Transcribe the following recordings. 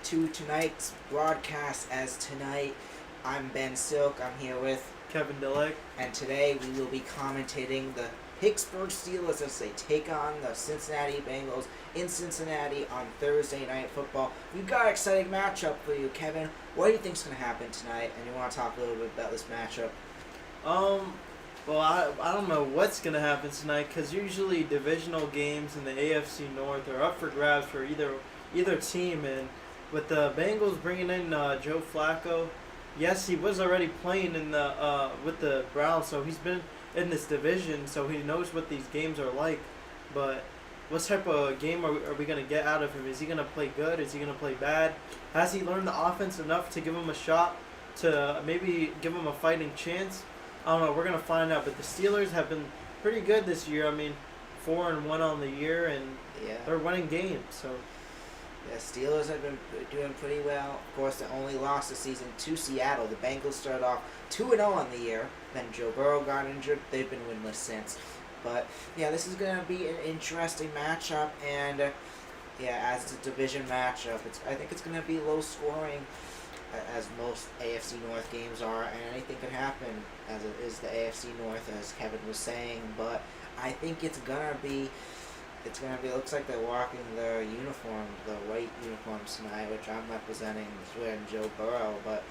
to tonight's broadcast. As tonight, I'm Ben Silk. I'm here with, Kevin Dilek. and today we will be commentating the Pittsburgh Steelers as they take on the Cincinnati Bengals in Cincinnati on Thursday Night Football. We've got an exciting matchup for you, Kevin. What do you think's going to happen tonight? And you want to talk a little bit about this matchup? Well, I don't know what's going to happen tonight because usually divisional games in the AFC North are up for grabs for either team. And with the Bengals bringing in Joe Flacco, yes, he was already playing in the with the Browns, so he's been in this division, so he knows what these games are like. But what type of game are we going to get out of him? Is he going to play good? Is he going to play bad? Has he learned the offense enough to give him a shot, to maybe give him a fighting chance? I don't know. We're going to find out. But the Steelers have been pretty good this year. I mean, 4-1 on the year, and they're winning games. So the Steelers have been doing pretty well. Of course, they only lost the season to Seattle. The Bengals started off 2-0 on the year. Then Joe Burrow got injured. They've been winless since. But, yeah, this is going to be an interesting matchup. And, as a division matchup, I think it's going to be low scoring, as most AFC North games are. And anything can happen, as it is the AFC North, as Kevin was saying. But I think it's going to be, looks like they're walking the uniform, the white uniforms tonight, which I'm representing, wearing Joe Burrow. But,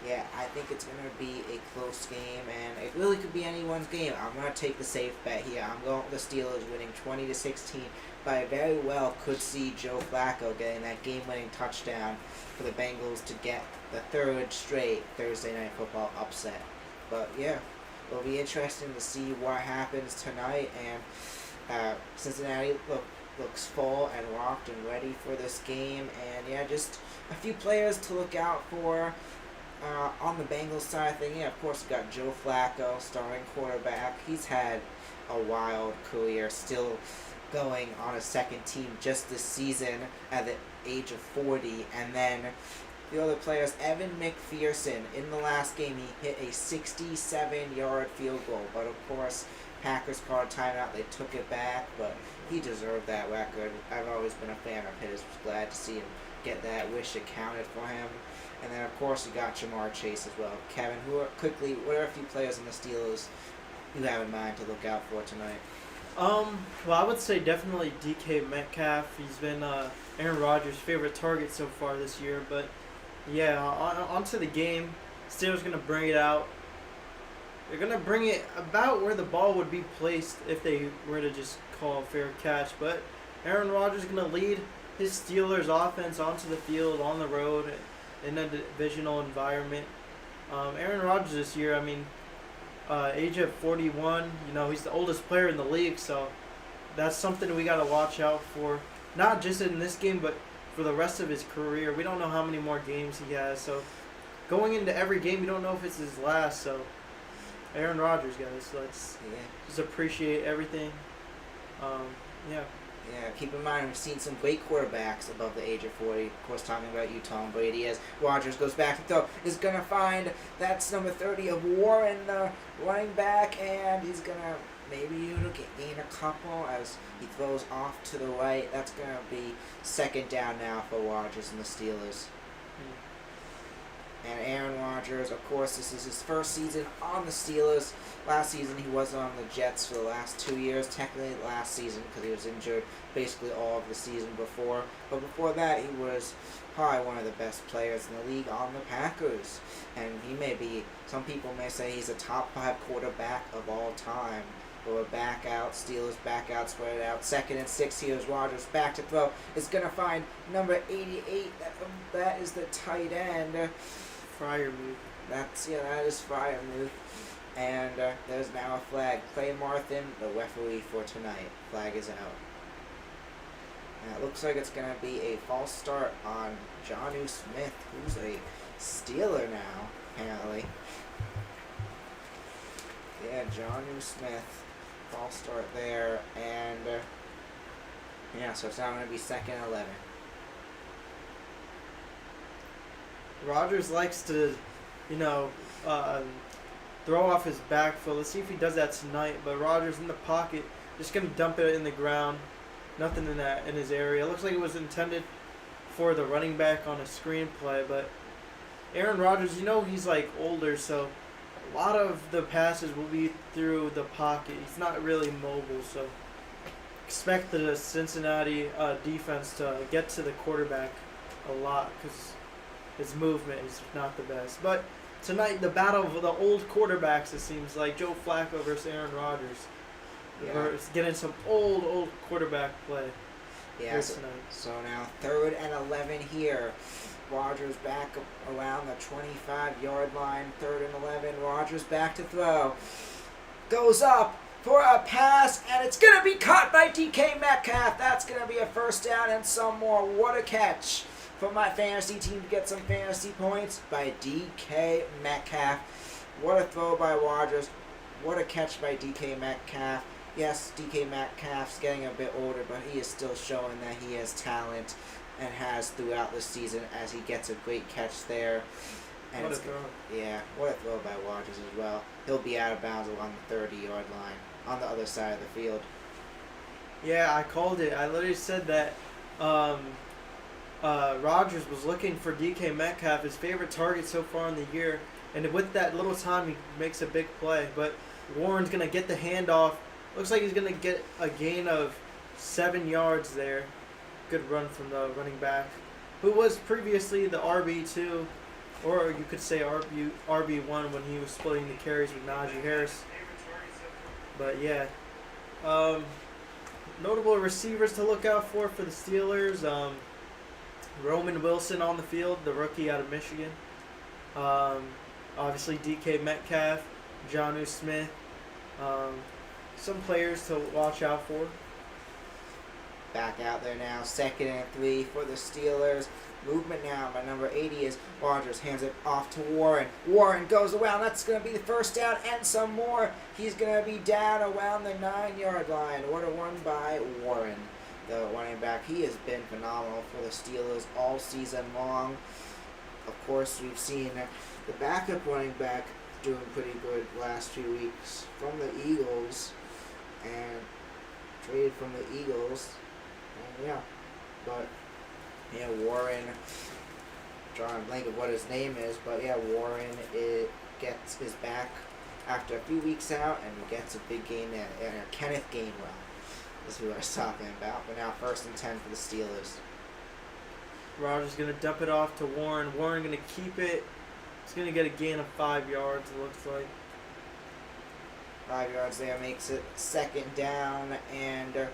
yeah, I think it's going to be a close game, and it really could be anyone's game. I'm going to take the safe bet here. I'm going with the Steelers winning 20-16, but I very well could see Joe Flacco getting that game-winning touchdown for the Bengals to get the third straight Thursday Night Football upset. But, yeah, it'll be interesting to see what happens tonight, and Cincinnati looks full and locked and ready for this game. And just a few players to look out for on the Bengals side of things. Of course, you got Joe Flacco, starting quarterback. He's had a wild career, still going on a second team just this season at the age of 40. And then the other players, Evan McPherson, in the last game, he hit a 67-yard field goal. But, of course, Packers called a timeout. They took it back, but he deserved that record. I've always been a fan of his. Was glad to see him get that. Wish it counted for him. And then, of course, you got Jamar Chase as well. Kevin, what are a few players in the Steelers you have in mind to look out for tonight? Well, I would say definitely DK Metcalf. He's been Aaron Rodgers' favorite target so far this year. But, on to the game. Steelers going to bring it out. They're going to bring it about where the ball would be placed if they were to just call a fair catch. But Aaron Rodgers is going to lead his Steelers offense onto the field, on the road, in a divisional environment. Aaron Rodgers this year, age of 41, he's the oldest player in the league, so that's something we got to watch out for. Not just in this game, but for the rest of his career. We don't know how many more games he has, so going into every game, you don't know if it's his last, so Aaron Rodgers, guys, let's just appreciate everything. Yeah, keep in mind, we've seen some great quarterbacks above the age of 40. Of course, talking about you, Tom Brady, as Rodgers goes back to throw, is going to find that's number 30 of Warren, the running back, and he's going to maybe gain a couple as he throws off to the right. That's going to be second down now for Rodgers and the Steelers. And Aaron Rodgers, of course, this is his first season on the Steelers. Last season, he was on the Jets for the last 2 years. Technically, last season, because he was injured basically all of the season before. But before that, he was probably one of the best players in the league on the Packers. And he may be, some people may say he's a top 5 quarterback of all time. But we're back out, Steelers back out, spread it out. 2nd and 6, here's Rodgers back to throw. Is going to find number 88. That is the tight end. Freiermuth. That is Freiermuth. And there's now a flag. Clay Martin, the referee for tonight. Flag is out. And it looks like it's going to be a false start on Jonnu Smith, who's a Steeler now, apparently. Yeah, Jonnu Smith. False start there. And, so it's now going to be 2nd and 11. Rodgers likes to, throw off his back foot. Let's see if he does that tonight. But Rodgers in the pocket, just going to dump it in the ground. Nothing in his area. It looks like it was intended for the running back on a screenplay, but Aaron Rodgers, he's like older, so a lot of the passes will be through the pocket. He's not really mobile, so expect the Cincinnati defense to get to the quarterback a lot because his movement is not the best. But tonight, the battle of the old quarterbacks, it seems like Joe Flacco versus Aaron Rodgers. Yeah. We're getting some old quarterback play Yeah. So, tonight. so now 3rd and 11 here. Rodgers back around the 25-yard line. 3rd and 11. Rodgers back to throw. Goes up for a pass, and it's going to be caught by DK Metcalf. That's going to be a first down and some more. What a catch for my fantasy team to get some fantasy points by DK Metcalf. What a throw by Rodgers. What a catch by DK Metcalf. Yes, DK Metcalf's getting a bit older, but he is still showing that he has talent and has throughout the season as he gets a great catch there. And What a throw. Yeah, what a throw by Rodgers as well. He'll be out of bounds along the 30-yard line on the other side of the field. Yeah, I called it. I literally said that Rodgers was looking for DK Metcalf, his favorite target so far in the year, and with that little time, he makes a big play. But Warren's going to get the handoff. Looks like he's going to get a gain of 7 yards there. Good run from the running back, who was previously the RB2, or you could say RB1 when he was splitting the carries with Najee Harris. But yeah, notable receivers to look out for the Steelers. Roman Wilson on the field, the rookie out of Michigan. Obviously DK Metcalf, Jonnu Smith. Some players to watch out for. Back out there now, 2nd and 3 for the Steelers. Movement now by number 80 is Rodgers. Hands it off to Warren. Warren goes around. That's going to be the first down and some more. He's going to be down around the 9-yard line. What a run by Warren, the running back. He has been phenomenal for the Steelers all season long. Of course, we've seen the backup running back doing pretty good last few weeks from the Eagles and traded from the Eagles. And yeah, but yeah, Warren, trying to think of what his name is, but yeah, Warren is back after a few weeks out and gets a big game in. Kenneth Gainwell is who I was talking about. But now 1st and 10 for the Steelers. Rodgers going to dump it off to Warren. Warren going to keep it. He's going to get a gain of 5 yards, it looks like. 5 yards there makes it 2nd down, and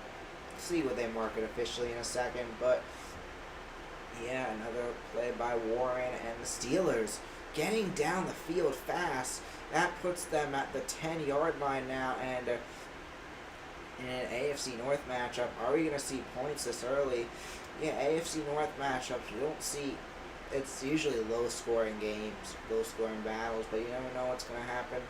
see what they mark it officially in a second. But yeah, another play by Warren, and the Steelers getting down the field fast. That puts them at the 10-yard line now, and in an AFC North matchup, are we going to see points this early? Yeah, AFC North matchups, you don't see. It's usually low-scoring games, low-scoring battles, but you never know what's going to happen.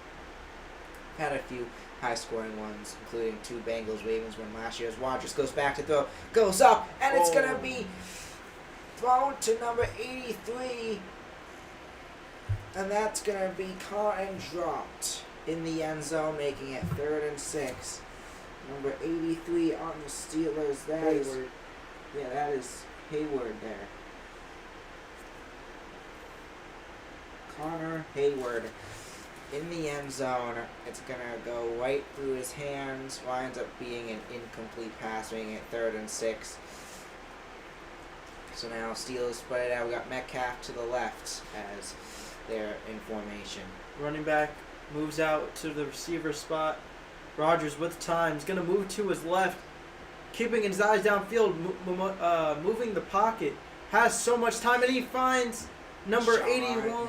Had a few high-scoring ones, including 2 Bengals-Ravens win last year. As Rodgers goes back to throw, goes up, and it's going to be thrown to number 83, and that's going to be caught and dropped in the end zone, making it 3rd and 6. Number 83 on the Steelers. That is Hayward there. Connor Hayward in the end zone. It's going to go right through his hands. Winds up being an incomplete pass, making it 3rd and 6. So now Steelers spread it out. We got Metcalf to the left as they're in formation. Running back moves out to the receiver spot. Rodgers with time. He's going to move to his left. Keeping his eyes downfield. Moving the pocket. Has so much time, and he finds number 81.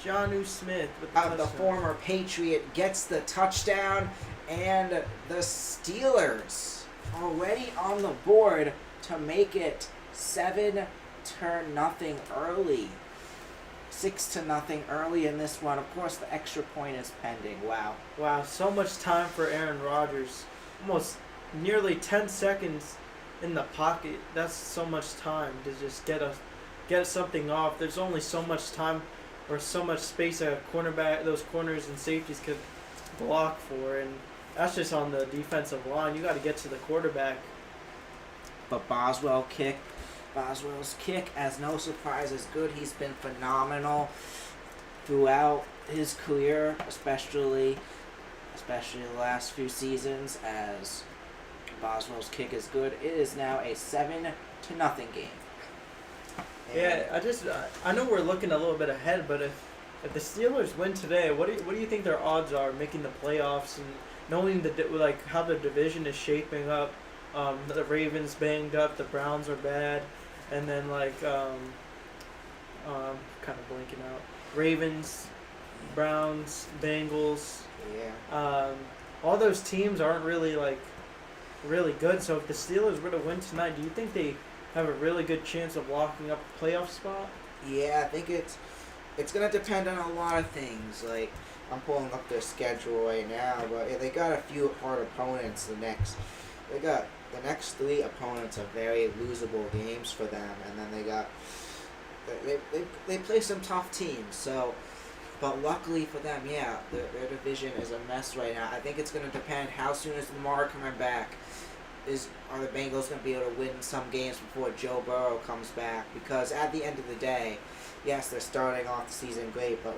Jonnu Smith with the touchdown. The former Patriot gets the touchdown, and the Steelers already on the board to make it 7-0 early. 6-0 early in this one. Of course, the extra point is pending. Wow, so much time for Aaron Rodgers. Almost nearly 10 seconds in the pocket. That's so much time to just get something off. There's only so much time or so much space a cornerback, those corners and safeties could block for, and that's just on the defensive line. You got to get to the quarterback. But Boswell kick Boswell's kick, as no surprise, is good. He's been phenomenal throughout his career, especially the last few seasons. As Boswell's kick is good. It is now a 7-0 game. Yeah, I know we're looking a little bit ahead, but if the Steelers win today, what do you think their odds are making the playoffs, and knowing how the division is shaping up? The Ravens banged up, the Browns are bad, and then kind of blanking out. Ravens, Browns, Bengals. Yeah. All those teams aren't really really good. So if the Steelers were to win tonight, do you think they have a really good chance of locking up a playoff spot? Yeah, I think it's gonna depend on a lot of things. Like, I'm pulling up their schedule right now, but yeah, they got a few hard opponents. The next 3 opponents are very losable games for them, and then they play some tough teams. So, but luckily for them, yeah, their division is a mess right now. I think it's gonna depend how soon is Lamar coming back. Are the Bengals going to be able to win some games before Joe Burrow comes back? Because at the end of the day, yes, they're starting off the season great, but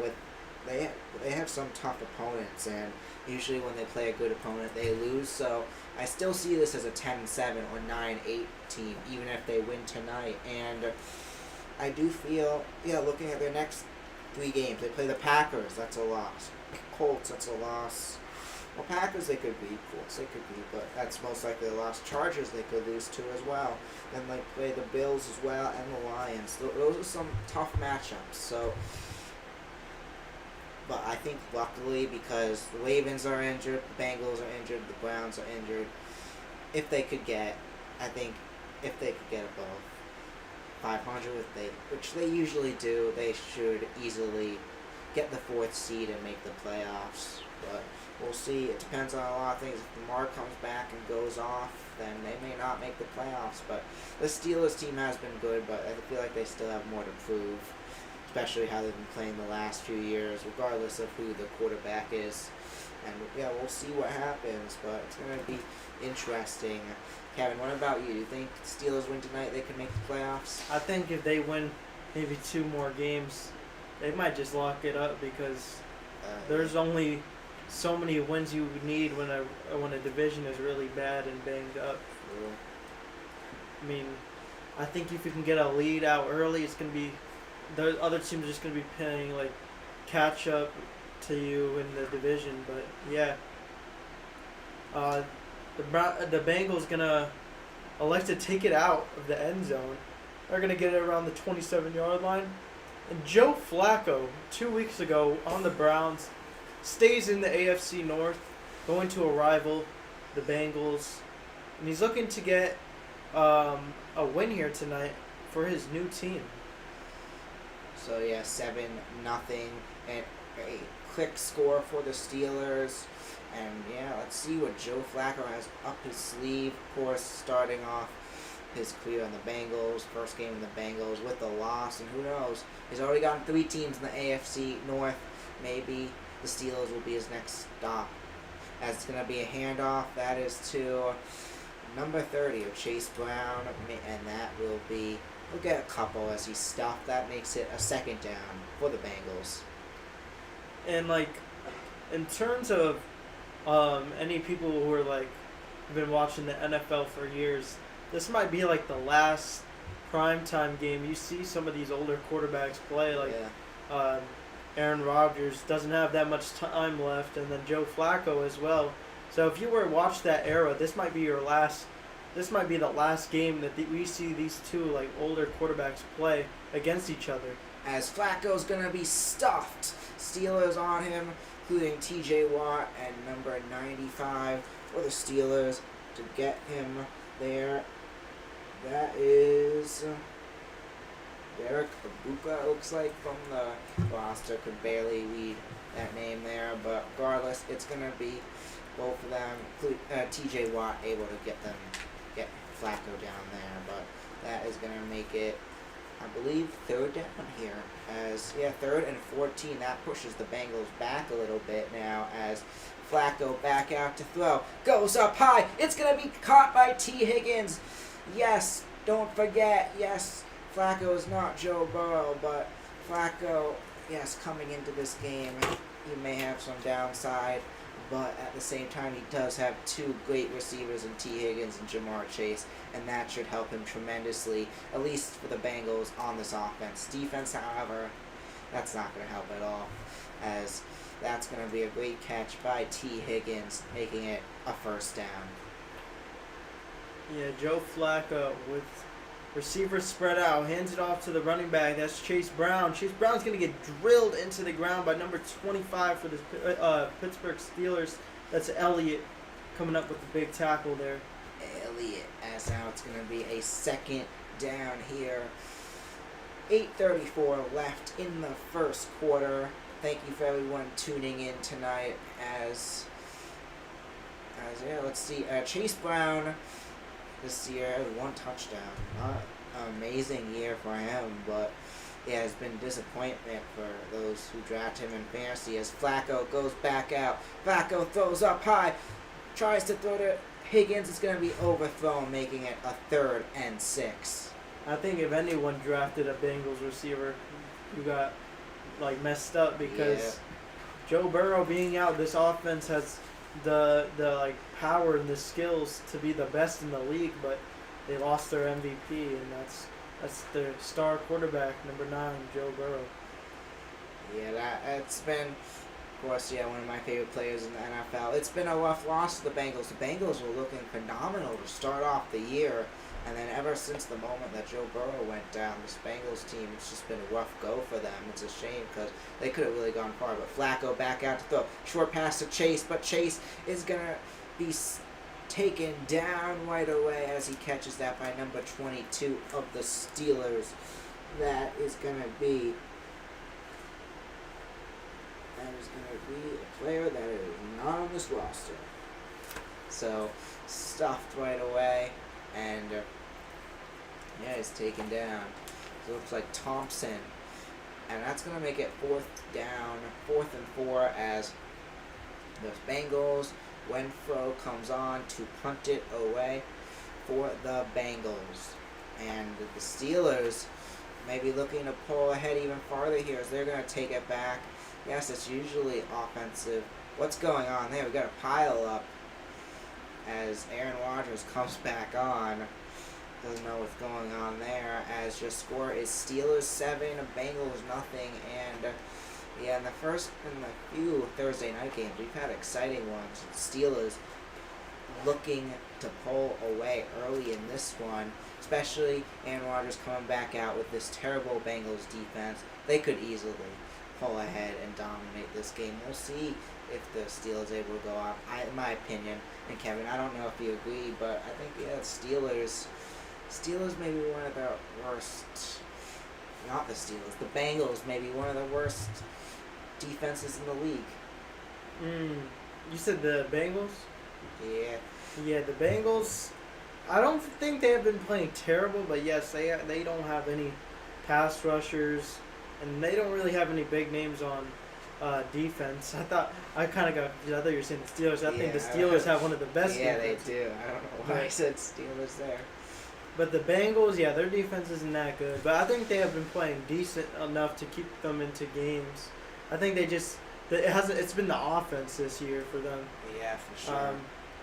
they have some tough opponents, and usually when they play a good opponent, they lose. So I still see this as a 10-7 or 9-8 team, even if they win tonight. And I do feel, looking at their next 3 games, they play the Packers, that's a loss. Colts, that's a loss. Well, Packers they could beat, Colts they could beat, but that's most likely a loss. Chargers they could lose to as well. Then they play the Bills as well and the Lions. Those are some tough matchups. So, but I think luckily, because the Ravens are injured, the Bengals are injured, the Browns are injured, if they could get above 500, which they usually do, they should easily get the 4th seed and make the playoffs. But we'll see. It depends on a lot of things. If Lamar comes back and goes off, then they may not make the playoffs. But the Steelers team has been good, but I feel like they still have more to prove, especially how they've been playing the last few years, regardless of who the quarterback is. And yeah, we'll see what happens, but it's going to be interesting. Kevin, what about you? Do you think the Steelers win tonight, they can make the playoffs? I think if they win maybe 2 more games, they might just lock it up, because there's only so many wins you need when a division is really bad and banged up. True. I mean, I think if you can get a lead out early, it's gonna be the other teams are just gonna be playing catch up to you in the division. But yeah, the Bengals gonna elect to take it out of the end zone. They're gonna get it around the 27-yard line. And Joe Flacco, 2 weeks ago on the Browns, stays in the AFC North, going to a rival, the Bengals, and he's looking to get a win here tonight for his new team. So yeah, 7-0, and a quick score for the Steelers. And yeah, let's see what Joe Flacco has up his sleeve. Of course, starting off his career on the Bengals, first game in the Bengals with a loss, and who knows? He's already gotten 3 teams in the AFC North. Maybe the Steelers will be his next stop. As it's going to be a handoff, that is to number 30 of Chase Brown, and that will be, he'll get a couple as he's stuffed. That makes it a 2nd down for the Bengals. And in terms of any people who are been watching the NFL for years, this might be the last primetime game you see some of these older quarterbacks play. Aaron Rodgers doesn't have that much time left, and then Joe Flacco as well. So if you were to watch that era, this might be your last. This might be the last game that we see these 2 older quarterbacks play against each other. As Flacco's gonna be stuffed, Steelers on him, including T.J. Watt and number 95 for the Steelers to get him there. That is Derek Abuka, it looks like, from the roster. Could barely read that name there, but regardless, it's going to be both of them, T.J. Watt, able to get Flacco down there, but that is going to make it, I believe, 3rd down here. 3rd and 14, that pushes the Bengals back a little bit now as Flacco back out to throw. Goes up high, it's going to be caught by T. Higgins. Yes, don't forget, yes, Flacco is not Joe Burrow, but Flacco, yes, coming into this game, he may have some downside, but at the same time, he does have two great receivers in T. Higgins and Jamar Chase, and that should help him tremendously, at least for the Bengals on this offense. Defense, however, that's not going to help at all, as that's going to be a great catch by T. Higgins, making it a first down. Yeah, Joe Flacco with receivers spread out, hands it off to the running back. That's Chase Brown. Chase Brown's going to get drilled into the ground by number 25 for the Pittsburgh Steelers. That's Elliott coming up with the big tackle there. Elliott, as now it's going to be a second down here. 8:34 left in the first quarter. Thank you for everyone tuning in tonight. As yeah, let's see. Chase Brown this year had one touchdown. Not an amazing year for him, but yeah, it's been disappointment for those who draft him in fantasy. As Flacco goes back out, Flacco throws up high, tries to throw to Higgins. It's going to be overthrown, making it a 3rd and 6. I think if anyone drafted a Bengals receiver, you got messed up because Joe Burrow being out, this offense has the power and the skills to be the best in the league, but they lost their MVP, and that's their star quarterback, number 9, Joe Burrow. Yeah, it's been, of course, one of my favorite players in the NFL. It's been a rough loss to the Bengals. The Bengals were looking phenomenal to start off the year, and then ever since the moment that Joe Burrow went down, this Bengals team, it's just been a rough go for them. It's a shame because they could have really gone far. But Flacco back out to throw. Short pass to Chase, but Chase is going to be taken down right away as he catches that by number 22 of the Steelers. That is going to be a player that is not on this roster. So, stuffed right away, and he's taken down. So it looks like Thompson, and that's going to make it 4th and 4 as the Bengals. Renfro comes on to punt it away for the Bengals. And the Steelers may be looking to pull ahead even farther here as they're going to take it back. Yes, it's usually offensive. What's going on there? We got a pile up as Aaron Rodgers comes back on. Doesn't know what's going on there, as your score is Steelers 7, Bengals nothing, and in the few Thursday night games, we've had exciting ones. Steelers looking to pull away early in this one, especially Aaron Rodgers coming back out with this terrible Bengals defense. They could easily pull ahead and dominate this game. We'll see if the Steelers able to go up. In my opinion, and Kevin, I don't know if you agree, but I think Steelers may be one of the worst. Not the Steelers. The Bengals may be one of the worst defenses in the league. You said the Bengals? Yeah. Yeah, the Bengals. I don't think they have been playing terrible, but yes, they don't have any pass rushers, and they don't really have any big names on defense. I thought you were saying the Steelers. I think the Steelers have one of the best defenses. They do. I don't know why I said Steelers there. But the Bengals, their defense isn't that good. But I think they have been playing decent enough to keep them into games. I think it's been the offense this year for them. Yeah, for sure.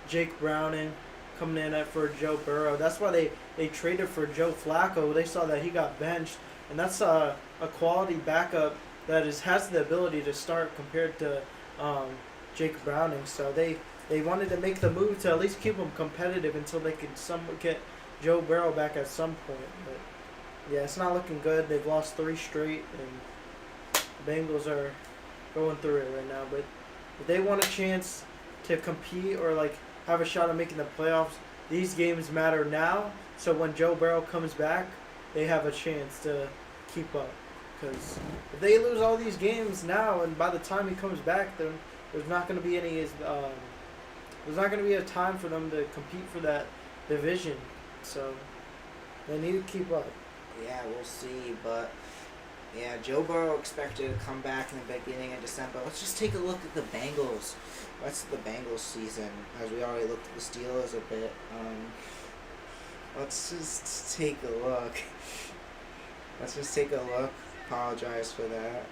Jake Browning coming in for Joe Burrow. That's why they traded for Joe Flacco. They saw that he got benched, and that's a quality backup that has the ability to start compared to Jake Browning. So they wanted to make the move to at least keep him competitive until they could somewhat get Joe Burrow back at some point. But it's not looking good. They've lost 3 straight, and the Bengals are going through it right now. But if they want a chance to compete or have a shot at making the playoffs, these games matter now. So when Joe Burrow comes back, they have a chance to keep up. Because if they lose all these games now, and by the time he comes back, then there's not going to be any. There's not going to be a time for them to compete for that division. So they need to keep up. Yeah, we'll see, but Joe Burrow expected to come back in the beginning of December. Let's just take a look at the Bengals. What's the Bengals season? As we already looked at the Steelers a bit. let's just take a look. Let's just take a look. Apologize for that.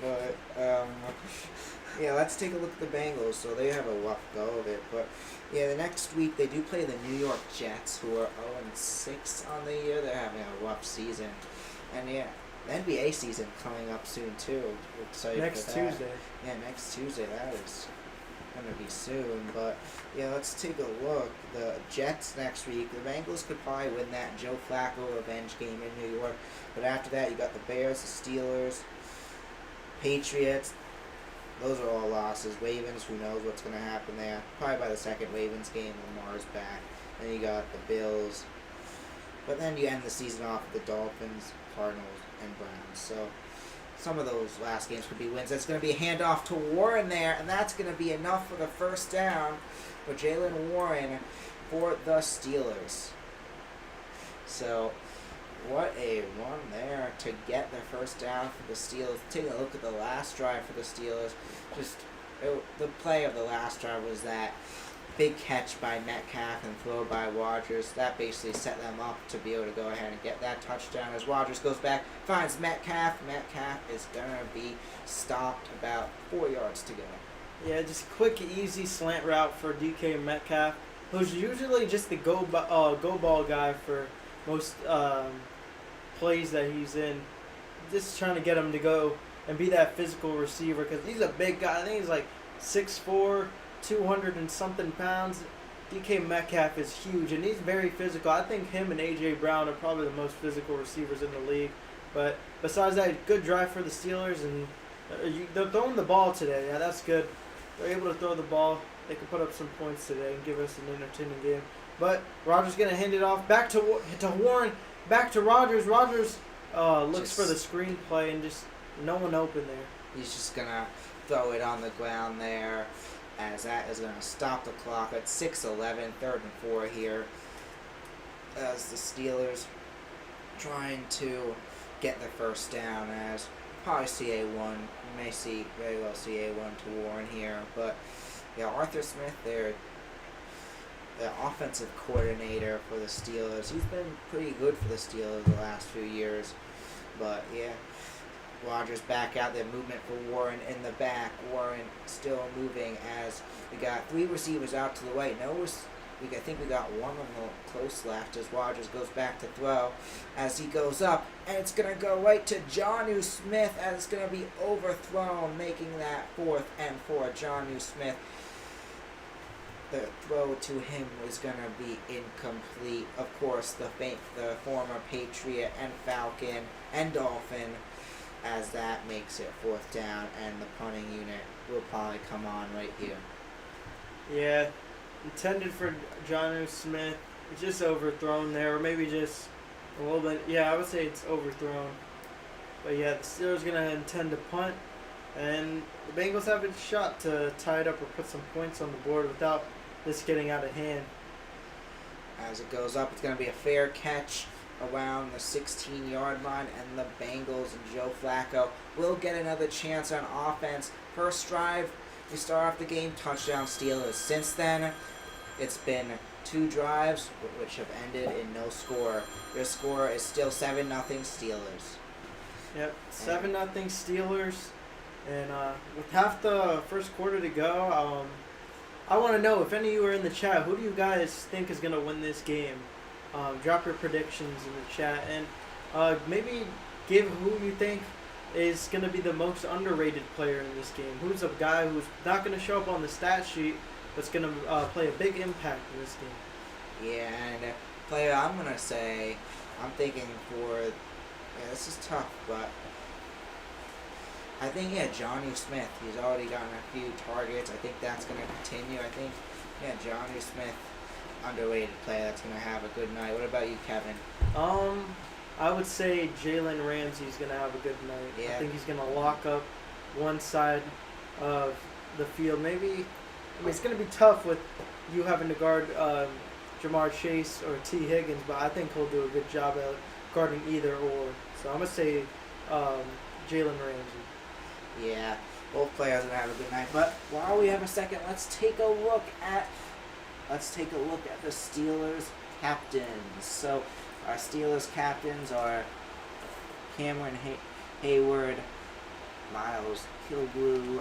But, yeah, let's take a look at the Bengals. So they have a rough go of it. But, yeah, the next week they do play the New York Jets, who are 0-6 on the year. They're having a rough season. And, yeah, the NBA season coming up soon, too. We're excited Next for that. Tuesday. Yeah, next Tuesday. That is going to be soon. But, yeah, let's take a look. The Jets next week. The Bengals could probably win that Joe Flacco revenge game in New York. But after that, you got the Bears, the Steelers, Patriots. Those are all losses. Ravens, who knows what's going to happen there. Probably by the second Ravens game, Lamar's back. Then you got the Bills. But then you end the season off with the Dolphins, Cardinals, and Browns. So some of those last games could be wins. That's going to be a handoff to Warren there, and that's going to be enough for the first down for Jalen Warren for the Steelers. So what a run there to get the first down for the Steelers. Taking a look at the last drive for the Steelers, the play of the last drive was that big catch by Metcalf and throw by Rodgers. That basically set them up to be able to go ahead and get that touchdown. As Rodgers goes back, finds Metcalf. Metcalf is going to be stopped about 4 yards to go. Yeah, just quick, easy slant route for DK Metcalf, who's usually just the go ball guy for most plays that he's in. Just trying to get him to go and be that physical receiver because he's a big guy. I think he's like 6'4", 200 and something pounds. DK Metcalf is huge and he's very physical. I think him and AJ Brown are probably the most physical receivers in the league. But besides that, good drive for the Steelers, and they're throwing the ball today. Yeah, that's good. They're able to throw the ball. They can put up some points today and give us an entertaining game. But Rodgers going to hand it off back to Warren, back to Rodgers. Rodgers looks for the screenplay and just no one open there. He's just going to throw it on the ground there, as that is going to stop the clock at 6:11, 3rd and 4 here, as the Steelers trying to get the first down, as probably CA1, you may very well CA1 to Warren here, but yeah, Arthur Smith there, the offensive coordinator for the Steelers, he's been pretty good for the Steelers the last few years, but yeah, Rodgers back out there, movement for Warren in the back. Warren still moving as we got 3 receivers out to the right. I think we got one on the close left as Rodgers goes back to throw as he goes up, and it's going to go right to Jonnu Smith as it's going to be overthrown, making that 4th and 4. Jonnu Smith, the throw to him was going to be incomplete. Of course, the former Patriot and Falcon and Dolphin, as that makes it 4th down, and the punting unit will probably come on right here. Yeah, intended for Jonnu Smith. It's just overthrown there, or maybe just a little bit. Yeah, I would say it's overthrown. But yeah, the Steelers going to intend to punt, and the Bengals have a shot to tie it up or put some points on the board without this getting out of hand. As it goes up, it's going to be a fair catch around the 16-yard line, and the Bengals and Joe Flacco will get another chance on offense. First drive, we start off the game, touchdown Steelers. Since then, it's been 2 drives which have ended in no score. Their score is still 7-0 Steelers. Yep, 7-0 Steelers, and with half the first quarter to go, I want to know if any of you are in the chat, who do you guys think is going to win this game? Drop your predictions in the chat, and maybe give who you think is going to be the most underrated player in this game. Who's a guy who's not going to show up on the stat sheet, but's going to play a big impact in this game? Yeah, and player I'm going to say, I'm thinking for, this is tough, but I think, Jonnu Smith. He's already gotten a few targets. I think that's going to continue. I think, Jonnu Smith, underrated player that's going to have a good night. What about you, Kevin? I would say Jalen Ramsey's going to have a good night. Yeah. I think he's going to lock up one side of the field. Maybe, it's going to be tough with you having to guard Jamar Chase or T. Higgins, but I think he'll do a good job at guarding either or. So I'm going to say Jalen Ramsey. Yeah, both players are going to have a good night. But while we have a second, let's take a look at the Steelers captains. So our Steelers captains are Cameron Hayward, Miles Kilgrew,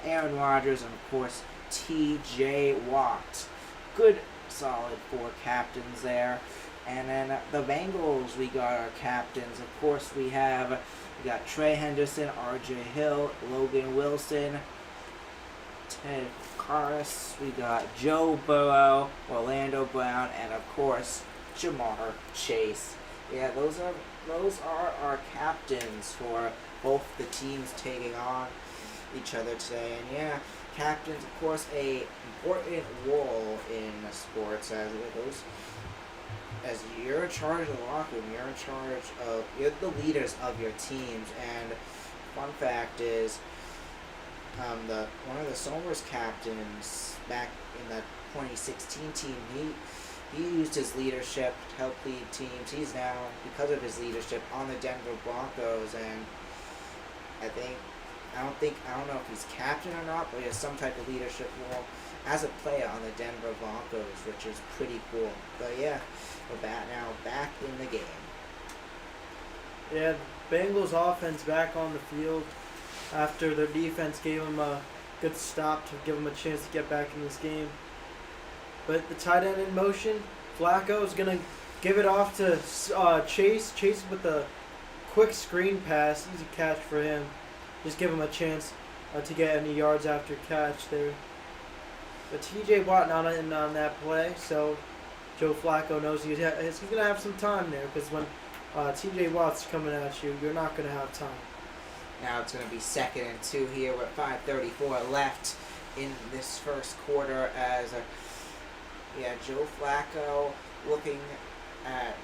Aaron Rodgers, and of course T.J. Watt. Good, solid four captains there. And then the Bengals, we got our captains. Of course, we got Trey Henderson, R.J. Hill, Logan Wilson, Ted Karras. We got Joe Burrow, Orlando Brown, and of course Jamar Chase. Yeah, those are our captains for both the teams taking on each other today. And yeah, captains, of course, a important role in sports as you're in charge of the locker room. You're the leaders of your teams. And fun fact is, one of the Somers captains back in the 2016 team, he used his leadership to help lead teams. He's now, because of his leadership, on the Denver Broncos, and I don't know if he's captain or not, but he has some type of leadership role as a player on the Denver Broncos, which is pretty cool. But yeah, we're back in the game. Yeah, Bengals offense back on the field after their defense gave them a good stop to give them a chance to get back in this game. But the tight end in motion, Flacco is going to give it off to Chase. Chase with a quick screen pass, easy catch for him. Just give him a chance to get any yards after catch there. But T.J. Watt not in on that play, so Joe Flacco knows he's going to have some time there, because when T.J. Watt's coming at you, you're not going to have time. Now it's going to be 2nd and 2 here with 5:34 left in this first quarter as Joe Flacco looking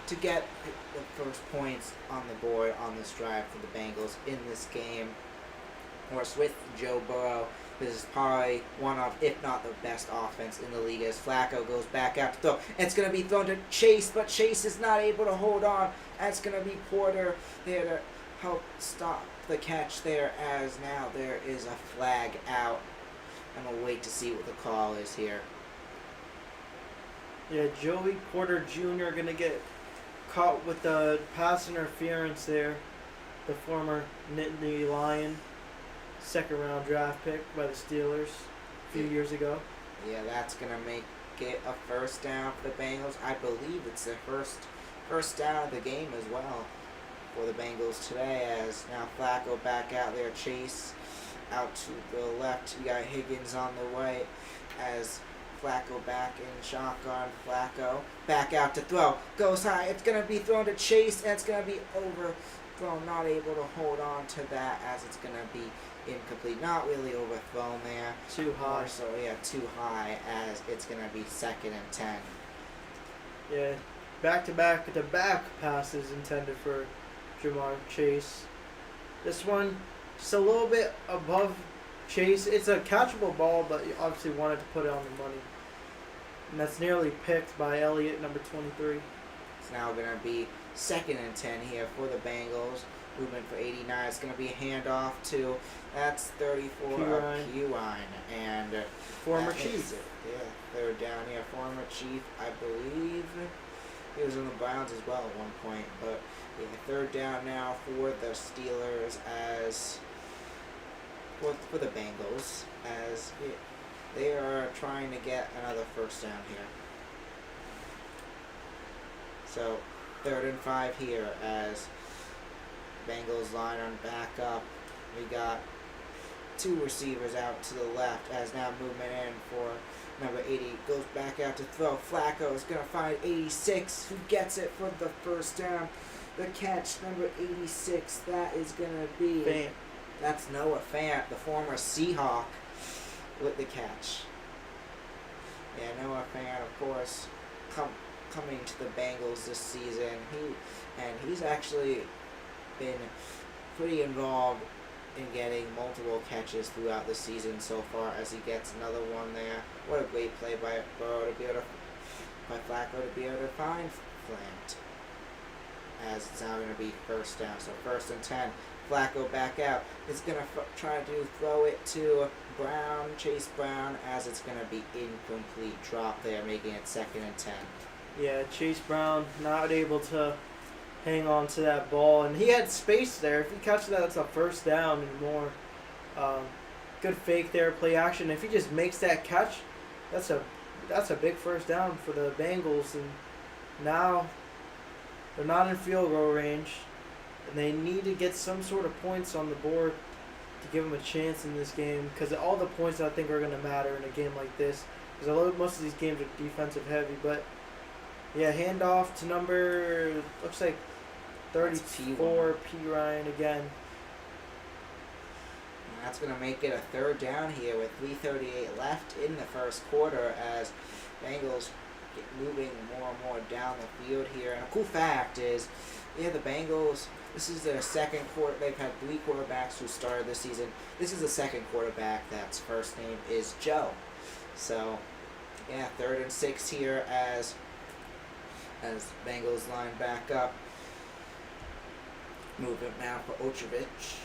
to get the first points on the board on this drive for the Bengals in this game. Of course, with Joe Burrow, this is probably one of, if not the best offense in the league, as Flacco goes back out to throw. It's going to be thrown to Chase, but Chase is not able to hold on. That's going to be Porter there to help stop the catch there, as now there is a flag out. And we'll wait to see what the call is here. Yeah, Joey Porter Jr. going to get caught with the pass interference there. The former Nittany Lion, 2nd round draft pick by the Steelers a few years ago. Yeah, that's going to make it a first down for the Bengals. I believe it's their first down of the game as well for the Bengals today, as now Flacco back out there. Chase out to the left. You got Higgins on the right as Flacco back in shotgun. Flacco back out to throw. Goes high. It's going to be thrown to Chase, and it's going to be overthrown. Not able to hold on to that, as it's going to be incomplete. Not really overthrown there. Too high. So, yeah, too high, as it's going to be 2nd and 10. Yeah, back passes intended for Jamar Chase. This one, just a little bit above Chase. It's a catchable ball, but you obviously wanted to put it on the money. And that's nearly picked by Elliott, number 23. It's now going to be 2nd and 10 here for the Bengals. Movement for 89. It's going to be a handoff to, that's 34 Q-Line. And former Chief. Yeah, 3rd down here. Former Chief, I believe. He was in the Browns as well at one point. But yeah, 3rd down now for the Steelers, as for the Bengals, as they are trying to get another first down here. So 3rd and 5 here, as Bengals line on back up. We got 2 receivers out to the left, as now movement in for number 80. Goes back out to throw. Flacco is going to find 86, who gets it for the first down. The catch, number 86, that is going to be... Fant. That's Noah Fant, the former Seahawk, with the catch. Yeah, Noah Fant, of course, coming to the Bengals this season. He's actually been pretty involved in getting multiple catches throughout the season so far, as he gets another one there. What a great play by Flacco to be able to find Fant, as it's now going to be first down. So 1st and 10. Flacco back out. It's going to try to throw it to Chase Brown, as it's going to be incomplete. Drop there, making it 2nd and 10. Yeah, Chase Brown not able to hang on to that ball, and he had space there. If he catches that, that's a first down and more. Um, Good fake there, play action. If he just makes that catch, that's a big first down for the Bengals. And now they're not in field goal range, and they need to get some sort of points on the board to give them a chance in this game. Because all the points I think are going to matter in a game like this. Because most of these games are defensive heavy, but yeah, handoff to number looks like 34 P Ryan again. And that's going to make it a third down here with 3:38 left in the first quarter as Bengals get moving more and more down the field here. And a cool fact is, the Bengals, this is their second quarter. They've had 3 quarterbacks who started this season. This is the second quarterback that's first name is Joe. So, yeah, 3rd and 6 here as Bengals line back up. Move it now for Ochevich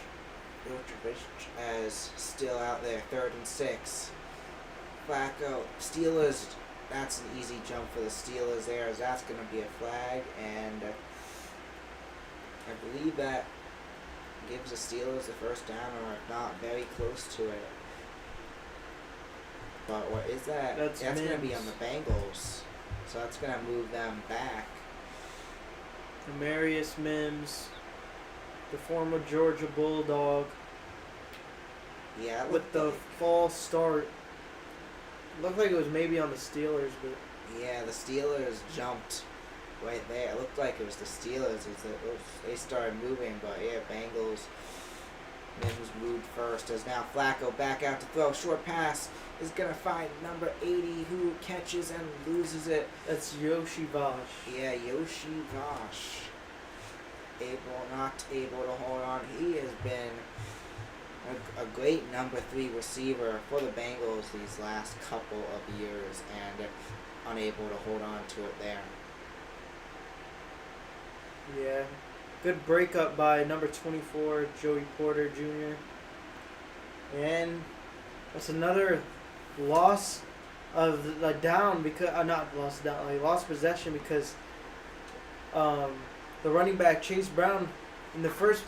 as still out there, 3rd and 6. Flacco, Steelers, that's an easy jump for the Steelers there, as that's going to be a flag, and I believe that gives the Steelers the first down, or if not, very close to it. But what is that? That's going to be on the Bengals, so that's going to move them back. Demarius Mims, the former Georgia Bulldog, Yeah, with the false start. Looked like it was maybe on the Steelers, but yeah, the Steelers jumped right there. It looked like it was the Steelers they started moving, but yeah, Bengals. Mims moved first as now Flacco back out to throw. Short pass is going to find number 80 who catches and loses it. that's Yoshi Vosh. Yeah, Yoshi Vosh. Not able to hold on. He has been a great number 3 receiver for the Bengals these last couple of years and unable to hold on to it there. Yeah. Good breakup by number 24, Joey Porter Jr. And that's another loss of the down because not loss down, like lost possession because the running back Chase Brown in the first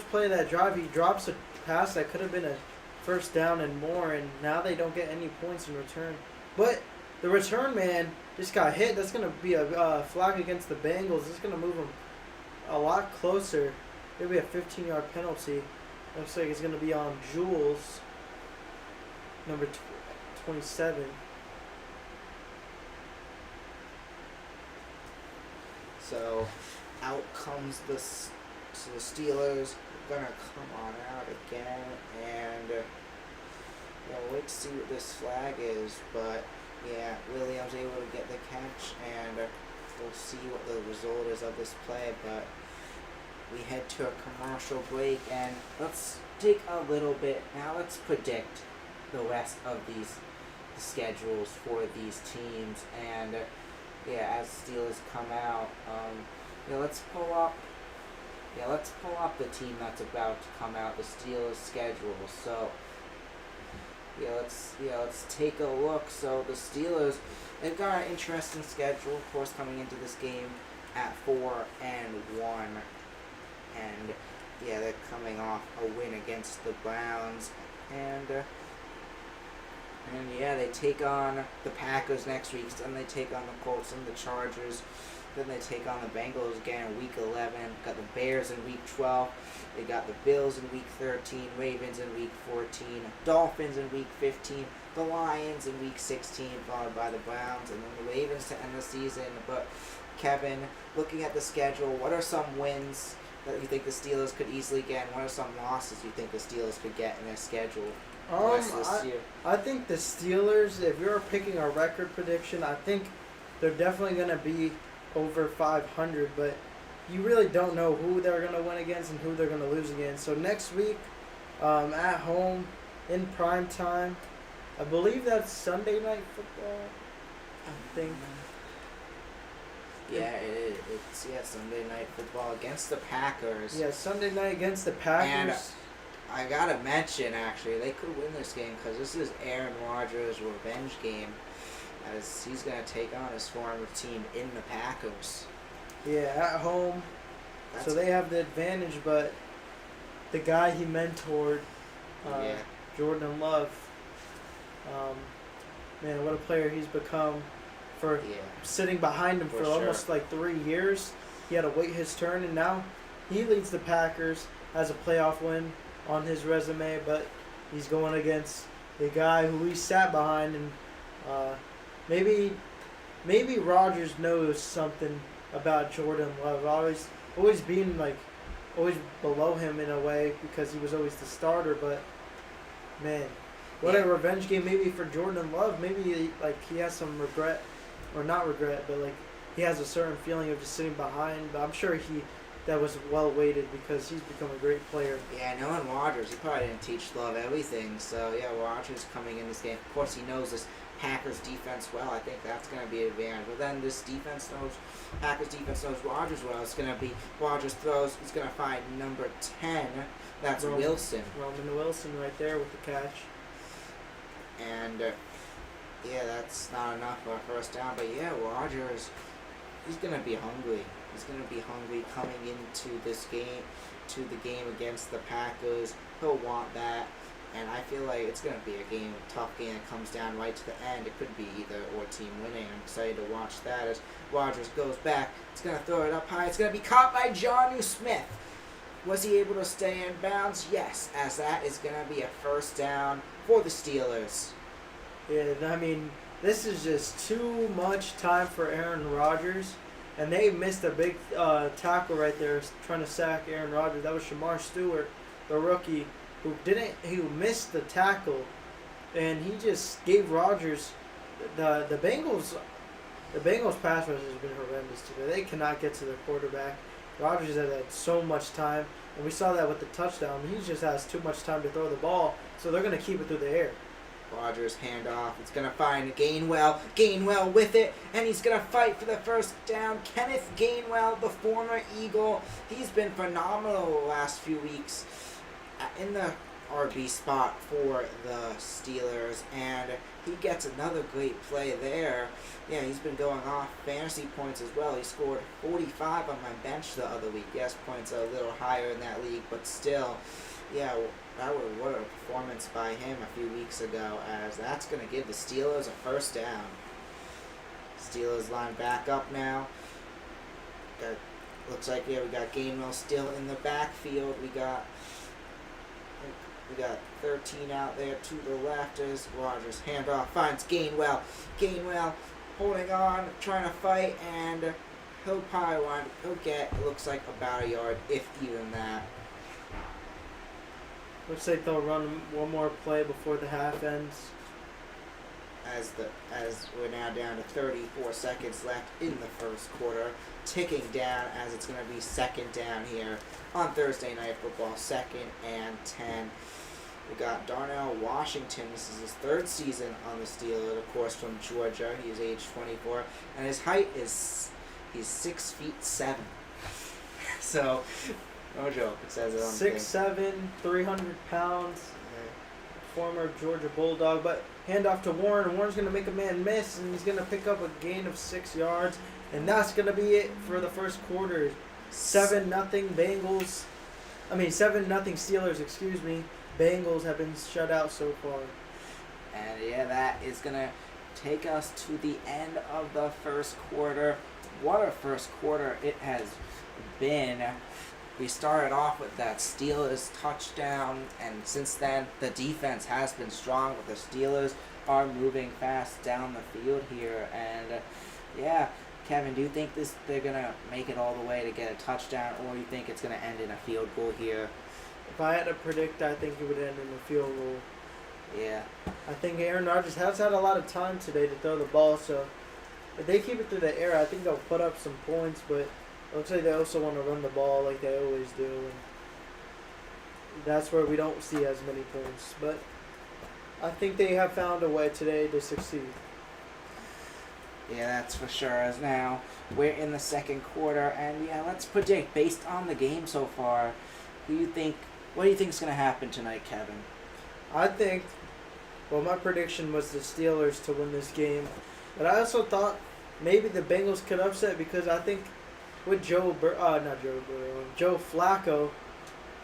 play of that drive, he drops a pass that could have been a first down and more, and now they don't get any points in return. But the return man just got hit. That's gonna be a flag against the Bengals. It's gonna move them a lot closer. It'll be a 15-yard penalty. Looks like it's gonna be on Jules, number 27. So out comes the Steelers. Are gonna come on out again, and we'll wait to see what this flag is. But yeah, Williams able to get the catch, and we'll see what the result is of this play. But we head to a commercial break, and let's take a little bit now. Let's predict the rest of the schedules for these teams, and as Steelers come out, let's pull up the team that's about to come out, the Steelers schedule. So let's take a look. So the Steelers, they've got an interesting schedule, of course, coming into this game at 4-1, and they're coming off a win against the Browns, and they take on the Packers next week, then they take on the Colts and the Chargers, then they take on the Bengals again in Week 11, got the Bears in Week 12, they got the Bills in Week 13, Ravens in Week 14, Dolphins in Week 15, the Lions in Week 16, followed by the Browns, and then the Ravens to end the season. But Kevin, looking at the schedule, what are some wins that you think the Steelers could easily get, and what are some losses you think the Steelers could get in their schedule? I think the Steelers, if you're picking a record prediction, I think they're definitely going to be over 500, but you really don't know who they're going to win against and who they're going to lose against. So next week, at home, in prime time, I believe that's Sunday Night Football, I think. Yeah, it's Sunday Night Football against the Packers. Yeah, Sunday night against the Packers. And I gotta mention, actually, they could win this game because this is Aaron Rodgers' revenge game. as he's going to take on his former team in the Packers. Yeah, at home. So they have the advantage, but the guy he mentored, yeah. Jordan Love, man, what a player he's become for sitting behind him for almost like 3 years. He had to wait his turn, and now he leads the Packers, has a playoff win on his resume, but he's going against the guy who he sat behind, and maybe Rodgers knows something about Jordan Love. Always being always below him in a way because he was always the starter, but man, what a revenge game maybe for Jordan Love. Maybe he has some regret, or not regret, but he has a certain feeling of just sitting behind. But I'm sure that was well weighted because he's become a great player. Yeah, knowing Rodgers, he probably didn't teach Love everything. So yeah, Rodgers coming in this game. Of course, he knows this Packers defense well. I think that's going to be an advantage. But then this Packers defense knows Rodgers well. It's going to be Rodgers throws. He's going to find number 10. That's Wilson. Roman Wilson right there with the catch. And yeah, that's not enough for a first down. But yeah, Rodgers, he's going to be hungry. He's going to be hungry coming into this game, to the game against the Packers. He'll want that. And I feel like it's going to be a tough game that comes down right to the end. It could be either or team winning. I'm excited to watch that as Rodgers goes back. It's going to throw it up high. It's going to be caught by Jonnu Smith. Was he able to stay in bounds? Yes, as that is going to be a first down for the Steelers. Yeah, I mean, this is just too much time for Aaron Rodgers. And they missed a big tackle right there trying to sack Aaron Rodgers. That was Shamar Stewart, the rookie, who missed the tackle, and he just gave Rodgers the Bengals pass rush has been horrendous today. They cannot get to their quarterback. Rodgers has had so much time, and we saw that with the touchdown. He just has too much time to throw the ball, so they're going to keep it through the air. Rodgers handoff. It's going to find Gainwell. Gainwell with it, and he's going to fight for the first down. Kenneth Gainwell, the former Eagle, he's been phenomenal the last few weeks in the RB spot for the Steelers, and he gets another great play there. Yeah, he's been going off fantasy points as well. He scored 45 on my bench the other week. Yes, points are a little higher in that league, but still, yeah, what a performance by him a few weeks ago, as that's going to give the Steelers a first down. Steelers line back up now. Looks like, we got Gainwell still in the backfield. We got 13 out there to the left as Rodgers handoff finds Gainwell. Gainwell holding on, trying to fight, and he'll get, it looks like, about a yard, if even that. Looks like they'll run one more play before the half ends. As we're now down to 34 seconds left in the first quarter, ticking down as it's going to be second down here on Thursday Night Football, 2nd and 10. We got Darnell Washington. This is his third season on the Steelers, of course, from Georgia. He is age 24, and his height he's 6'7". So, no joke. It says it on the thing. 6'7", 300 pounds. Former Georgia Bulldog, but handoff to Warren, and Warren's going to make a man miss, and he's going to pick up a gain of 6 yards, and that's going to be it for the first quarter. 7-0 Bengals. 7-0 Steelers, excuse me. Bengals have been shut out so far. And yeah, that is going to take us to the end of the first quarter. What a first quarter it has been. We started off with that Steelers touchdown, and since then the defense has been strong, but the Steelers are moving fast down the field here. And yeah, Kevin, do you think they're going to make it all the way to get a touchdown, or do you think it's going to end in a field goal here? If I had to predict, I think it would end in a field goal. Yeah. I think Aaron Rodgers has had a lot of time today to throw the ball, so if they keep it through the air, I think they'll put up some points, but it looks like they also want to run the ball like they always do, and that's where we don't see as many points. But I think they have found a way today to succeed. Yeah, that's for sure. As now we're in the second quarter, and yeah, let's predict based on the game so far. What do you think is going to happen tonight, Kevin? I think, my prediction was the Steelers to win this game. But I also thought maybe the Bengals could upset because I think with Joe Flacco,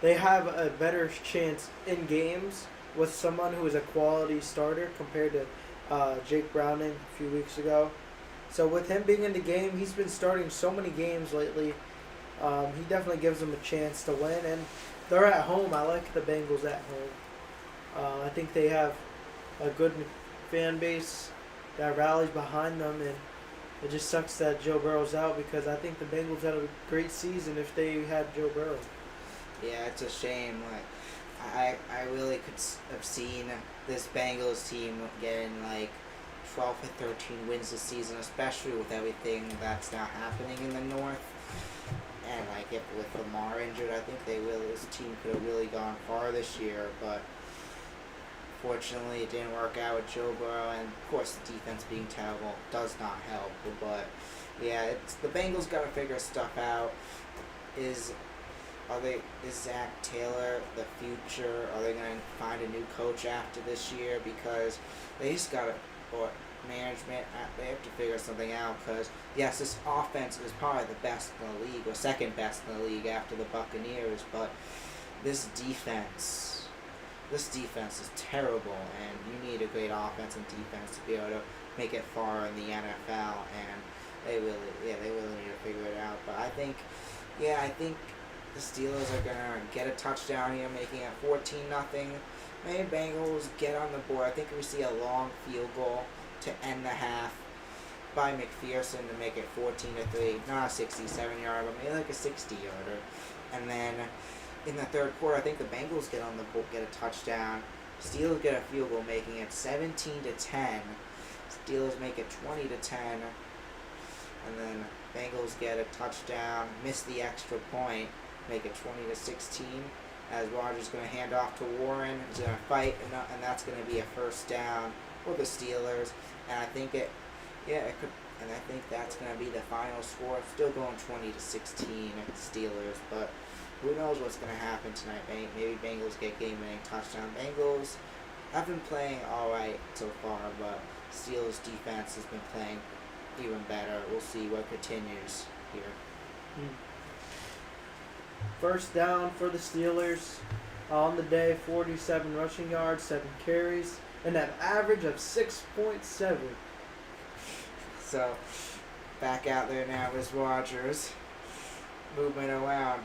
they have a better chance in games with someone who is a quality starter compared to Jake Browning a few weeks ago. So with him being in the game, he's been starting so many games lately. He definitely gives them a chance to win, and they're at home. I like the Bengals at home. I think they have a good fan base that rallies behind them, and it just sucks that Joe Burrow's out because I think the Bengals had a great season if they had Joe Burrow. Yeah, it's a shame. Like, I really could have seen this Bengals team getting like 12 to 13 wins this season, especially with everything that's now happening in the North. And like if with Lamar injured, I think this team could have really gone far this year. But fortunately, it didn't work out with Joe Burrow, and of course the defense being terrible does not help. But yeah, it's the Bengals got to figure stuff out. Is Zach Taylor the future? Are they going to find a new coach after this year? Because they just got to, or management, they have to figure something out. Because yes, this offense is probably the best in the league, or second best in the league after the Buccaneers. But this defense is terrible, and you need a great offense and defense to be able to make it far in the NFL. And they really need to figure it out. But I think the Steelers are gonna get a touchdown here, making it 14-0. Maybe Bengals get on the board. I think we see a long field goal to end the half by McPherson to make it 14-3. Not a 67-yarder, but maybe like a 60-yarder. And then in the third quarter, I think the Bengals get on the board, get a touchdown. Steelers get a field goal, making it 17-10. Steelers make it 20-10. And then Bengals get a touchdown, miss the extra point, make it 20-16. As Rodgers going to hand off to Warren, he's going to fight, and that's going to be a first down for the Steelers. And I think it could, and I think that's going to be the final score. Still going 20-16 Steelers, but who knows what's going to happen tonight? Maybe Bengals get game-winning touchdown. Bengals have been playing all right so far, but Steelers defense has been playing even better. We'll see what continues here. First down for the Steelers on the day, 47 rushing yards, 7 carries, and an average of 6.7. So, back out there now is Rodgers. Movement around.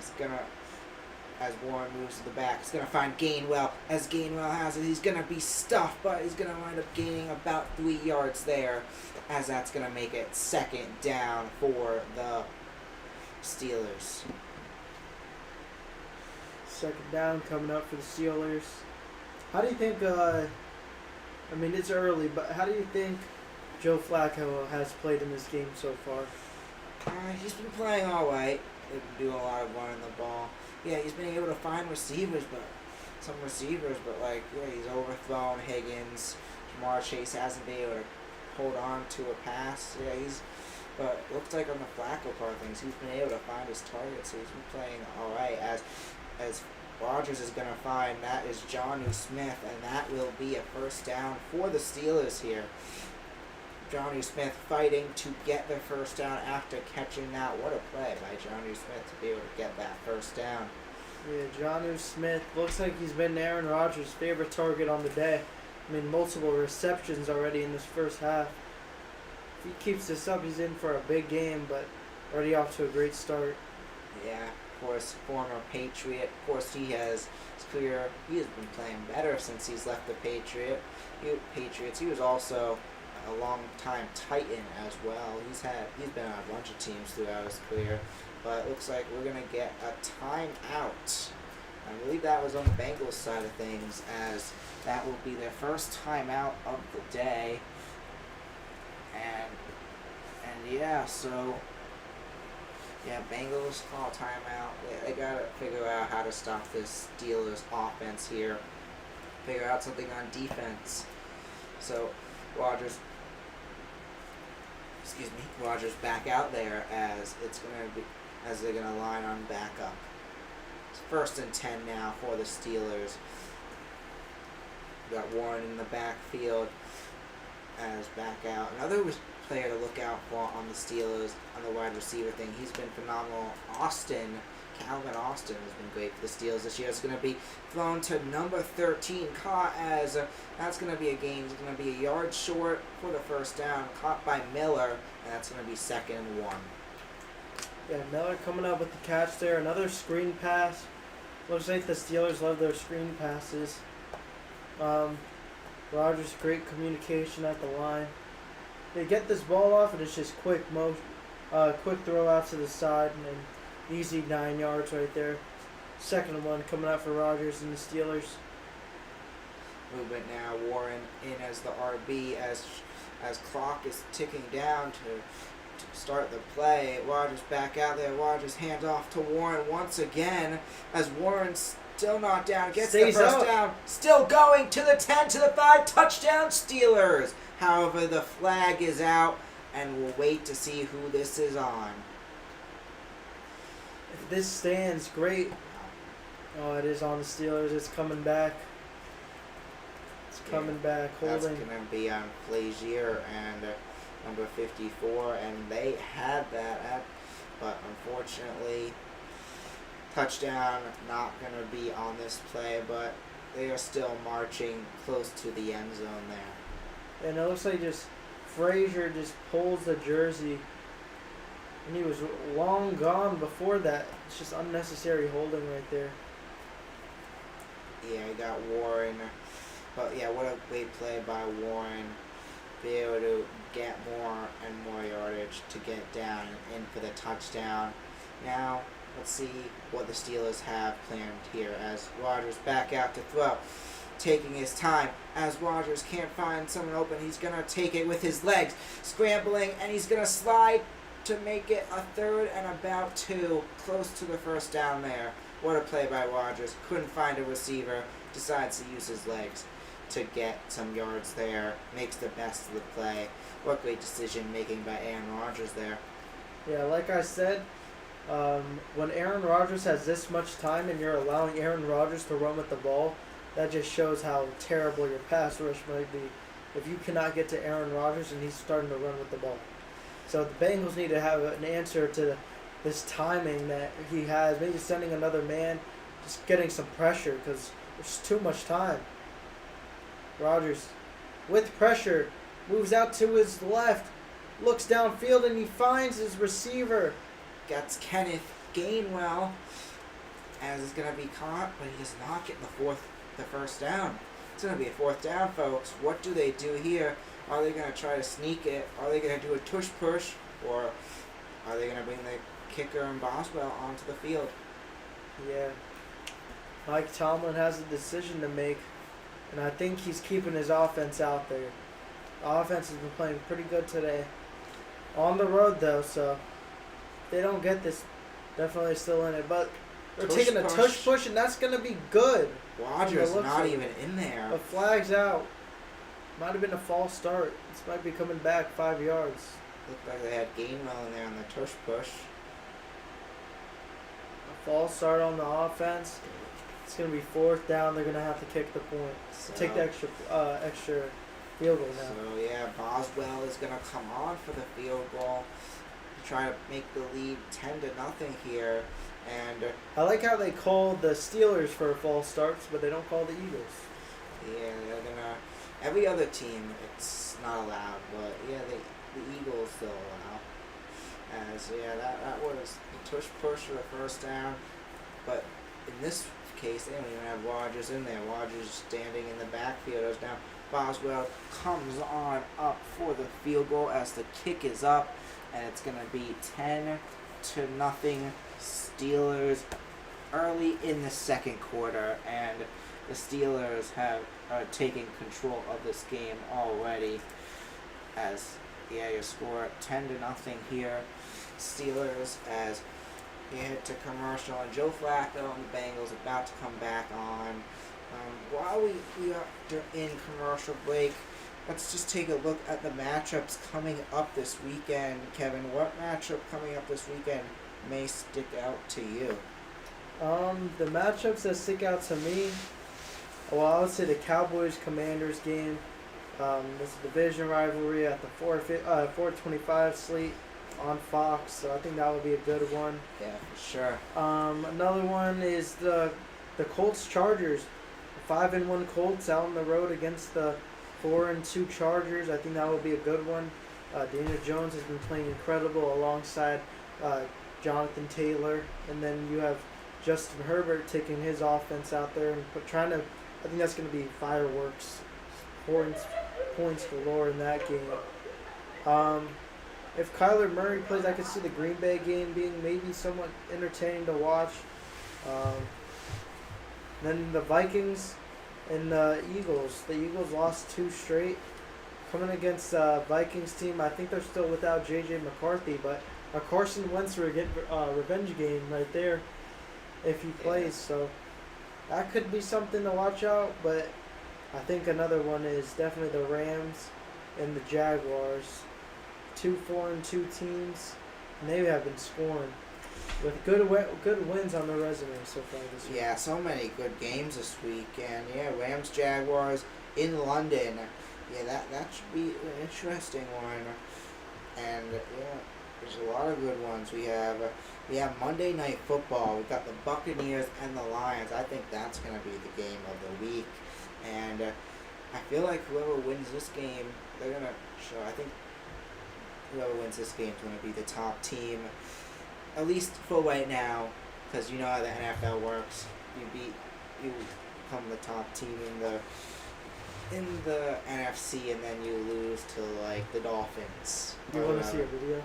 As Warren moves to the back, he's going to find Gainwell. As Gainwell has it, he's going to be stuffed, but he's going to wind up gaining about 3 yards there, as that's going to make it second down for the Steelers. Second down coming up for the Steelers. How do you think, it's early, but how do you think Joe Flacco has played in this game so far? He's been playing all right. They've been doing a lot of running the ball. Yeah, he's been able to find receivers, but he's overthrown Higgins. Jamar Chase hasn't been able to hold on to a pass. But looks like on the Flacco part of things, he's been able to find his targets, so he's been playing all right. As Rodgers is going to find, that is Jonnu Smith, and that will be a first down for the Steelers here. Jonnu Smith fighting to get the first down after catching that. What a play by Jonnu Smith to be able to get that first down. Yeah, Jonnu Smith looks like he's been Aaron Rodgers' favorite target on the day. Multiple receptions already in this first half. If he keeps this up, he's in for a big game, but already off to a great start. Yeah, of course, former Patriot. Of course, he has been playing better since he's left the Patriots. He was also a long time Titan as well. He's been on a bunch of teams throughout his career, but it looks like we're gonna get a timeout. I believe that was on the Bengals side of things, as that will be their first timeout of the day. Bengals call timeout. They gotta figure out how to stop this Steelers offense here. Figure out something on defense. So Rodgers back out there as they're gonna line on back up. It's 1st and 10 now for the Steelers. We got Warren in the backfield as back out. player to look out for on the Steelers on the wide receiver thing. He's been phenomenal. Calvin Austin has been great for the Steelers this year. It's going to be thrown to number 13, caught as that's going to be a game. It's going to be a yard short for the first down, caught by Miller, and that's going to be 2nd and 1. Yeah, Miller coming up with the catch there. Another screen pass. Looks like the Steelers love their screen passes. Rodgers, great communication at the line. They get this ball off, and it's just quick throw out to the side, and then easy 9 yards right there. 2nd and 1 coming out for Rodgers and the Steelers. Movement now. Warren in as the RB as clock is ticking down to start the play. Rodgers back out there. Rodgers hands off to Warren once again as Warren's still not down. Gets the first down. Still going to the 10, to the 5. Touchdown Steelers. However, the flag is out, and we'll wait to see who this is on. If this stands, great. Oh, it is on the Steelers. It's coming back. It's coming back. Holding. That's going to be on Flazier and number 54, and they had that, but unfortunately, touchdown not going to be on this play, but they are still marching close to the end zone there. And it looks like Frazier just pulls the jersey, and he was long gone before that. It's just unnecessary holding right there. Yeah, you got Warren, but yeah, what a great play by Warren. Be able to get more and more yardage to get down and in for the touchdown. Now, let's see what the Steelers have planned here as Rodgers back out to throw. Taking his time. As Rodgers can't find someone open, he's going to take it with his legs. Scrambling, and he's going to slide to make it a 3rd and about 2. Close to the first down there. What a play by Rodgers. Couldn't find a receiver. Decides to use his legs to get some yards there. Makes the best of the play. What great decision making by Aaron Rodgers there. Yeah, like I said, when Aaron Rodgers has this much time and you're allowing Aaron Rodgers to run with the ball, that just shows how terrible your pass rush might be if you cannot get to Aaron Rodgers and he's starting to run with the ball. So the Bengals need to have an answer to this timing that he has. Maybe sending another man, just getting some pressure because there's too much time. Rodgers, with pressure, moves out to his left, looks downfield, and he finds his receiver. Gets Kenneth Gainwell as it's going to be caught, but he does not get the first down. It's going to be a 4th down, folks. What do they do here? Are they going to try to sneak it? Are they going to do a tush push? Or are they going to bring the kicker and Boswell onto the field? Yeah. Mike Tomlin has a decision to make, and I think he's keeping his offense out there. The offense has been playing pretty good today. On the road, though, so if they don't get this, definitely still in it. But they're taking a tush push, and that's going to be good. Rodgers not even in there. The flag's out. Might have been a false start. This might be coming back 5 yards. Looked like they had Gainwell in there on the tush push. A false start on the offense. It's going to be 4th down. They're going to have to kick the point. So, take the extra field goal now. So, yeah, Boswell is going to come on for the field goal to try to make the lead 10-0 here. And I like how they call the Steelers for false starts, but they don't call the Eagles. Yeah, they're going to... Every other team, it's not allowed, but, yeah, the Eagles still allow. As, yeah, that was a tush push for the first down. But in this case, they don't even have Rodgers in there. Rodgers standing in the backfield. As now Boswell comes on up for the field goal as the kick is up, and it's going to be 10-0 Steelers early in the second quarter, and the Steelers are taking control of this game already. As you score 10-0 here, Steelers as you hit to commercial, and Joe Flacco and the Bengals about to come back on. While we are in commercial break, let's just take a look at the matchups coming up this weekend. Kevin, what matchup coming up this weekend may stick out to you? The matchups that stick out to me, well, I would say the Cowboys-Commanders game. This division rivalry at the 425 slate on Fox, so I think that would be a good one. Yeah, for sure. Another one is the Colts Chargers, 5-1 Colts out on the road against the 4-2 Chargers. I think that would be a good one. Daniel Jones has been playing incredible alongside Jonathan Taylor, and then you have Justin Herbert taking his offense out there and trying to. I think that's going to be fireworks, points galore in that game. If Kyler Murray plays, I could see the Green Bay game being maybe somewhat entertaining to watch. Then the Vikings and the Eagles. The Eagles lost 2 straight. Coming against the Vikings team, I think they're still without J.J. McCarthy, but a Carson Wentz revenge game right there if he plays. So that could be something to watch out, but I think another one is definitely the Rams and the Jaguars. 2 4-2 teams, and they have been scoring with good wins on their resume so far this year. Yeah, so many good games this week, and yeah, Rams Jaguars in London. Yeah, that should be an interesting one. And yeah, there's a lot of good ones. We have Monday Night Football. We've got the Buccaneers and the Lions. I think that's gonna be the game of the week, and I feel like whoever wins this game, they're gonna show. I think whoever wins this game is going to be the top team, at least for right now, because you know how the NFL works. You become the top team in the NFC, and then you lose to like the Dolphins. You want to see a video?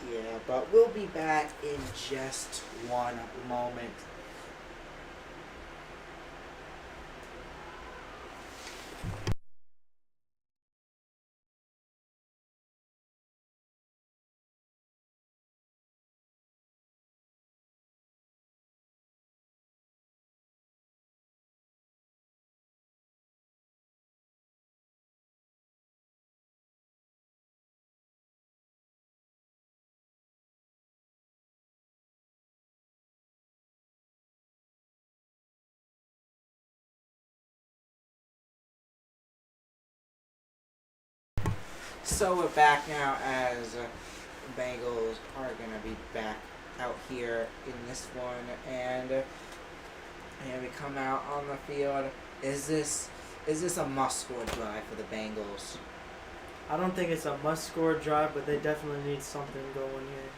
Yeah, but we'll be back in just one moment. So we're back now as Bengals are going to be back out here in this one, and we come out on the field. Is this a must-score drive for the Bengals? I don't think it's a must-score drive, but they definitely need something going here.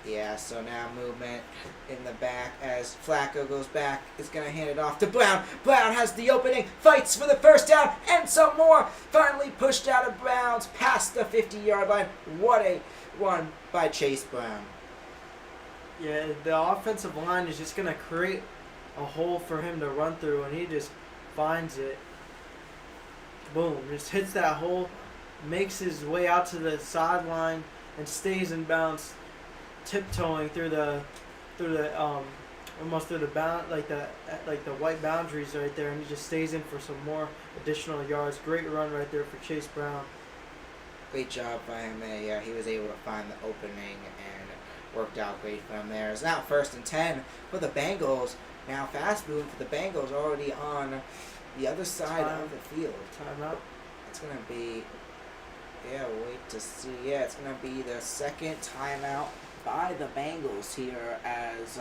Yeah, so now movement in the back as Flacco goes back. Is going to hand it off to Brown. Brown has the opening, fights for the first down, and some more. Finally pushed out of bounds past the 50-yard line. What a run by Chase Brown. Yeah, the offensive line is just going to create a hole for him to run through, and he just finds it. Boom, just hits that hole, makes his way out to the sideline, and stays in bounds, tiptoeing through the almost through the bound like the white boundaries right there, and he just stays in for some more additional yards. Great run right there for Chase Brown. Great job by him there. Yeah, he was able to find the opening and worked out great for him there. It's now 1st and 10 for the Bengals. Now fast moving for the Bengals, already on the other side of the field. Timeout. It's gonna be we'll wait to see. Yeah, it's gonna be the second timeout by the Bengals here as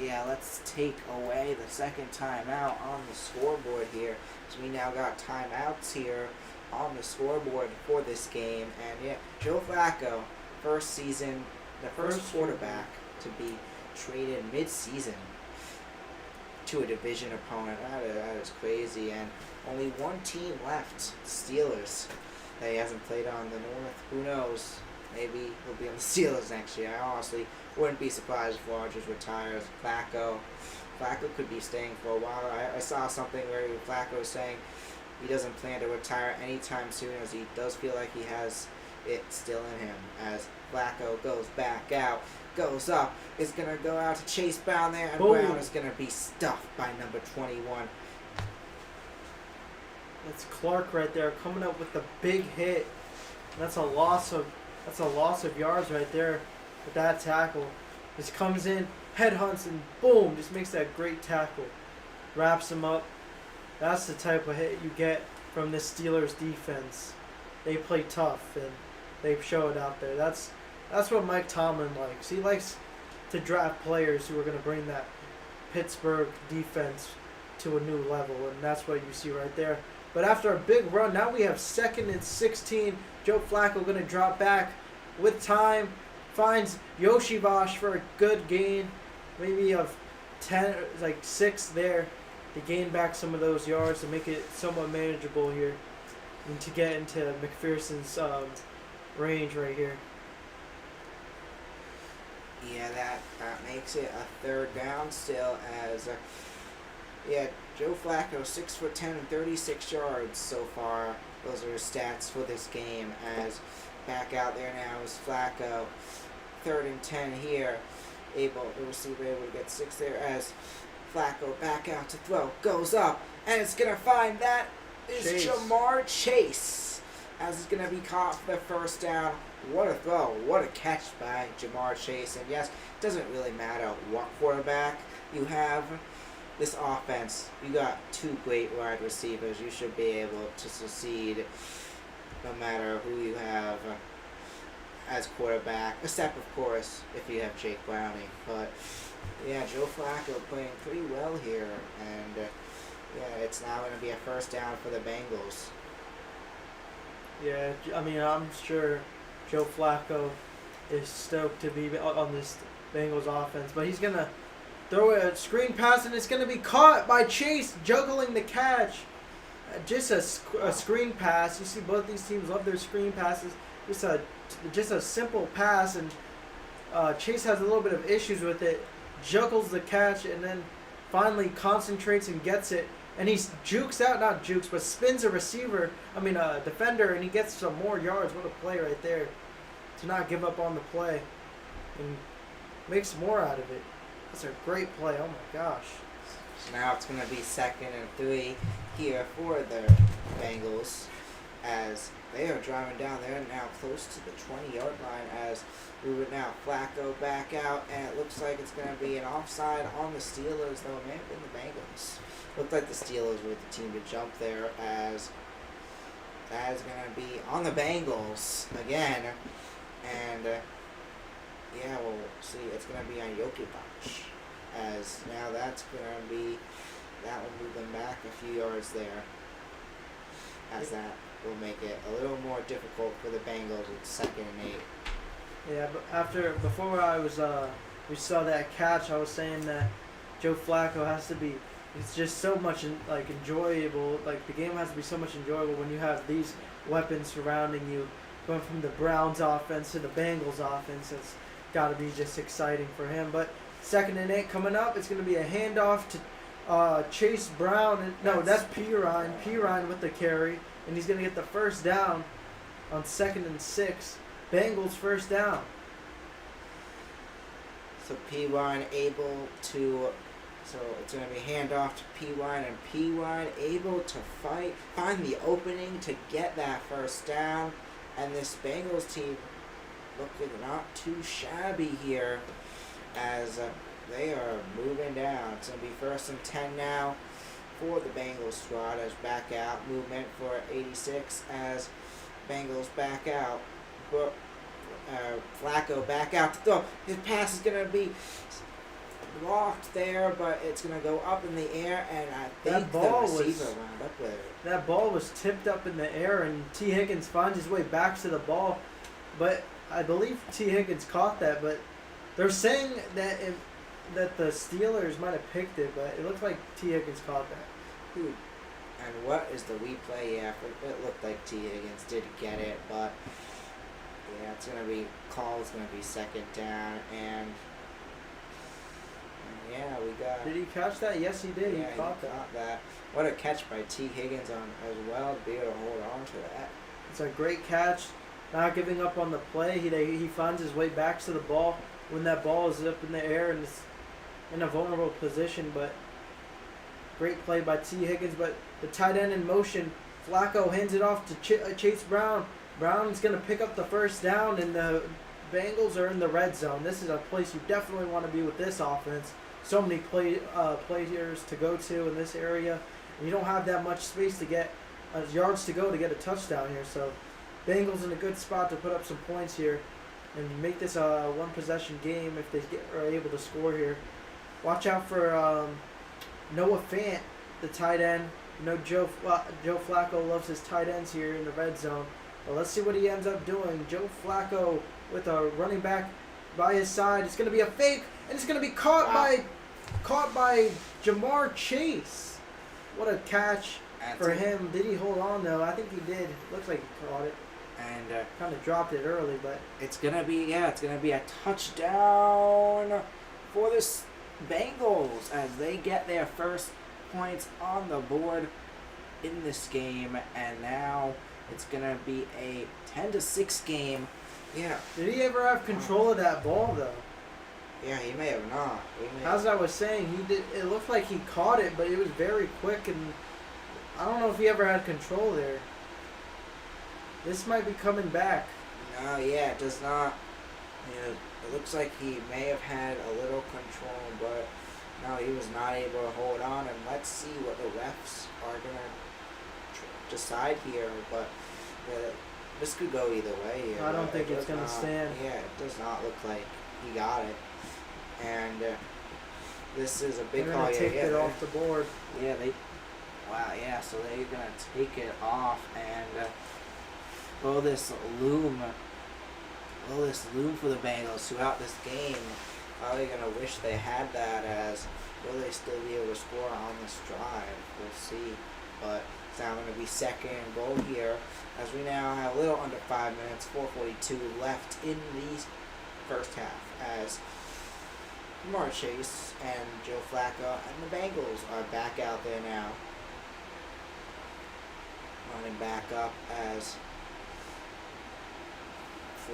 let's take away the second timeout on the scoreboard here. So we now got timeouts here on the scoreboard for this game, and Joe Flacco, the first quarterback to be traded mid-season to a division opponent. That is crazy, and only one team left, Steelers, that he hasn't played on the North. Who knows? Maybe he'll be on the Steelers next year. I honestly wouldn't be surprised if Rodgers retires. Flacco could be staying for a while. I saw something where Flacco was saying he doesn't plan to retire anytime soon, as he does feel like he has it still in him. As Flacco goes back out, goes up, is going to go out to Chase Brown there, and Brown is going to be stuffed by number 21. That's Clark right there coming up with the big hit. That's a loss of yards right there with that tackle. Just comes in, headhunts, and boom, just makes that great tackle. Wraps him up. That's the type of hit you get from the Steelers defense. They play tough and they show it out there. That's what Mike Tomlin likes. He likes to draft players who are going to bring that Pittsburgh defense to a new level, and that's what you see right there. But after a big run, now we have 2nd and 16. Joe Flacco going to drop back with time, finds Yoshivash for a good gain, maybe of 10, like 6 there, to gain back some of those yards to make it somewhat manageable here, and to get into McPherson's range right here. Yeah, that makes it a 3rd down still as, Joe Flacco, 6'10" and 36 yards so far. Those are his stats for this game as back out there now is Flacco. 3rd and 10 here. The receiver able to get 6 there as Flacco back out to throw. Goes up, and it's going to find that is Jamar Chase. As it's going to be caught for the 1st down. What a throw. What a catch by Jamar Chase. And yes, it doesn't really matter what quarterback you have. This offense, you got 2 great wide receivers. You should be able to succeed no matter who you have as quarterback, except of course if you have Jake Browning. But yeah, Joe Flacco playing pretty well here, and it's now going to be a 1st down for the Bengals. Yeah, I mean, I'm sure Joe Flacco is stoked to be on this Bengals offense, but he's going to throw a screen pass, and it's going to be caught by Chase, juggling the catch. Just a screen pass. You see both these teams love their screen passes. Just a simple pass, and Chase has a little bit of issues with it. Juggles the catch, and then finally concentrates and gets it. And he but spins a defender, and he gets some more yards. What a play right there. To not give up on the play. And makes more out of it. That's a great play. Oh my gosh. So now it's going to be 2nd and 3 here for the Bengals as they are driving down. They're now close to the 20-yard line as we would now Flacco back out, and it looks like it's going to be an offside on the Steelers, though it may have been the Bengals. Looked like the Steelers were the team to jump there as that is going to be on the Bengals again. And we'll see. It's going to be on Yoshivash as now that will move them back a few yards there as that will make it a little more difficult for the Bengals with 2nd and 8. Yeah, but before we saw that catch, I was saying that Joe Flacco has to be. It's just so much enjoyable. Like the game has to be so much enjoyable when you have these weapons surrounding you. Going from the Browns offense to the Bengals offense, it's got to be just exciting for him. But 2nd and 8 coming up. It's going to be a handoff to Chase Brown. That's Pirine. Pirine with the carry, and he's going to get the 1st down on 2nd and 6. Bengals 1st down. So Pirine able to. So it's going to be handoff to Pirine, and Pirine able to find the opening to get that 1st down. And this Bengals team looking not too shabby here as they are moving down. It's going to be 1st and 10 now for the Bengals squad as back out. Movement for 86 as Bengals back out. But Flacco back out to throw. His pass is going to be blocked there, but it's going to go up in the air, and I think the receiver wound up with it. That ball was tipped up in the air, and T. Higgins finds his way back to the ball. But I believe T. Higgins caught that, but they're saying that the Steelers might have picked it, but it looks like T. Higgins caught that. And what is the replay? Yeah, it looked like T. Higgins did get it, but yeah, it's going to be called. It's going to be 2nd down, and yeah, we got. Did he catch that? Yes, he did. Yeah, he caught that. What a catch by T. Higgins as well to be able to hold on to that. It's a great catch. Not giving up on the play. He finds his way back to the ball when that ball is up in the air and it's in a vulnerable position. But great play by T. Higgins. But the tight end in motion. Flacco hands it off to Chase Brown. Brown's going to pick up the 1st down, and the Bengals are in the red zone. This is a place you definitely want to be with this offense. So many players to go to in this area. And you don't have that much space to get yards to go to get a touchdown here. So Bengals in a good spot to put up some points here and make this a one possession game if they are able to score here. Watch out for Noah Fant, the tight end. You know Joe Flacco loves his tight ends here in the red zone. Well, let's see what he ends up doing. Joe Flacco with a running back by his side. It's going to be a fake, and it's going to be caught by Jamar Chase. What a catch for him. Did he hold on, though? I think he did. Looks like he caught it. And kind of dropped it early, but it's gonna be a touchdown for the Bengals as they get their first points on the board in this game, and now it's gonna be a 10-6 game. Yeah. Did he ever have control of that ball though? Yeah, he may have not. As I was saying, he did. It looked like he caught it, but it was very quick, and I don't know if he ever had control there. This might be coming back. No, yeah, it does not. Yeah, it looks like he may have had a little control, but no, he was not able to hold on. And let's see what the refs are gonna decide here. But this could go either way here. I don't think it's gonna stand. Yeah, it does not look like he got it. And this is a big call. Take it off the board. Yeah, Wow, yeah. So they're gonna take it off and. Will this loom for the Bengals throughout this game? Are they going to wish they had that, as will they still be able to score on this drive? We'll see. But it's now going to be second and goal here, as we now have a little under 5 minutes, 4:42 left in the first half, as Jamar Chase and Joe Flacco and the Bengals are back out there now. Running back up as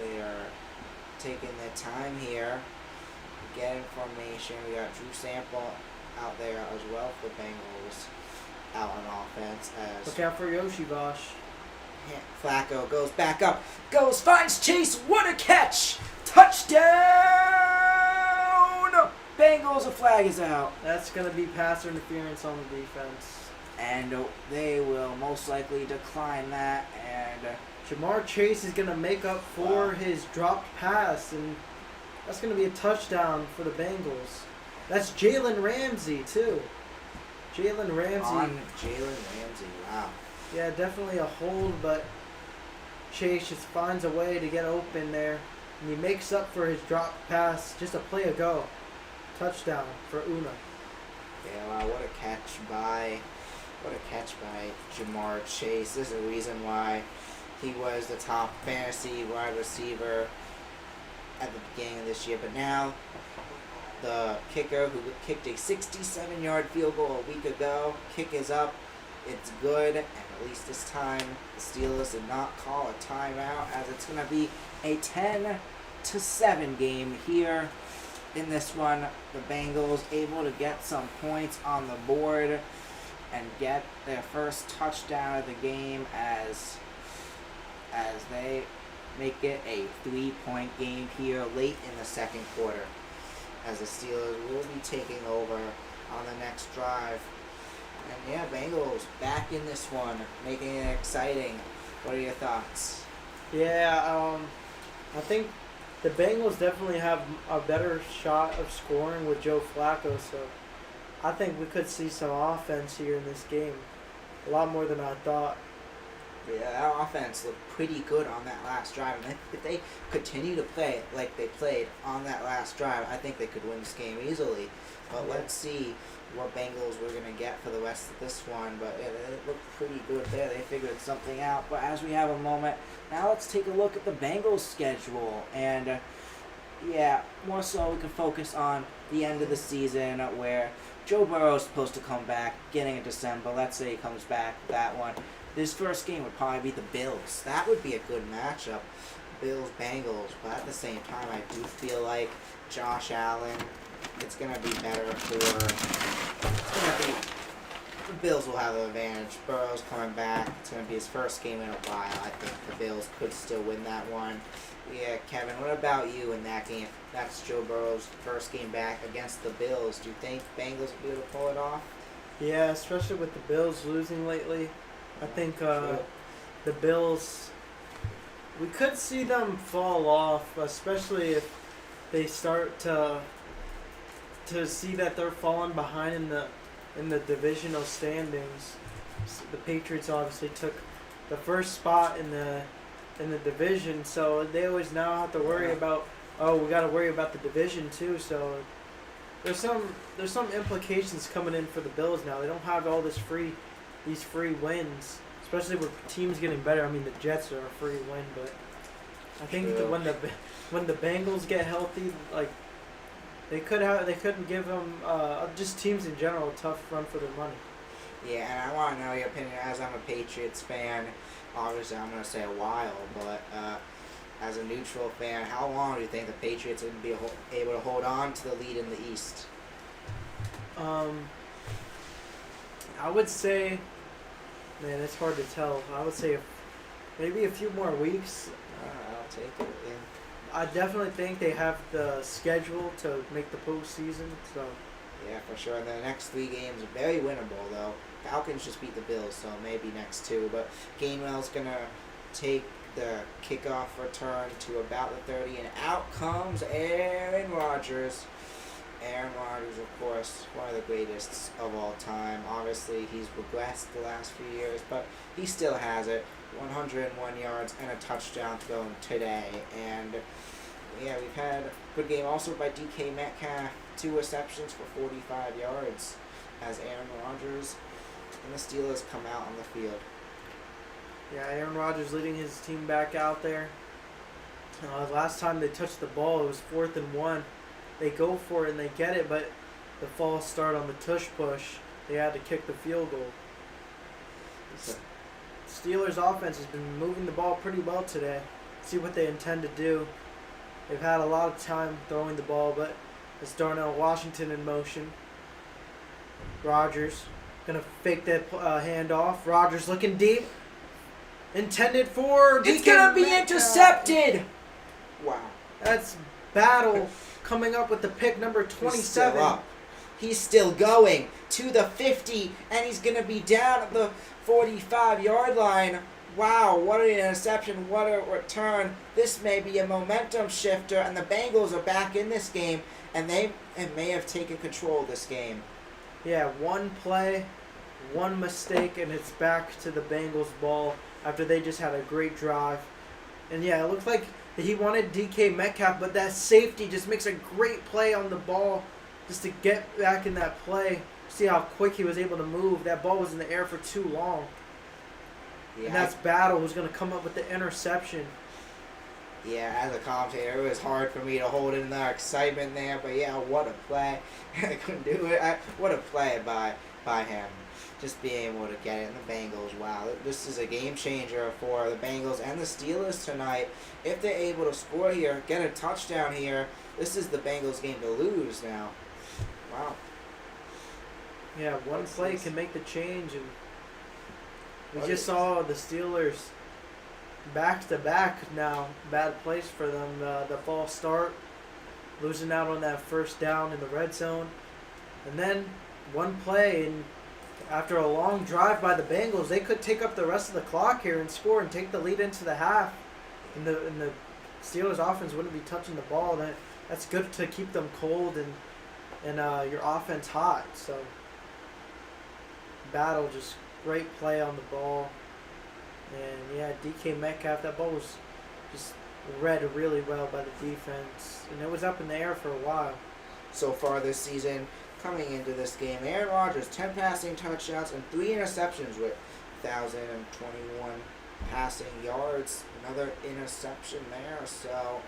they are taking their time here, getting formation. We got Drew Sample out there as well for Bengals out on offense. As look out for Yoshi Bosch. Flacco goes back up, finds Chase. What a catch! Touchdown! Bengals, a flag is out. That's going to be pass interference on the defense. And they will most likely decline that, and Jamar Chase is going to make up for his dropped pass, and that's going to be a touchdown for the Bengals. That's Jalen Ramsey, too. Jalen Ramsey, wow. Yeah, definitely a hold, but Chase just finds a way to get open there, and he makes up for his dropped pass. Just a play ago. Touchdown for Una. Yeah, wow, what a catch by Jamar Chase. There's a reason why he was the top fantasy wide receiver at the beginning of this year. But now, the kicker who kicked a 67-yard field goal a week ago, kick is up. It's good, and at least this time, the Steelers did not call a timeout, as it's going to be a 10-7 game here in this one. The Bengals able to get some points on the board and get their first touchdown of the game as they make it a 3-point game here late in the second quarter, as the Steelers will be taking over on the next drive. And yeah, Bengals back in this one, making it exciting. What are your thoughts? Yeah, I think the Bengals definitely have a better shot of scoring with Joe Flacco, so I think we could see some offense here in this game. A lot more than I thought. Yeah, that offense looked pretty good on that last drive. And if they continue to play like they played on that last drive, I think they could win this game easily. But let's see what Bengals we're going to get for the rest of this one. But yeah, they looked pretty good there. They figured something out. But as we have a moment, now let's take a look at the Bengals schedule. And yeah, more so we can focus on the end of the season, where Joe Burrow is supposed to come back beginning of December. Let's say he comes back for that one. This first game would probably be the Bills. That would be a good matchup, Bills-Bengals. But at the same time, I do feel like Josh Allen, it's going to be better the Bills will have the advantage. Burrow's coming back. It's going to be his first game in a while. I think the Bills could still win that one. Yeah, Kevin, what about you in that game? That's Joe Burrow's first game back against the Bills. Do you think Bengals will be able to pull it off? Yeah, especially with the Bills losing lately. I think True. the Bills, we could see them fall off, especially if they start to see that they're falling behind in the divisional standings. The Patriots obviously took the first spot in the division, so they always now have to worry about. Oh, we got to worry about the division too. So there's some implications coming in for the Bills now. They don't have all these free wins, especially with teams getting better. I mean, the Jets are a free win, but I think True. that when the Bengals get healthy, like they couldn't give them just teams in general a tough run for their money. Yeah, and I want to know your opinion as I'm a Patriots fan. Obviously, I'm going to say a while, but as a neutral fan, how long do you think the Patriots would be able to hold on to the lead in the East? I would say, man, it's hard to tell. I would say maybe a few more weeks. I'll take it. Yeah. I definitely think they have the schedule to make the postseason. So Yeah, for sure. And the next 3 games are very winnable, though. Falcons just beat the Bills, so maybe next 2. But Gainwell's going to take the kickoff return to about the 30, and out comes Aaron Rodgers. Aaron Rodgers, of course, one of the greatest of all time. Obviously, he's regressed the last few years, but he still has it. 101 yards and a touchdown thrown today. And yeah, we've had a good game also by DK Metcalf. 2 receptions for 45 yards as Aaron Rodgers and the Steelers come out on the field. yeah, Aaron Rodgers leading his team back out there. Last time they touched the ball, it was 4th and 1. They go for it and they get it, but the false start on the tush push, they had to kick the field goal. So, Steelers offense has been moving the ball pretty well today. See what they intend to do. They've had a lot of time throwing the ball, but it's Darnell Washington in motion. Rodgers gonna fake that handoff. Rodgers looking deep. Intended for it's DK going to be Metcalf. intercepted! Wow. That's Battle coming up with the pick number He's 27. still up. He's still going to the 50, and he's going to be down at the 45-yard line. Wow, what an interception, what a return. This may be a momentum shifter, and the Bengals are back in this game, and they may have taken control of this game. Yeah, one play, one mistake, and it's back to the Bengals ball after they just had a great drive. And yeah, it looked like he wanted DK Metcalf, but that safety just makes a great play on the ball just to get back in that play. See how quick he was able to move. That ball was in the air for too long. Yeah, And that's Battle who's going to come up with the interception. yeah, as a commentator, it was hard for me to hold in the excitement there, but yeah, what a play. I couldn't do it. What a play by him. Just being able to get it in the Bengals. Wow, this is a game changer for the Bengals and the Steelers tonight. If they're able to score here, get a touchdown here, this is the Bengals game to lose now. Wow. Yeah, one What's play this? can make the change. And we What just is saw the Steelers back to back now. Bad place for them. The false start, losing out on that first down in the red zone, and then one play, and after a long drive by the Bengals, they could take up the rest of the clock here and score and take the lead into the half. And the Steelers offense wouldn't be touching the ball. That's good to keep them cold and your offense hot. So Battle, just great play on the ball. And yeah, DK Metcalf, that ball was just read really well by the defense. And it was up in the air for a while. so far this season? Coming into this game, Aaron Rodgers, 10 passing touchdowns and 3 interceptions with 1,021 passing yards. Another interception there. So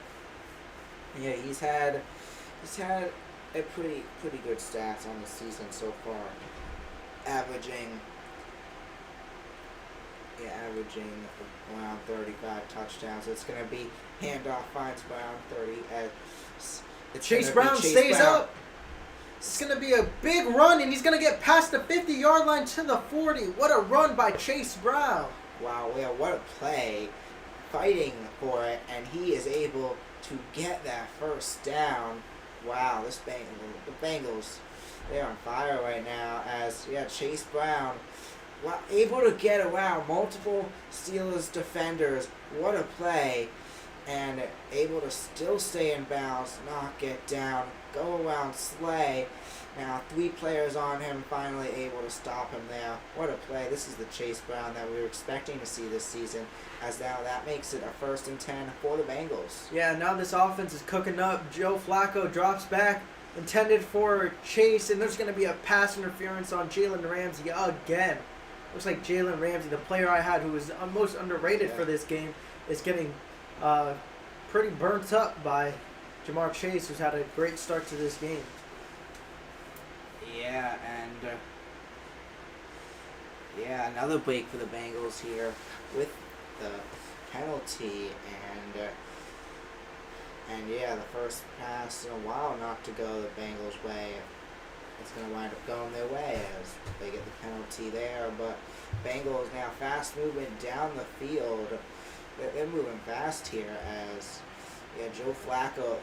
yeah, he's had a pretty good stats on the season so far, averaging around 35 touchdowns. It's going to be handoff finds Brown 30. It's Chase gonna be Brown Chase stays Brown. up. It's going to be a big run, and he's going to get past the 50-yard line to the 40. What a run by Chase Brown. Wow, yeah, what a play. Fighting for it, and he is able to get that first down. Wow, the Bengals, they're on fire right now as, yeah, Chase Brown able to get around multiple Steelers defenders. What a play. And able to still stay in bounds, not get down, go around Slay. Now 3 players on him, finally able to stop him there. What a play. This is the Chase Brown that we were expecting to see this season, as now that makes it a 1st and 10 for the Bengals. Yeah, now this offense is cooking up. Joe Flacco drops back, intended for Chase, and there's going to be a pass interference on Jalen Ramsey again. Looks like Jalen Ramsey, the player I had who was most underrated for this game, is getting pretty burnt up by Jamar Chase, who's had a great start to this game. Yeah, and another break for the Bengals here with the penalty, and yeah, the first pass in a while not to go the Bengals' way. It's going to wind up going their way as they get the penalty there, but Bengals now fast moving down the field. They're moving fast here as Joe Flacco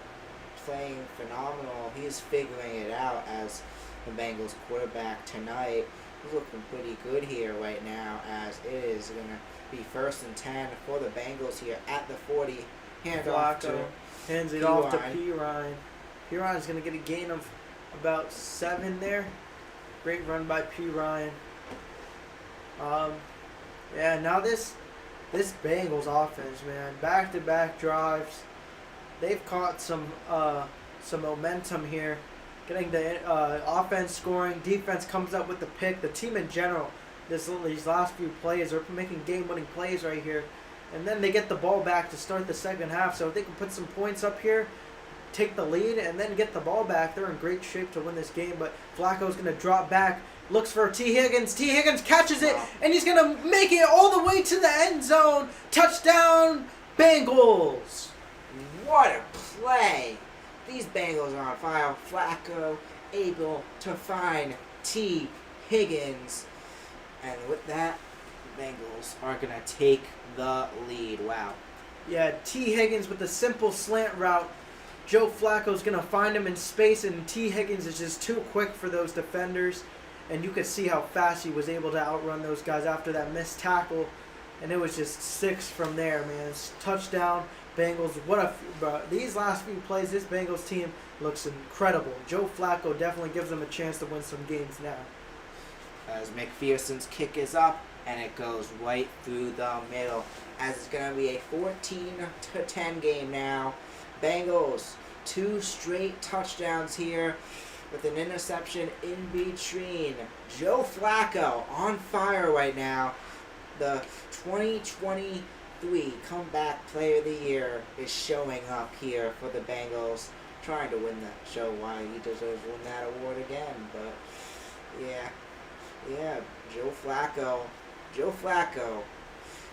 playing phenomenal. He's figuring it out as the Bengals quarterback tonight. He's looking pretty good here right now as it is going to be 1st and 10 for the Bengals here at the 40. Flacco hands it off to P. Ryan. P. Ryan's going to get a gain of about 7 there. Great run by P. Ryan. Now this Bengals offense, man, back-to-back drives. They've caught some momentum here, getting the offense scoring. Defense comes up with the pick. The team in general, these last few plays, are making game-winning plays right here. And then they get the ball back to start the second half. So if they can put some points up here, take the lead, and then get the ball back, they're in great shape to win this game. But Flacco's going to drop back. Looks for T. Higgins. T. Higgins catches it, and he's going to make it all the way to the end zone. Touchdown, Bengals. What a play. These Bengals are on fire. Flacco able to find T. Higgins. And with that, the Bengals are going to take the lead. Wow. Yeah, T. Higgins with the simple slant route. Joe Flacco's going to find him in space, and T. Higgins is just too quick for those defenders. And you could see how fast he was able to outrun those guys after that missed tackle. And it was just 6 from there, man. Touchdown, Bengals. These last few plays, this Bengals team looks incredible. Joe Flacco definitely gives them a chance to win some games now. As McPherson's kick is up, and it goes right through the middle. As it's going to be a 14-10 game now. Bengals, 2 straight touchdowns here, with an interception in between. Joe Flacco on fire right now. The 2023 Comeback Player of the Year is showing up here for the Bengals, trying to win the show why he deserves to win that award again. But yeah, Joe Flacco.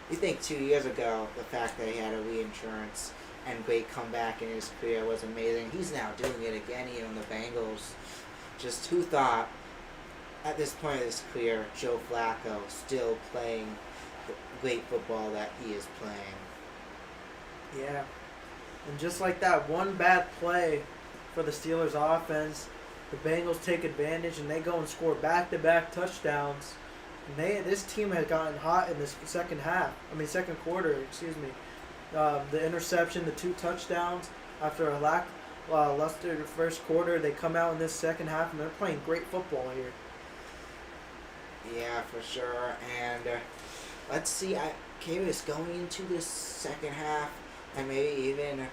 You think 2 years ago the fact that he had a reinsurance and great comeback in his career was amazing. He's now doing it again here in the Bengals. Just who thought at this point of his career, Joe Flacco still playing the great football that he is playing. Yeah. And just like that one bad play for the Steelers offense, the Bengals take advantage and they go and score back-to-back touchdowns. And this team had gotten hot in this second quarter, the interception, the 2 touchdowns after a lackluster first quarter. They come out in this second half and they're playing great football here. Yeah, for sure. And let's see, curious going into this second half, and maybe even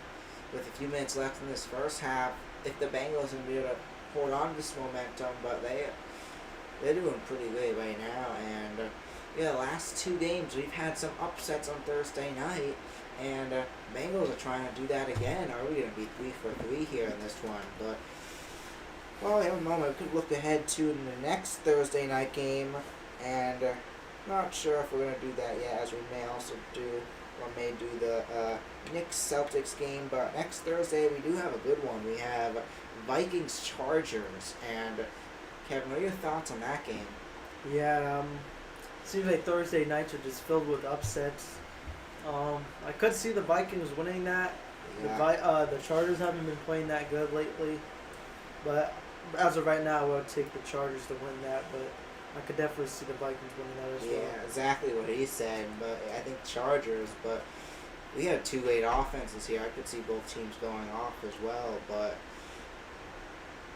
with a few minutes left in this first half, if the Bengals can be able to hold on to this momentum. But they're doing pretty good right now. And the last 2 games we've had some upsets on Thursday night. And Bengals are trying to do that again. Are we going to be 3 for 3 here in this one? But, well, in a moment, we could look ahead to the next Thursday night game. And not sure if we're going to do that yet, as we may also may do the Knicks-Celtics game. But next Thursday, we do have a good one. We have Vikings-Chargers. And, Kevin, what are your thoughts on that game? Yeah, seems like Thursday nights are just filled with upsets. I could see the Vikings winning that. Yeah. The Chargers haven't been playing that good lately, but as of right now, I would take the Chargers to win that. But I could definitely see the Vikings winning that as well. Yeah, exactly what he said. But I think Chargers. But we have two great offenses here. I could see both teams going off as well. But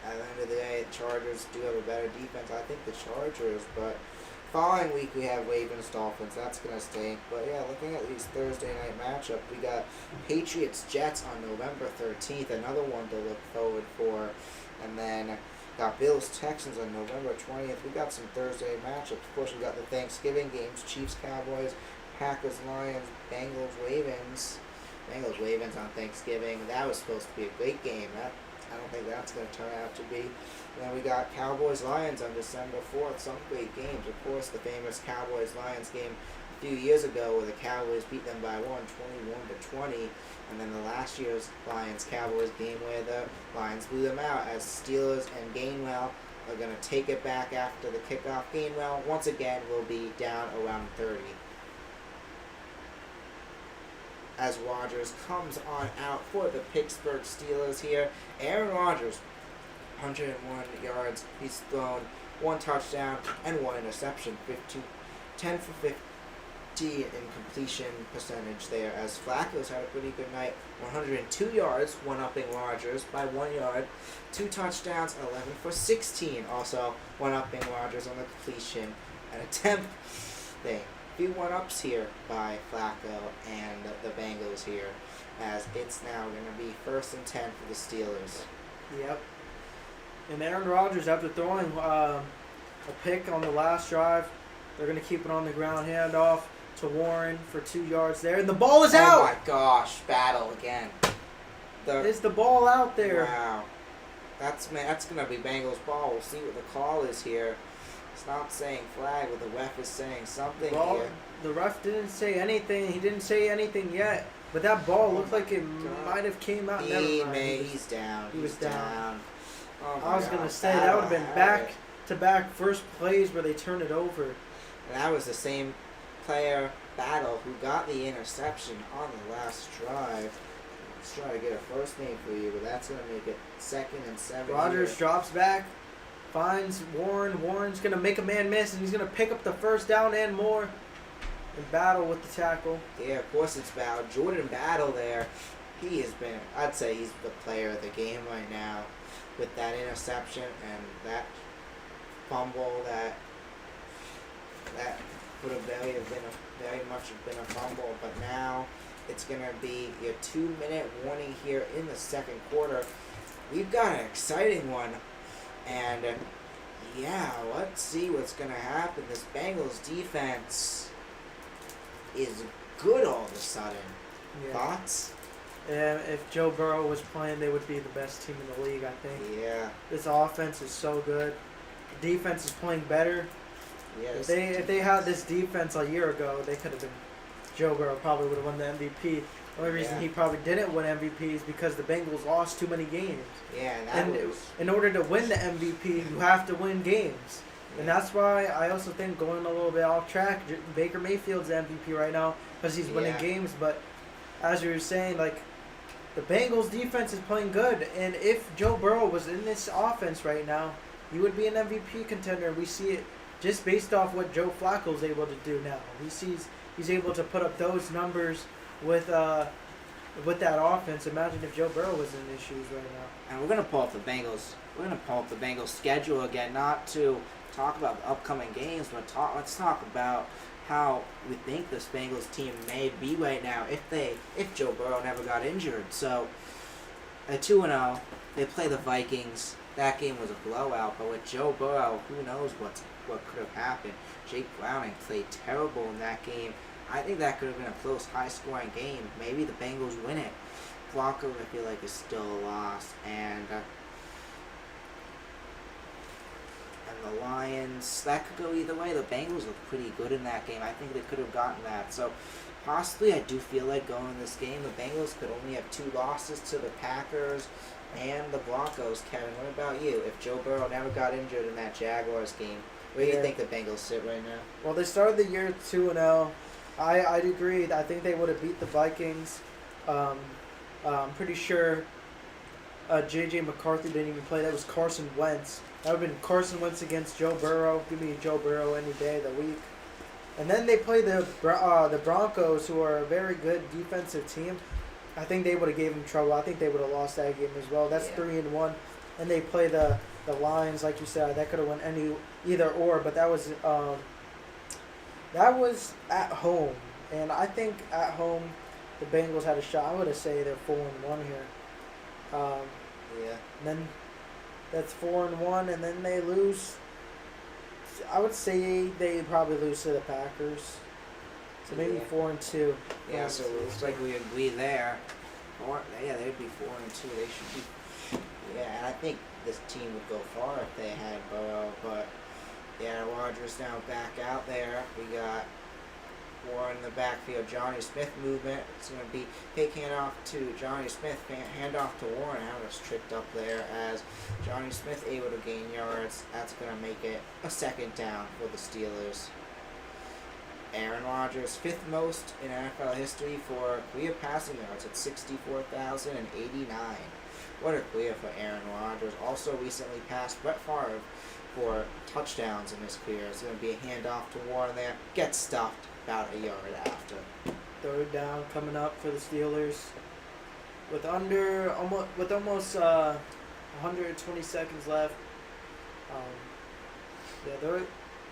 at the end of the day, the Chargers do have a better defense. I think the Chargers. But following week we have Ravens Dolphins. That's gonna stink. But yeah, looking at these Thursday night matchup, we got Patriots Jets on November 13th. Another one to look forward for, and then got Bills Texans on November 20th. We got some Thursday matchups. Of course, we got the Thanksgiving games: Chiefs Cowboys, Packers Lions, Bengals Ravens. Bengals Ravens on Thanksgiving. That was supposed to be a great game. I don't think that's going to turn out to be. And then we got Cowboys Lions on December 4th. Some great games. Of course, the famous Cowboys Lions game a few years ago where the Cowboys beat them by 21-20. And then the last year's Lions Cowboys game where the Lions blew them out as Steelers and Gainwell are going to take it back after the kickoff. Gainwell, once again, will be down around 30. As Rodgers comes on out for the Pittsburgh Steelers here. Aaron Rodgers, 101 yards. He's thrown one touchdown and one interception. 10 for 50 in completion percentage there. As Flacco's had a pretty good night. 102 yards, one-upping Rodgers by 1 yard. 2 touchdowns, 11 for 16. Also one-upping Rodgers on the completion. An attempt thing. Few one-ups here by Flacco and the Bengals here, as it's now going to be 1st and 10 for the Steelers. Yep. And Aaron Rodgers, after throwing a pick on the last drive, they're going to keep it on the ground, handoff to Warren for 2 yards there, and the ball is out! Oh my gosh, battle again. Is the ball out there? Wow. That's going to be Bengals ball. We'll see what the call is here. It's not saying flag, but the ref is saying something here. The ref didn't say anything. He didn't say anything yet. But that ball looked like it might have came out. He's down. He was down. Oh I was going to say, that would have been back-to-back first plays where they turned it over. And that was the same player, Battle, who got the interception on the last drive. Let's try to get a first name for you, but that's going to make it 2nd and 7. Rodgers drops back. Finds Warren. Warren's going to make a man miss, and he's going to pick up the first down and more. And Battle with the tackle. Yeah, of course it's Battle. Jordan Battle there. He has been, I'd say he's the player of the game right now. With that interception and that fumble, that would have very much have been a fumble. But now it's going to be a 2-minute warning here in the second quarter. We've got an exciting one. And, yeah, let's see what's going to happen. This Bengals defense is good all of a sudden. Yeah. Thoughts? And if Joe Burrow was playing, they would be the best team in the league, I think. Yeah. This offense is so good. The defense is playing better. Yes. If they had this defense a year ago, they could have been. Joe Burrow probably would have won the MVP. The only reason he probably didn't win MVP is because the Bengals lost too many games. Yeah, and in order to win the MVP, you have to win games. Yeah. And that's why I also think, going a little bit off track, Baker Mayfield's the MVP right now because he's winning games. But as you were saying, like, the Bengals defense is playing good. And if Joe Burrow was in this offense right now, he would be an MVP contender. We see it just based off what Joe Flacco's able to do now. He's able to put up those numbers with that offense. Imagine if Joe Burrow was in his shoes right now. And we're gonna pull up the Bengals. We're gonna pull up the Bengals schedule again, not to talk about the upcoming games, but let's talk about how we think this Bengals team may be right now if Joe Burrow never got injured. So at 2-0, they play the Vikings. That game was a blowout, but with Joe Burrow, who knows what could have happened. Jake Browning played terrible in that game. I think that could have been a close, high-scoring game. Maybe the Bengals win it. Broncos, I feel like, is still a loss. And the Lions, that could go either way. The Bengals look pretty good in that game. I think they could have gotten that. So possibly I do feel like going in this game, the Bengals could only have 2 losses to the Packers and the Broncos. Kevin, what about you? If Joe Burrow never got injured in that Jaguars game, where do you think the Bengals sit right now? Well, they started the year 2-0. I'd agree. I think they would have beat the Vikings. I'm pretty sure J.J. McCarthy didn't even play. That was Carson Wentz. That would have been Carson Wentz against Joe Burrow. Give me Joe Burrow any day of the week. And then they play the Broncos, who are a very good defensive team. I think they would have gave them trouble. I think they would have lost that game as well. That's Yeah. 3-1. And they play the Lions, like you said. That could have went either or, but that was at home. And I think at home the Bengals had a shot. I would have say they're 4-1 here. Yeah. And then that's 4-1, and then they lose. I would say they probably lose to the Packers. So maybe Yeah. 4-2. Yeah, so it looks like we agree there. Yeah, they'd be 4-2. They should be. Yeah, and I think this team would go far if they had Burrow. But yeah, Rodgers now back out there. We got Warren in the backfield. Johnny Smith movement. It's going to be fake handoff to Johnny Smith. Handoff to Warren. That was tricked up there as Johnny Smith able to gain yards. That's going to make it a second down for the Steelers. Aaron Rodgers, fifth most in NFL history for career passing yards at 64,089. What a career for Aaron Rodgers. Also recently passed Brett Favre for touchdowns in his career. It's going to be a handoff to Warren there. Gets stuffed about a yard after. Third down coming up for the Steelers. With almost 120 seconds left.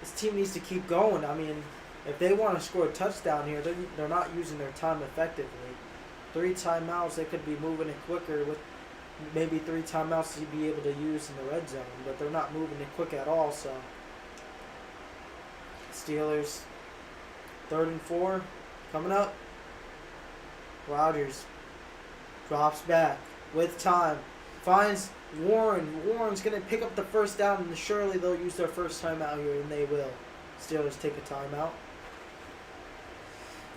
This team needs to keep going. I mean, if they want to score a touchdown here, they're not using their time effectively. 3 timeouts, they could be moving it quicker with maybe 3 timeouts to be able to use in the red zone, but they're not moving it quick at all. So Steelers, 3rd and 4 coming up. Rodgers drops back with time, finds Warren. Warren's going to pick up the first down, and surely they'll use their first timeout here, and they will. Steelers take a timeout.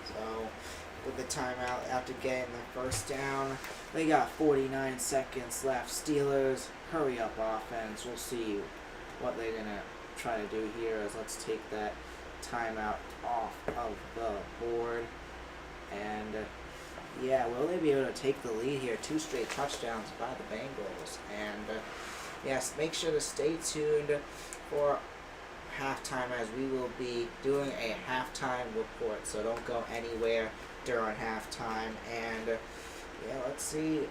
So, with the timeout after getting the first down, they got 49 seconds left. Steelers, hurry up offense. We'll see what they're going to try to do here. As let's take that timeout off of the board. And, yeah, will they be able to take the lead here? 2 straight touchdowns by the Bengals. And, yes, make sure to stay tuned for halftime, as we will be doing a halftime report, so don't go anywhere during halftime. And let's see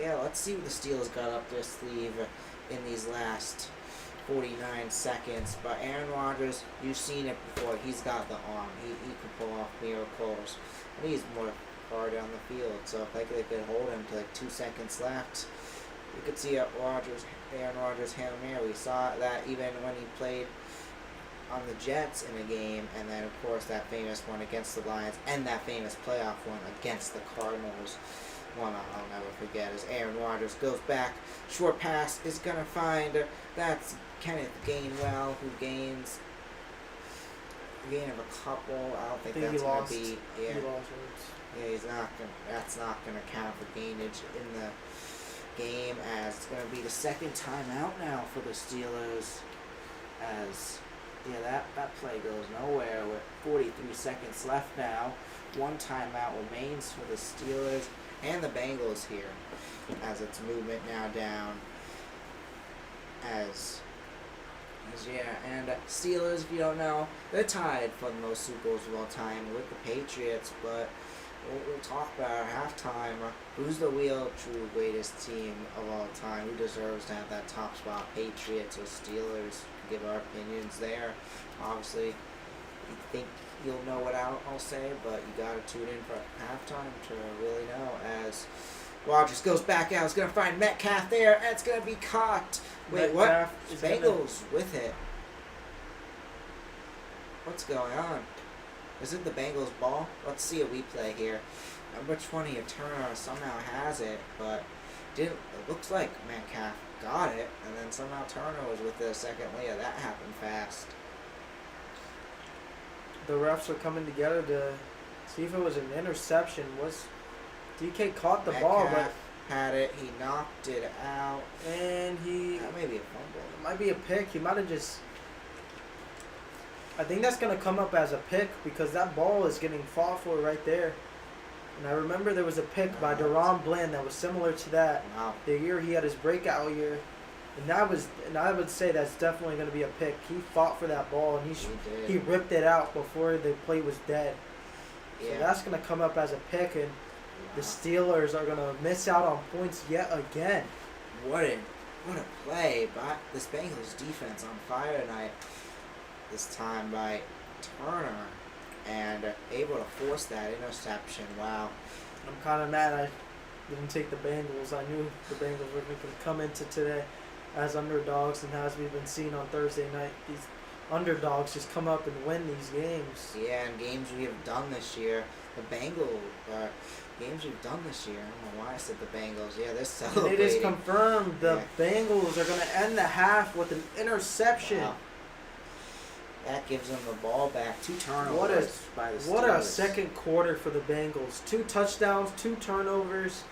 what the Steelers got up their sleeve in these last 49 seconds. But Aaron Rodgers, you've seen it before. He's got the arm. He can pull off miracles. And he's more far down the field. So if they could hold him to 2 seconds left, you could see Aaron Rodgers Hail Mary. We saw that even when he played on the Jets in a game, and then of course that famous one against the Lions, and that famous playoff one against the Cardinals. One I'll never forget as Aaron Rodgers goes back, short pass is gonna find that's Kenneth Gainwell, who gains a gain of a couple. I don't think that's gonna be He lost. yeah, he's not gonna. That's not gonna count for gainage in the game, as it's gonna be the second timeout now for the Steelers. As that play goes nowhere with 43 seconds left now. 1 timeout remains for the Steelers and the Bengals here, as it's movement now down. And Steelers, if you don't know, they're tied for the most Super Bowls of all time with the Patriots, but we'll talk about at halftime who's the real, true greatest team of all time, who deserves to have that top spot, Patriots or Steelers. Give our opinions there. Obviously, you think you'll know what I'll say, but you gotta tune in for halftime to really know. As Rodgers goes back out, he's gonna find Metcalf there, and it's gonna be caught. Wait, Metcalf what? Bengals with it. What's going on? Is it the Bengals ball? Let's see a replay here. Number 20, Turner somehow has it, but it looks like Metcalf got it, and then somehow Turner was with it a second later. That happened fast. The refs are coming together to see if it was an interception. DK caught the ball, but had it. He knocked it out, and that may be a fumble. It might be a pick. He might have just. I think that's gonna come up as a pick because that ball is getting fought for right there. And I remember there was a pick by Deron Bland that was similar to that. Wow. The year he had his breakout year. And I would say that's definitely going to be a pick. He fought for that ball and He did. he ripped it out before the play was dead. So Yeah. that's going to come up as a pick, and the Wow. Steelers are going to miss out on points yet again. What a play by this Bengals defense on fire tonight. This time by Turner, and able to force that interception. Wow. I'm kind of mad I didn't take the Bengals. I knew the Bengals were going to come into today as underdogs, and as we've been seeing on Thursday night, these underdogs just come up and win these games. Yeah, and games we have done this year, the Bengals games we've done this year. I don't know why I said the Bengals. Yeah, they're And celebrating. it is confirmed the Yeah. Bengals are going to end the half with an interception. Wow. That gives them the ball back. 2 turnovers What a- by the Steelers. What a second quarter for the Bengals. 2 touchdowns, 2 turnovers.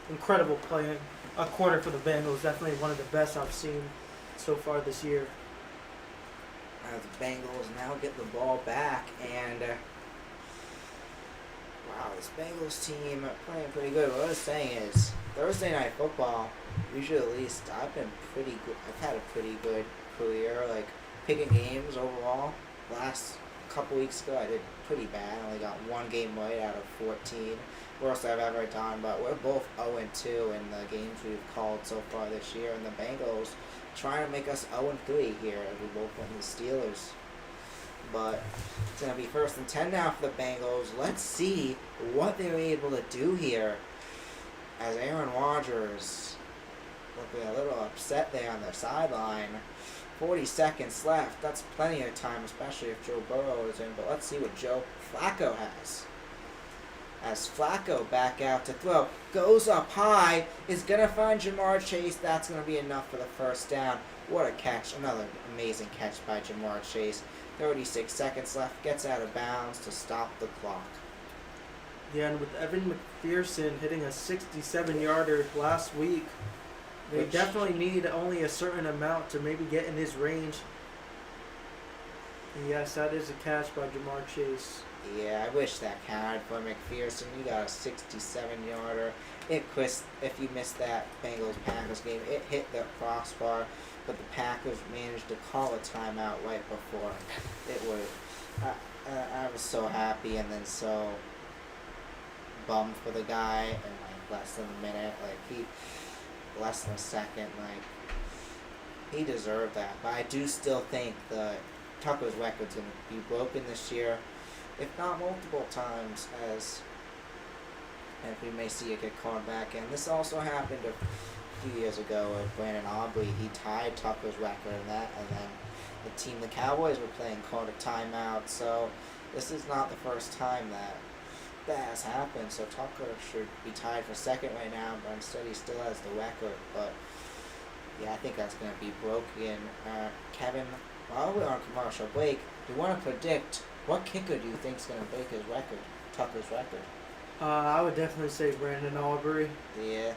Incredible play. A quarter for the Bengals. Definitely one of the best I've seen so far this year. The Bengals now get the ball back, and wow, this Bengals team playing pretty good. What I was saying is, Thursday night football, usually at least, I've been pretty good. I've had a pretty good career, like picking games overall. Last couple weeks ago, I did pretty bad. I only got 1 game right out of 14. Worst I've ever done, but we're both 0-2 in the games we've called so far this year, and the Bengals trying to make us 0-3 here as we both win the Steelers. But it's going to be 1st and 10 now for the Bengals. Let's see what they're able to do here as Aaron Rodgers looking a little upset there on the sideline. 40 seconds left. That's plenty of time, especially if Joe Burrow is in. But let's see what Joe Flacco has. As Flacco back out to throw, goes up high, is going to find Jamar Chase. That's going to be enough for the 1st down. What a catch. Another amazing catch by Jamar Chase. 36 seconds left. Gets out of bounds to stop the clock. Yeah, and with Evan McPherson hitting a 67-yarder last week, they Which- definitely need only a certain amount to maybe get in his range. And yes, that is a catch by Jamar Chase. Yeah, I wish that counted for McPherson. You got a 67-yarder. If you missed that Bengals-Packers game, it hit the crossbar, but the Packers managed to call a timeout right before it was. I was so happy and then so bummed for the guy in like less than a minute. Less than a second. He deserved that. But I do still think that Tucker's record's going to be broken this year, if not multiple times, as we may see it get called back in. This also happened a few years ago with Brandon Aubrey. He tied Tucker's record in that, and then the Cowboys were playing, called a timeout. So this is not the first time that has happened. So Tucker should be tied for 2nd right now, but instead he still has the record. But yeah, I think that's going to be broken. Kevin, while we're on commercial break, do you want to predict what kicker do you think is going to break his record, Tucker's record? I would definitely say Brandon Aubrey. Yeah.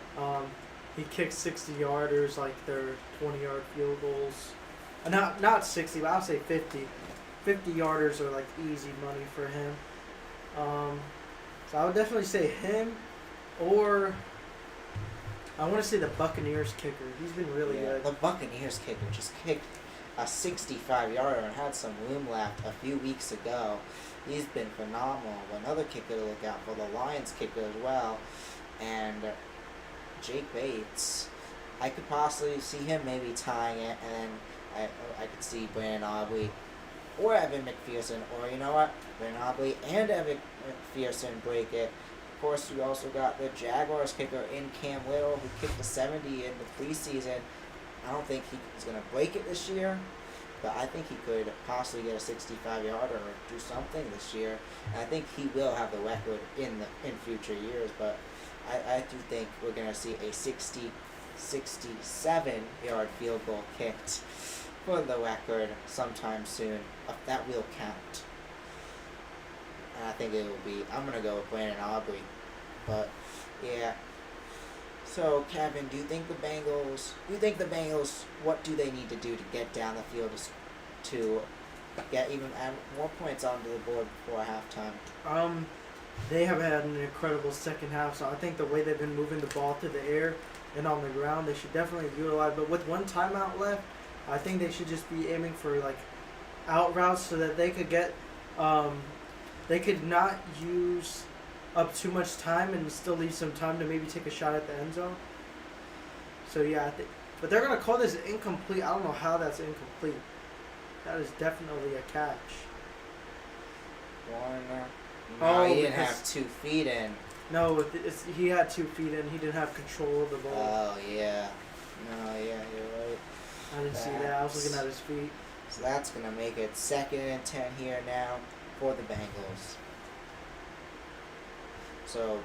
He kicked 60-yarders like they're 20-yard field goals. Not 60, but I'll say 50. 50-yarders are like easy money for him. So I would definitely say him, or I want to say the Buccaneers kicker. He's been really good. The Buccaneers kicker just kicked a 65-yarder and had some room left a few weeks ago. He's been phenomenal. Another kicker to look out for, the Lions kicker as well. And Jake Bates, I could possibly see him maybe tying it, and I could see Brandon Aubrey or Evan McPherson, or you know what, Brandon Aubrey and Evan McPherson break it. Of course, you also got the Jaguars kicker in Cam Little, who kicked a 70 in the preseason. I don't think he's going to break it this year, but I think he could possibly get a 65-yarder or do something this year. And I think he will have the record in future years, but I do think we're going to see a 67-yard field goal kicked for the record sometime soon. That will count. And I think it will be, I'm going to go with Brandon Aubrey. But, yeah. So, Kevin, do you think the Bengals, what do they need to do to get down the field to get even add more points onto the board before halftime? They have had an incredible second half, so I think the way they've been moving the ball through the air and on the ground. They should definitely utilize. But with one timeout left, I think they should just be aiming for like out routes so that they could get, they could not use up too much time and still leave some time to maybe take a shot at the end zone. So yeah, but they're gonna call this incomplete. I don't know how that's incomplete. That is definitely a catch. Warner. No, Oh, he didn't because- have 2 feet in. No, he had 2 feet in. He didn't have control of the ball. Oh, yeah. No, yeah, you're right. I didn't see that. I was looking at his feet. So that's going to make it 2nd and 10 here now for the Bengals. So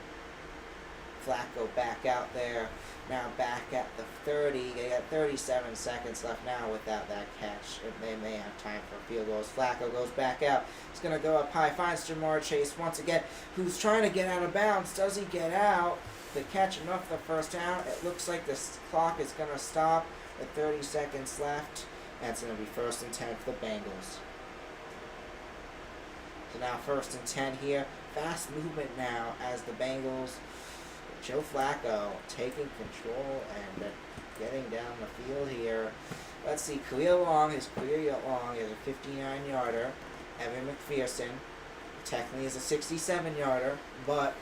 Flacco back out there. Now back at the 30. They got 37 seconds left now without that catch. They may have time for field goals. Flacco goes back out. He's going to go up high. Finds Jamar Chase once again, who's trying to get out of bounds. Does he get out? The catch enough for the first down. It looks like the clock is going to stop at 30 seconds left. That's going to be 1st and 10 for the Bengals. So now 1st and 10 here. Fast movement now as the Bengals. Joe Flacco taking control and getting down the field here. Let's see, career long. His career long is a 59-yarder. Evan McPherson technically is a 67-yarder, but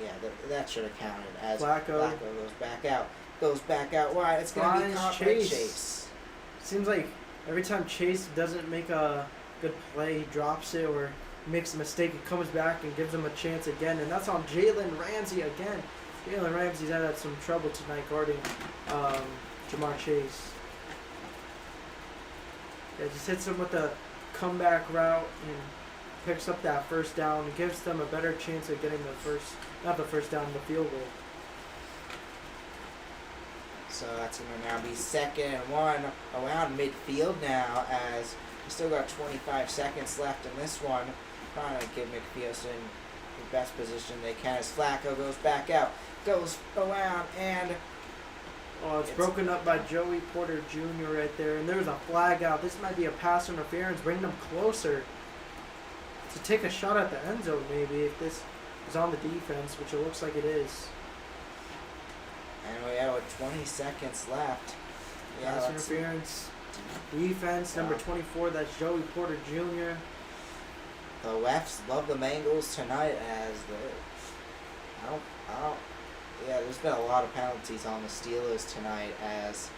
yeah, that should have counted as Flacco goes back out. Goes back out wide. It's going to be caught by Chase. Seems like every time Chase doesn't make a good play, he drops it or makes a mistake, he comes back and gives him a chance again, and that's on Jalen Ramsey again. Jalen Ramsey's had some trouble tonight guarding Jamar Chase. Yeah, just hits him with a comeback route and picks up that first down. It gives them a better chance of getting the first down, the field goal. So that's going to now be 2nd and 1 around midfield now as we still got 25 seconds left in this one. Trying to give McPherson the best position they can as Flacco goes back out. Goes around and It's broken up by Joey Porter Jr. right there. And there's a flag out. This might be a pass interference, bringing them closer to take a shot at the end zone maybe if this is on the defense, which it looks like it is. And we have 20 seconds left. Yeah, Pass interference. Defense, number 24, that's Joey Porter Jr. The refs love the Bengals tonight as there's been a lot of penalties on the Steelers tonight as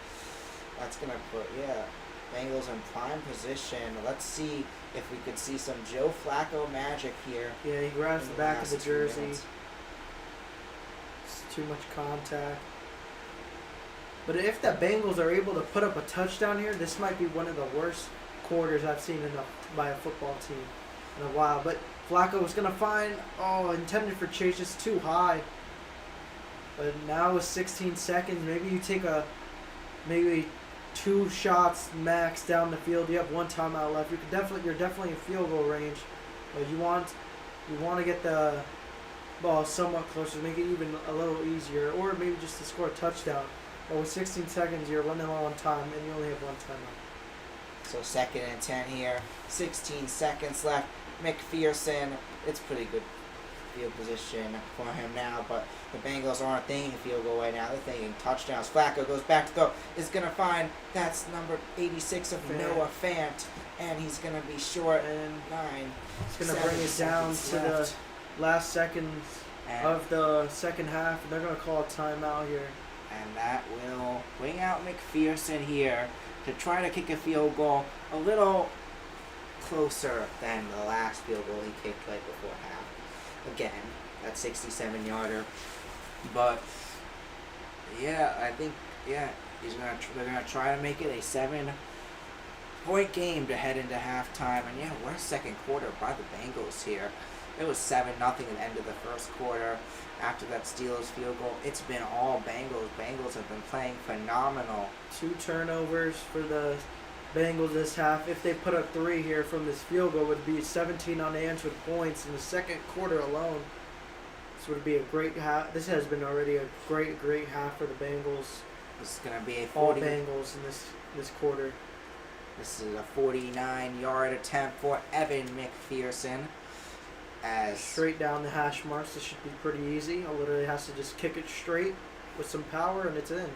that's going to put, Bengals in prime position. Let's see if we could see some Joe Flacco magic here. Yeah, he grabs the back of the last 2 jersey. minutes. It's too much contact. But if the Bengals are able to put up a touchdown here, this might be one of the worst quarters I've seen by a football team in a while. But Flacco was going to find, intended for Chase, just too high. But now with 16 seconds, maybe you take maybe 2 shots max down the field. You have 1 timeout left. You're definitely in field goal range. But you want to get the ball somewhat closer, make it even a little easier, or maybe just to score a touchdown. But with 16 seconds, you're running low on time, and you only have 1 timeout. So 2nd and 10 here. 16 seconds left. McPherson, it's pretty good field position for him now, but the Bengals aren't thinking field goal right now. They're thinking touchdowns. Flacco goes back to throw. Is going to find, that's number 86 of Noah Fant, and he's going to be short And 9. it's going to bring it down to the last seconds of the second half, and they're going to call a timeout here. And that will bring out McPherson here to try to kick a field goal a little closer than the last field goal he kicked right before half. Again, that 67-yarder. But, I think, they're going to try to make it a 7-point game to head into halftime. And, we're 2nd quarter by the Bengals here. It was 7-0 at the end of the first quarter. After that Steelers field goal, it's been all Bengals. Bengals have been playing phenomenal. 2 turnovers for the Bengals this half. If they put up 3 here from this field goal, it would be 17 unanswered points in the second quarter alone. This would be a great half. This has been already a great half for the Bengals. This is going to be a all Bengals in this quarter. This is a 49-yard attempt for Evan McPherson. Straight down the hash marks. This should be pretty easy. All literally has to just kick it straight. with some power, and it's in.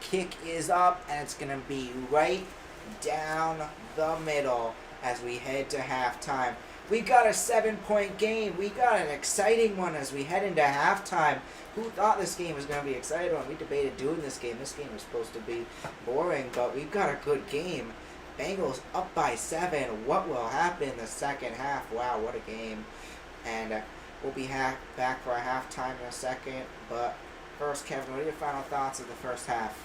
Kick is up, and it's going to be right down the middle as we head to halftime. We got a 7-point game. We got an exciting one as we head into halftime. Who thought this game was going to be exciting when we debated doing this game? This game was supposed to be boring, but we've got a good game. Bengals up by 7. What will happen in the second half? Wow, what a game. And we'll be back for a halftime in a second. But first, Kevin, what are your final thoughts of the first half?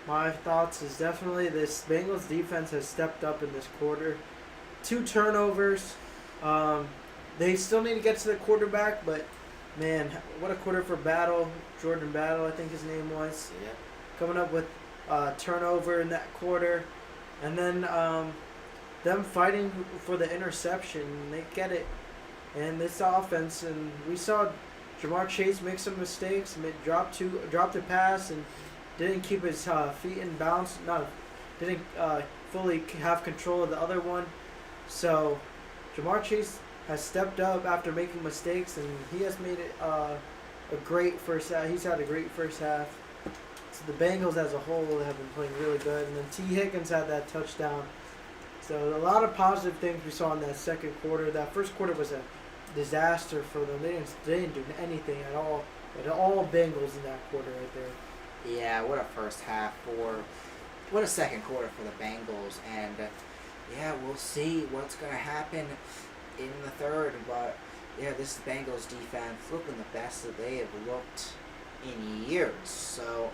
My thoughts is definitely this Bengals defense has stepped up in this quarter. 2 turnovers. They still need to get to the quarterback, but man, what a quarter for Battle. Jordan Battle, I think his name was. Yeah. Coming up with turnover in that quarter. And then them fighting for the interception. They get it. And this offense, and we saw Jamar Chase make some mistakes, dropped a pass, and didn't keep his feet in bounds. Didn't fully have control of the other one. So Jamar Chase has stepped up after making mistakes, and he has made it a great first half. He's had a great first half. So the Bengals as a whole have been playing really good, and then T. Higgins had that touchdown. So a lot of positive things we saw in that second quarter. That first quarter was a disaster for them. They didn't do anything at all. But all Bengals in that quarter right there. Yeah, what a first half what a second quarter for the Bengals, and yeah, we'll see what's going to happen in the third, but yeah, this Bengals defense looking the best that they have looked in years, so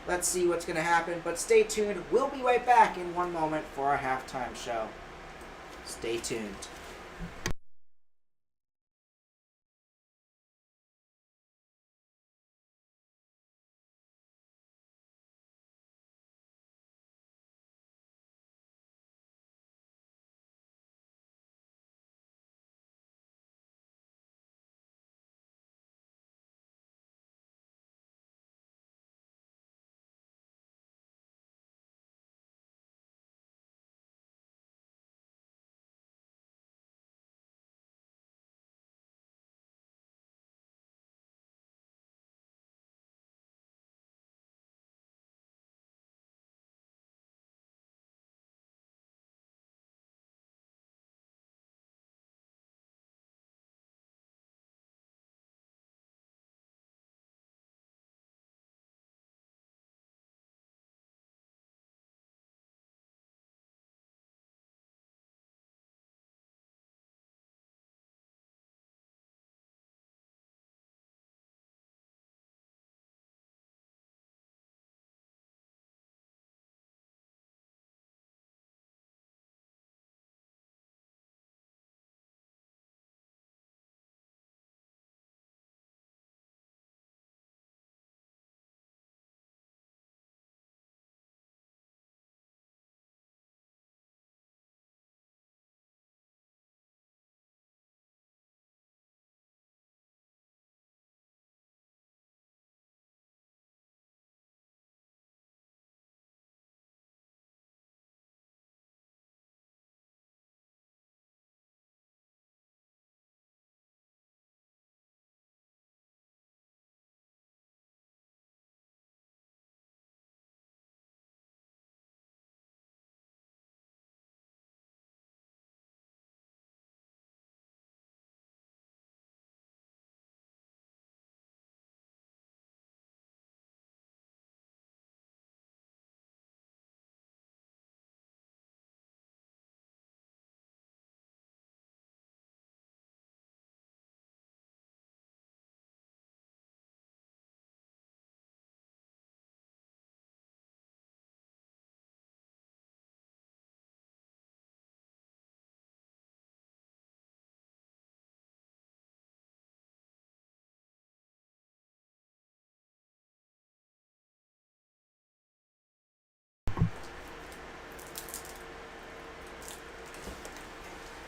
let's see what's going to happen, but stay tuned. We'll be right back in one moment for our halftime show. Stay tuned.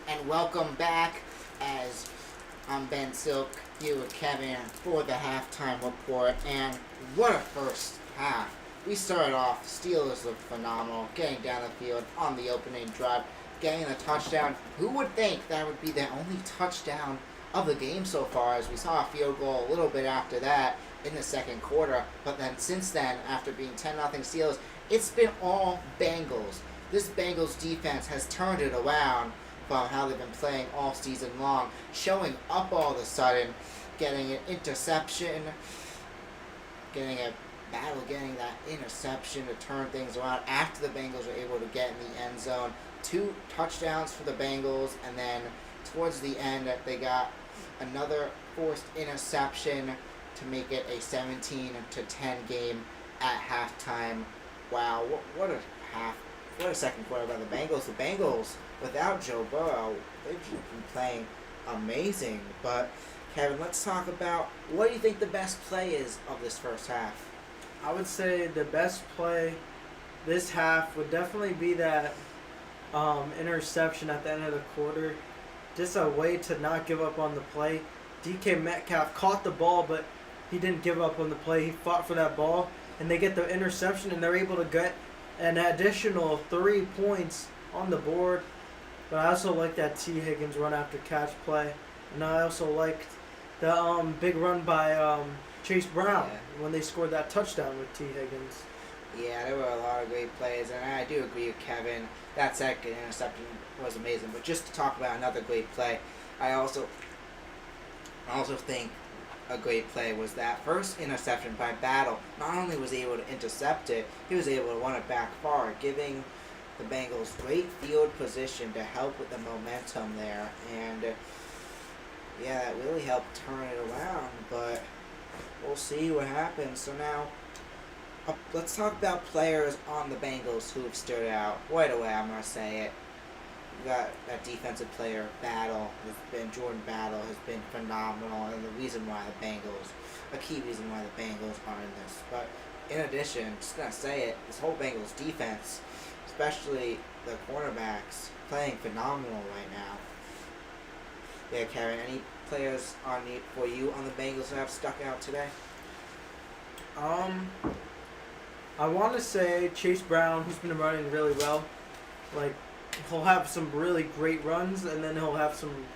And welcome back, as I'm Ben Silk, here with Kevin for the halftime report. And what a first half. We started off, Steelers looked phenomenal, getting down the field on the opening drive, getting a touchdown. Who would think that would be their only touchdown of the game so far, as we saw a field goal a little bit after that in the second quarter. But then since then, after being 10-0 Steelers, it's been all Bengals. This Bengals defense has turned it around from how they've been playing all season long, showing up all of a sudden, getting an interception, getting that interception to turn things around after the Bengals were able to get in the end zone. 2 touchdowns for the Bengals, and then towards the end they got another forced interception to make it a 17-10 game at halftime. Wow, what a second quarter by the Bengals. The Bengals, without Joe Burrow, they've just been playing amazing. But Kevin, let's talk about, what do you think the best play is of this first half? I would say the best play this half would definitely be that interception at the end of the quarter. Just a way to not give up on the play. DK Metcalf caught the ball, but he didn't give up on the play. He fought for that ball, and they get the interception, and they're able to get an additional 3 points on the board. But I also like that T. Higgins run after catch play, and I also liked the big run by Chase Brown when they scored that touchdown with T. Higgins. Yeah, there were a lot of great plays, and I do agree with Kevin. That second interception was amazing. But just to talk about another great play, I also think a great play was that first interception by Battle. Not only was he able to intercept it, he was able to run it back far, giving the Bengals great field position to help with the momentum there. And yeah, that really helped turn it around. But we'll see what happens. So now, let's talk about players on the Bengals who have stood out. Right away, I'm going to say it. We got that defensive player, Jordan Battle has been phenomenal, and a key reason why the Bengals are in this. But in addition, just going to say it, this whole Bengals defense, especially the cornerbacks, playing phenomenal right now. Yeah, Karen, any players for you on the Bengals that have stuck out today? I want to say Chase Brown, who's been running really well. Like, he'll have some really great runs, and then he'll have some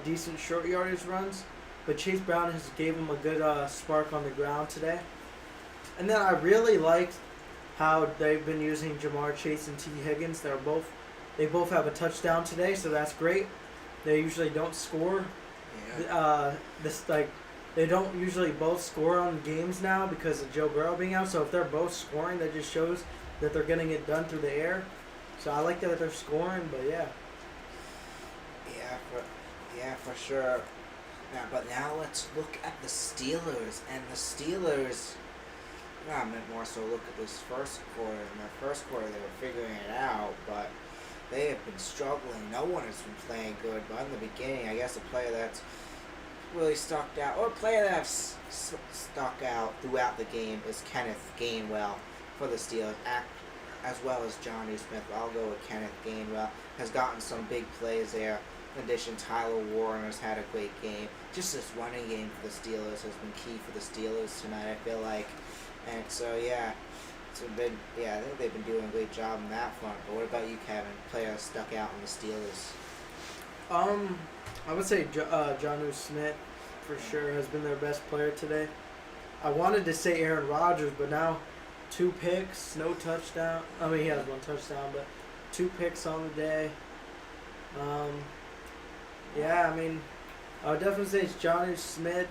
decent short yardage runs. But Chase Brown has gave him a good spark on the ground today. And then I really liked how they've been using Jamar Chase and T. Higgins. They both have a touchdown today, so that's great. They usually don't score. Yeah. They don't usually both score on games now because of Joe Burrow being out. So if they're both scoring, that just shows that they're getting it done through the air. So I like that they're scoring, but yeah. Yeah, for sure. But now let's look at the Steelers. And the Steelers, I meant more so look at this first quarter. In their first quarter, they were figuring it out, but they have been struggling. No one has been playing good. But in the beginning, I guess a player that's really stuck out, or a player that has stuck out throughout the game, is Kenneth Gainwell for the Steelers, as well as Johnny Smith. I'll go with Kenneth Gainwell. Has gotten some big plays there. In addition, Tyler Warren has had a great game. Just this running game for the Steelers has been key for the Steelers tonight, I feel like. And so, yeah, I think they've been doing a great job on that front. But what about you, Kevin? Player stuck out on the Steelers? I would say Jonnu Smith, for sure, has been their best player today. I wanted to say Aaron Rodgers, but now 2 picks, no touchdown. I mean, he has 1 touchdown, but 2 picks on the day. I mean, I would definitely say it's Jonnu Smith.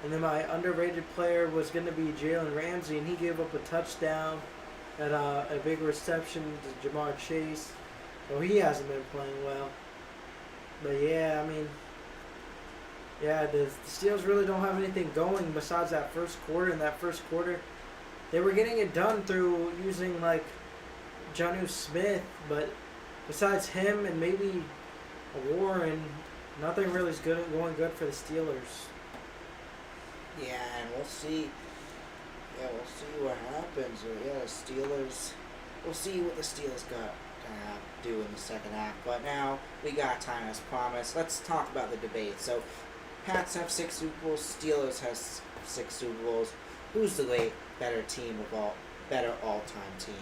And then my underrated player was going to be Jalen Ramsey, and he gave up a touchdown at a big reception to Jamar Chase. So he hasn't been playing well. But yeah, I mean, the Steelers really don't have anything going besides that first quarter. In that first quarter, they were getting it done through using Jonnu Smith, but besides him and maybe Warren, nothing really is going good for the Steelers. Yeah, and we'll see. Yeah, we'll see what happens. The Steelers. We'll see what the Steelers got to do in the second half. But now we got time as promised. Let's talk about the debate. So, Pats have 6 Super Bowls. Steelers has 6 Super Bowls. Who's the better all-time team?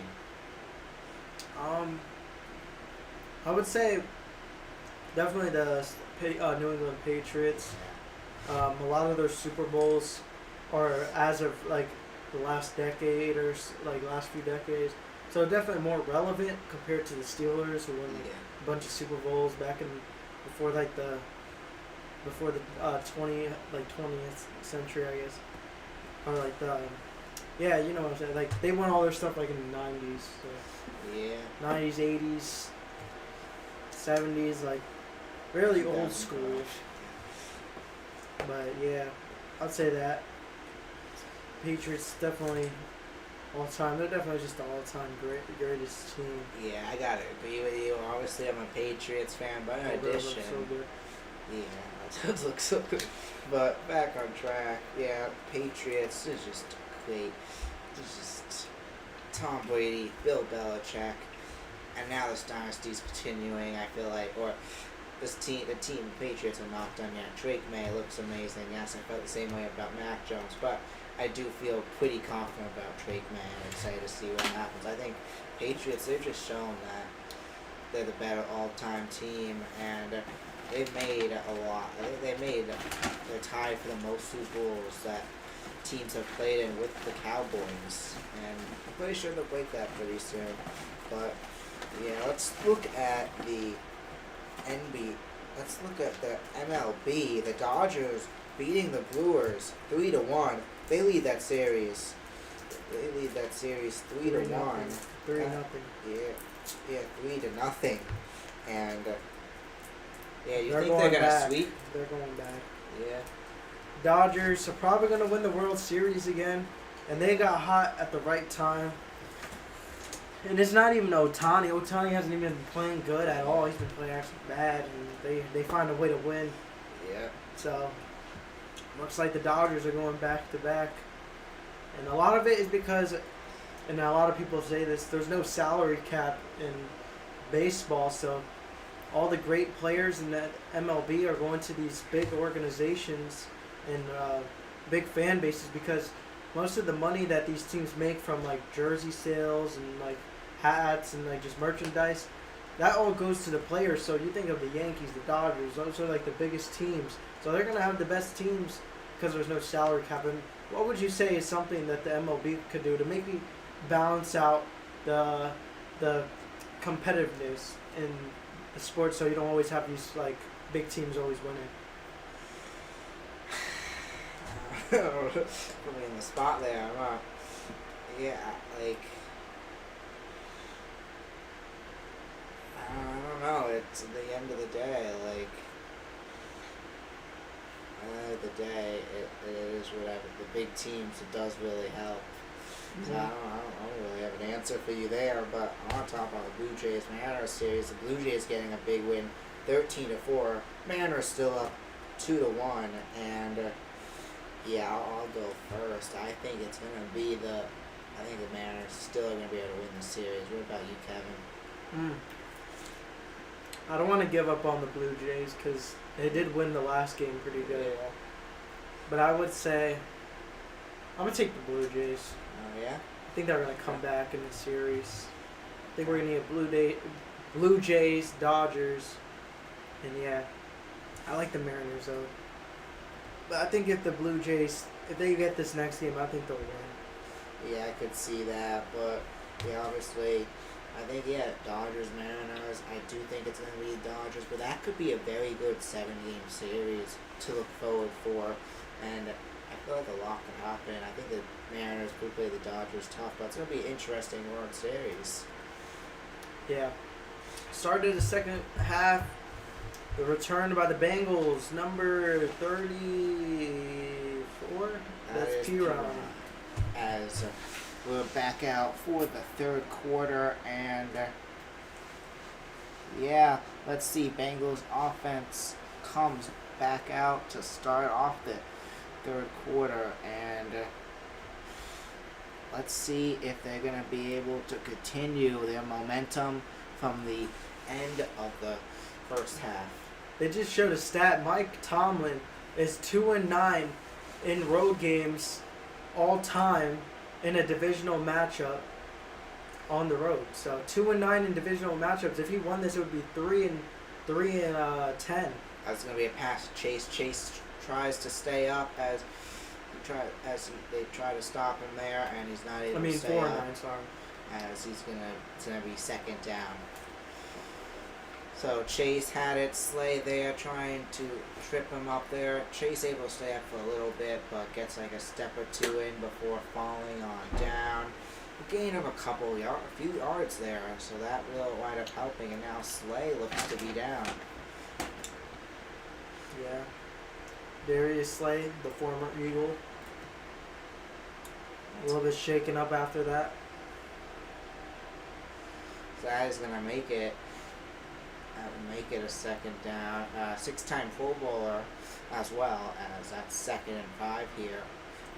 I would say Definitely the New England Patriots. A lot of their Super Bowls are as of like the last decade or like last few decades. So definitely more relevant compared to the Steelers who won Yeah. a bunch of Super Bowls back in before like the 20th century, I guess, or like the yeah, you know what I'm saying. Like they won all their stuff like in the '90s, so Yeah. '90s, '80s, '70s, like really old 2000. school. But yeah, I'd say that Patriots definitely all time. They're definitely just the all time greatest team. Yeah, I gotta agree with you. Obviously, I'm a Patriots fan, but in They look addition, so good. yeah, that does look so good. But back on track, yeah, Patriots is just great. It's just Tom Brady, Bill Belichick, and now this dynasty's continuing. I feel like, or the team Patriots are not done yet. Drake May looks amazing. Yes, I felt the same way about Mac Jones, but I do feel pretty confident about Drake May. I'm excited to see what happens. I think Patriots, they've just shown that they're the better all-time team, and they've made a lot. They're tied for the most Super Bowls that teams have played in with the Cowboys, and I'm pretty sure they'll break that pretty soon. But yeah, let's look at the Let's look at the MLB. The Dodgers beating the Brewers 3-1. They lead that series. They lead that series 3-1. 3-0. Yeah, 3-0. And yeah, you They're think they're going gonna back. sweep? They're going back. Yeah. Dodgers are probably going to win the World Series again, and they got hot at the right time. And it's not even Ohtani. Ohtani hasn't even been playing good at all. He's been playing actually bad, and they find a way to win. Yeah. So, looks like the Dodgers are going back to back. And a lot of it is because, and a lot of people say this, there's no salary cap in baseball, so all the great players in the MLB are going to these big organizations and big fan bases because most of the money that these teams make from like jersey sales and like hats and like just merchandise, that all goes to the players. So you think of the Yankees, the Dodgers, those are like the biggest teams. So they're going to have the best teams because there's no salary cap. And what would you say is something that the MLB could do to maybe balance out the competitiveness in the sport so you don't always have these like big teams always winning? Put me in the spot there. Yeah, like I don't know. It's at the end of the day, like at the end of the day, it is whatever. The big teams, it does really help. So I don't really have an answer for you there, but I want to talk about the Blue Jays Mariners series. The Blue Jays getting a big win, 13-4. Mariners still up 2-1, and yeah, I'll go first. I think it's gonna be I think the Mariners still are gonna be able to win the series. What about you, Kevin? I don't want to give up on the Blue Jays because they did win the last game pretty good. Yeah. But I would say I'm gonna take the Blue Jays. Oh yeah. I think they're gonna come back in the series. I think we're gonna get Blue Jays, Dodgers, and yeah, I like the Mariners though. But I think if the Blue Jays, if they get this next game, I think they'll win. Yeah, I could see that, but yeah, obviously, I think Dodgers, Mariners. I do think it's gonna be the Dodgers, but that could be a very good 7-game series to look forward for, and I feel like a lot can happen. I think the Mariners could play the Dodgers tough, but it's gonna be an interesting World Series. Yeah. Started the second half. The return by the Bengals, number 34. That's Piron. As we're back out for the third quarter, and yeah, let's see. Bengals offense comes back out to start off the third quarter, and let's see if they're going to be able to continue their momentum from the end of the first half. They just showed a stat. Mike Tomlin is 2-9 in road games all time in a divisional matchup on the road. So 2-9 in divisional matchups. If he won this, it would be 3-10. That's going to be a pass to Chase. Chase tries to stay up they try to stop him there, and he's not able to stay 4-9. up. Sorry. As it's gonna be second down. So Chase had it. Slay there trying to trip him up there. Chase able to stay up for a little bit, but gets like a step or two in before falling on down. A gain of a few yards there, so that will wind up helping. And now Slay looks to be down. Yeah. Darius Slay, the former Eagle. A little bit shaken up after that. So that is gonna make it a second down. 6-time Pro Bowler as well, as that's 2nd and 5 here.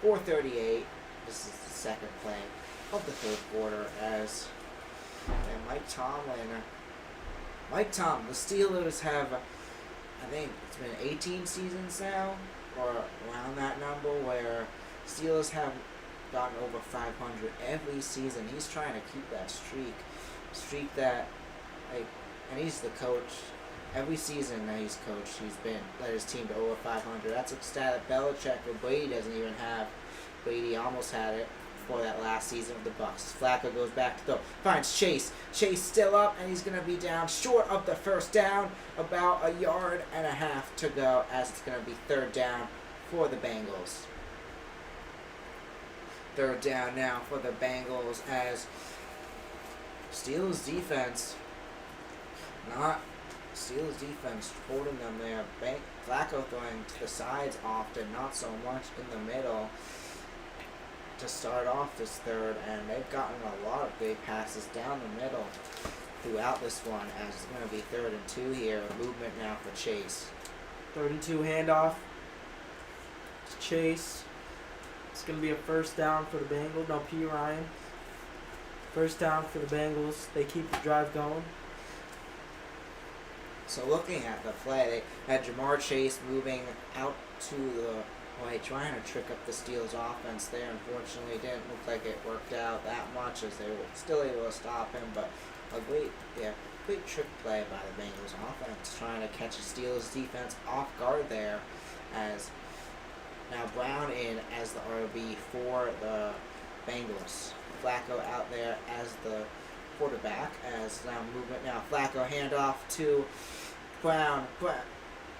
4:38. This is the second play of the third quarter as Mike Tomlin, the Steelers have, I think it's been 18 seasons now, or around that number, where Steelers have gotten over 500 every season. He's trying to keep that streak that, and he's the coach. Every season that he's coached, he's led his team to over 500. That's a stat that Belichick or Brady doesn't even have. Brady almost had it for that last season of the Bucs. Flacco goes back to throw, finds Chase. Chase still up, and he's going to be down short of the first down. About 1.5 yards to go, as it's going to be third down for the Bengals. Third down now for the Bengals, as Steelers defense holding them there. Flacco throwing to the sides often, not so much in the middle to start off this third, and they've gotten a lot of great passes down the middle throughout this one, as it's going to be 3rd and 2 here. Movement now for Chase. 3rd and 2 handoff to Chase. It's going to be a first down for the Bengals. No, P. Ryan. First down for the Bengals. They keep the drive going. So looking at the play, they had Jamar Chase moving out to the right, trying to trick up the Steelers offense there. Unfortunately, it didn't look like it worked out that much, as they were still able to stop him. But a great trick play by the Bengals offense, trying to catch the Steelers defense off guard there, as now Brown in as the RB for the Bengals. Flacco out there as the quarterback, as now movement now. Flacco handoff to Brown.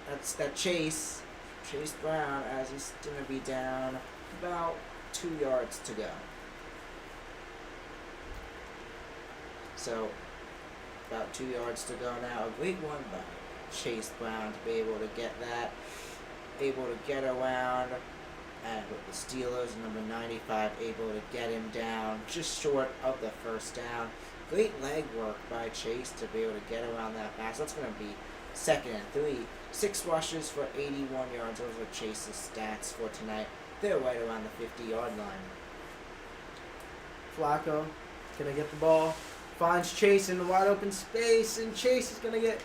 That's Chase Brown, as he's going to be down about 2 yards to go. So about 2 yards to go now. A great one by Chase Brown to be able to get that, able to get around, and with the Steelers, number 95, able to get him down just short of the first down. Great leg work by Chase to be able to get around that pass. That's going to be 2nd and 3. 6 rushes for 81 yards. Those are Chase's stats for tonight. They're right around the 50-yard line. Flacco going to get the ball. Finds Chase in the wide open space, and Chase is going to get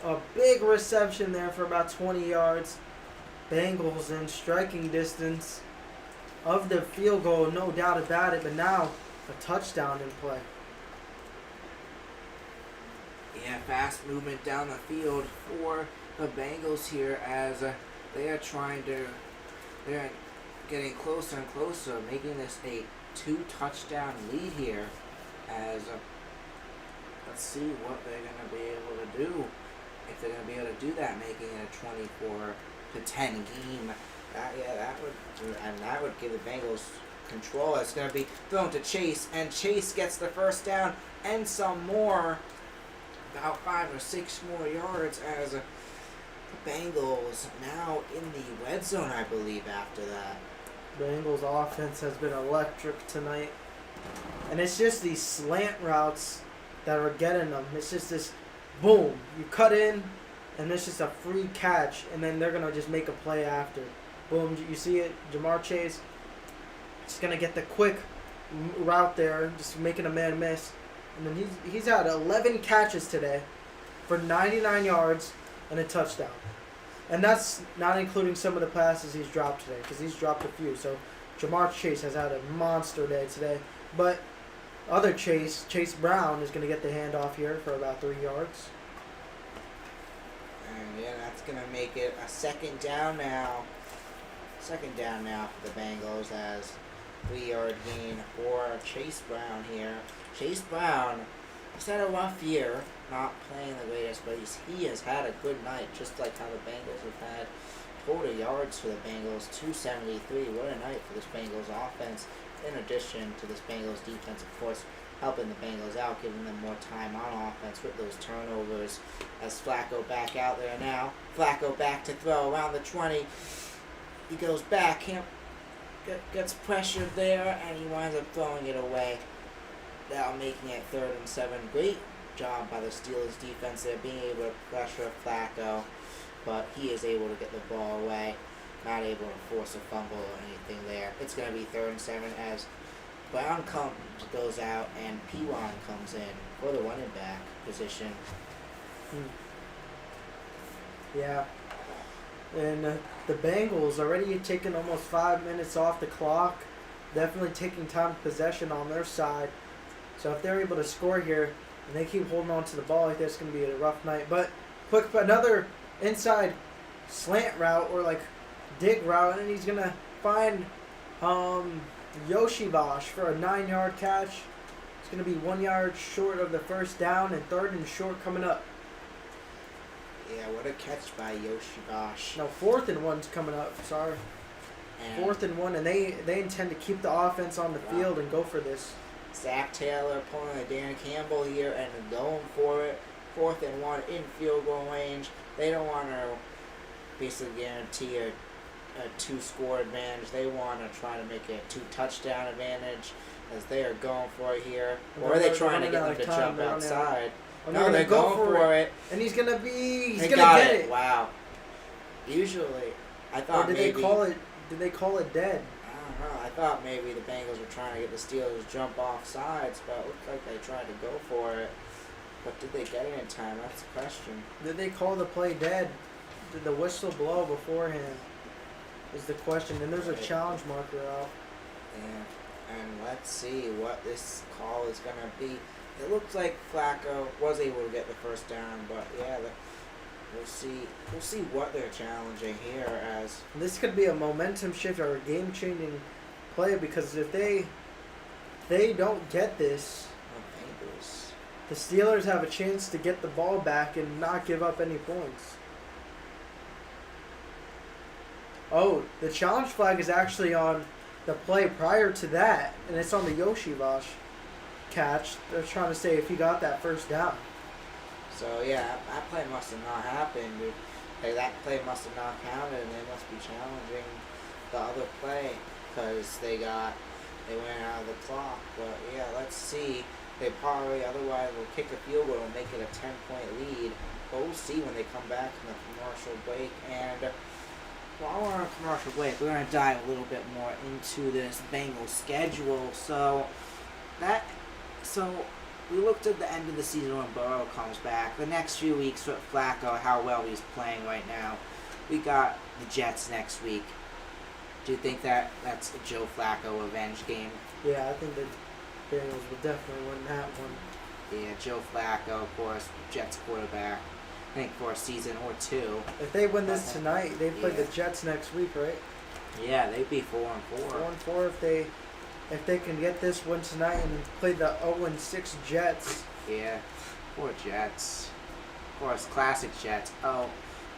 a big reception there for about 20 yards. Bengals in striking distance of the field goal, no doubt about it, but now a touchdown in play. Yeah, fast movement down the field for the Bengals here, as they're getting closer and closer, making this a 2-touchdown lead here, as let's see what they're going to be able to do, if they're going to be able to do that, making it a 24-10 game. That would give the Bengals control. It's going to be thrown to Chase, and Chase gets the first down and some more, about 5 or 6 more yards, as the Bengals now in the red zone, I believe, after that. Bengals offense has been electric tonight, and it's just these slant routes that are getting them. It's just this boom, you cut in, and it's just a free catch, and then they're going to just make a play after. Boom, you see it, Jamar Chase just going to get the quick route there, just making a man miss. And then he's had 11 catches today for 99 yards and a touchdown. And that's not including some of the passes he's dropped today, because he's dropped a few. So Jamar Chase has had a monster day today. But other Chase Brown, is going to get the handoff here for about 3 yards. going to make it a second down now. Second down now for the Bengals as 3-yard gain for Chase Brown here. Chase Brown has had a rough year, not playing the greatest, but he has had a good night, just like how the Bengals have had. Total yards for the Bengals, 273. What a night for this Bengals offense. In addition to this Bengals defense, of course, helping the Bengals out, giving them more time on offense with those turnovers. As Flacco back out there now. Flacco back to throw around the 20. He goes back, gets pressured there, and he winds up throwing it away. Now making it 3rd and 7. Great job by the Steelers defense there, being able to pressure Flacco, but he is able to get the ball away. Not able to force a fumble or anything there. It's going to be 3rd and 7 as Brown goes out and Piwan comes in for the running back position. Yeah. And the Bengals already taking almost 5 minutes off the clock. Definitely taking time of possession on their side. So if they're able to score here and they keep holding on to the ball like this, it's going to be a rough night. But another inside slant route or like dig route, and he's going to find Yoshivash for a 9-yard catch. It's going to be 1 yard short of the first down and 3rd and short coming up. Yeah, what a catch by Yoshivash. No, 4th and 1's coming up. Sorry. And 4th and 1, and they intend to keep the offense on the field and go for this. Zach Taylor pulling a Dan Campbell here and going for it. 4th and 1 in field goal range. They don't want to basically guarantee a 2-score advantage. They want to try to make it a 2-touchdown advantage as they are going for it here. Or are they trying to get them to jump outside? No, they're going for it. And he's going to get it. Wow. Usually, I thought did maybe... Did they call it dead? I don't know. I thought maybe the Bengals were trying to get the Steelers to jump off sides, but it looked like they tried to go for it. But did they get it in time? That's the question. Did they call the play dead? Did the whistle blow beforehand? Is the question. And there's a challenge marker out. Yeah. And let's see what this call is going to be. It looks like Flacco was able to get the first down, but yeah, we'll see what they're challenging here as. This could be a momentum shift or a game-changing play because if they don't get this, the Steelers have a chance to get the ball back and not give up any points. Oh, the challenge flag is actually on the play prior to that, and it's on the Yoshivash catch. They're trying to say if he got that first down. So yeah, that play must have not happened. That play must have not counted, and they must be challenging the other play because they went out of the clock. But yeah, let's see. They probably otherwise will kick a field goal and make it a 10-point lead. But we'll see when they come back from the commercial break. And while we're on a commercial break, we're going to dive a little bit more into this Bengals schedule. So we looked at the end of the season when Burrow comes back. The next few weeks with Flacco, how well he's playing right now. We got the Jets next week. Do you think that's a Joe Flacco revenge game? Yeah, I think the Bengals will definitely win that one. Yeah, Joe Flacco, of course, Jets quarterback. I think for a season or two. If they win this tonight, they play the Jets next week, right? Yeah, they'd be 4-4. 4-4 if they can get this win tonight and play the 0-6 Jets. Yeah, poor Jets. Of course, classic Jets. Oh,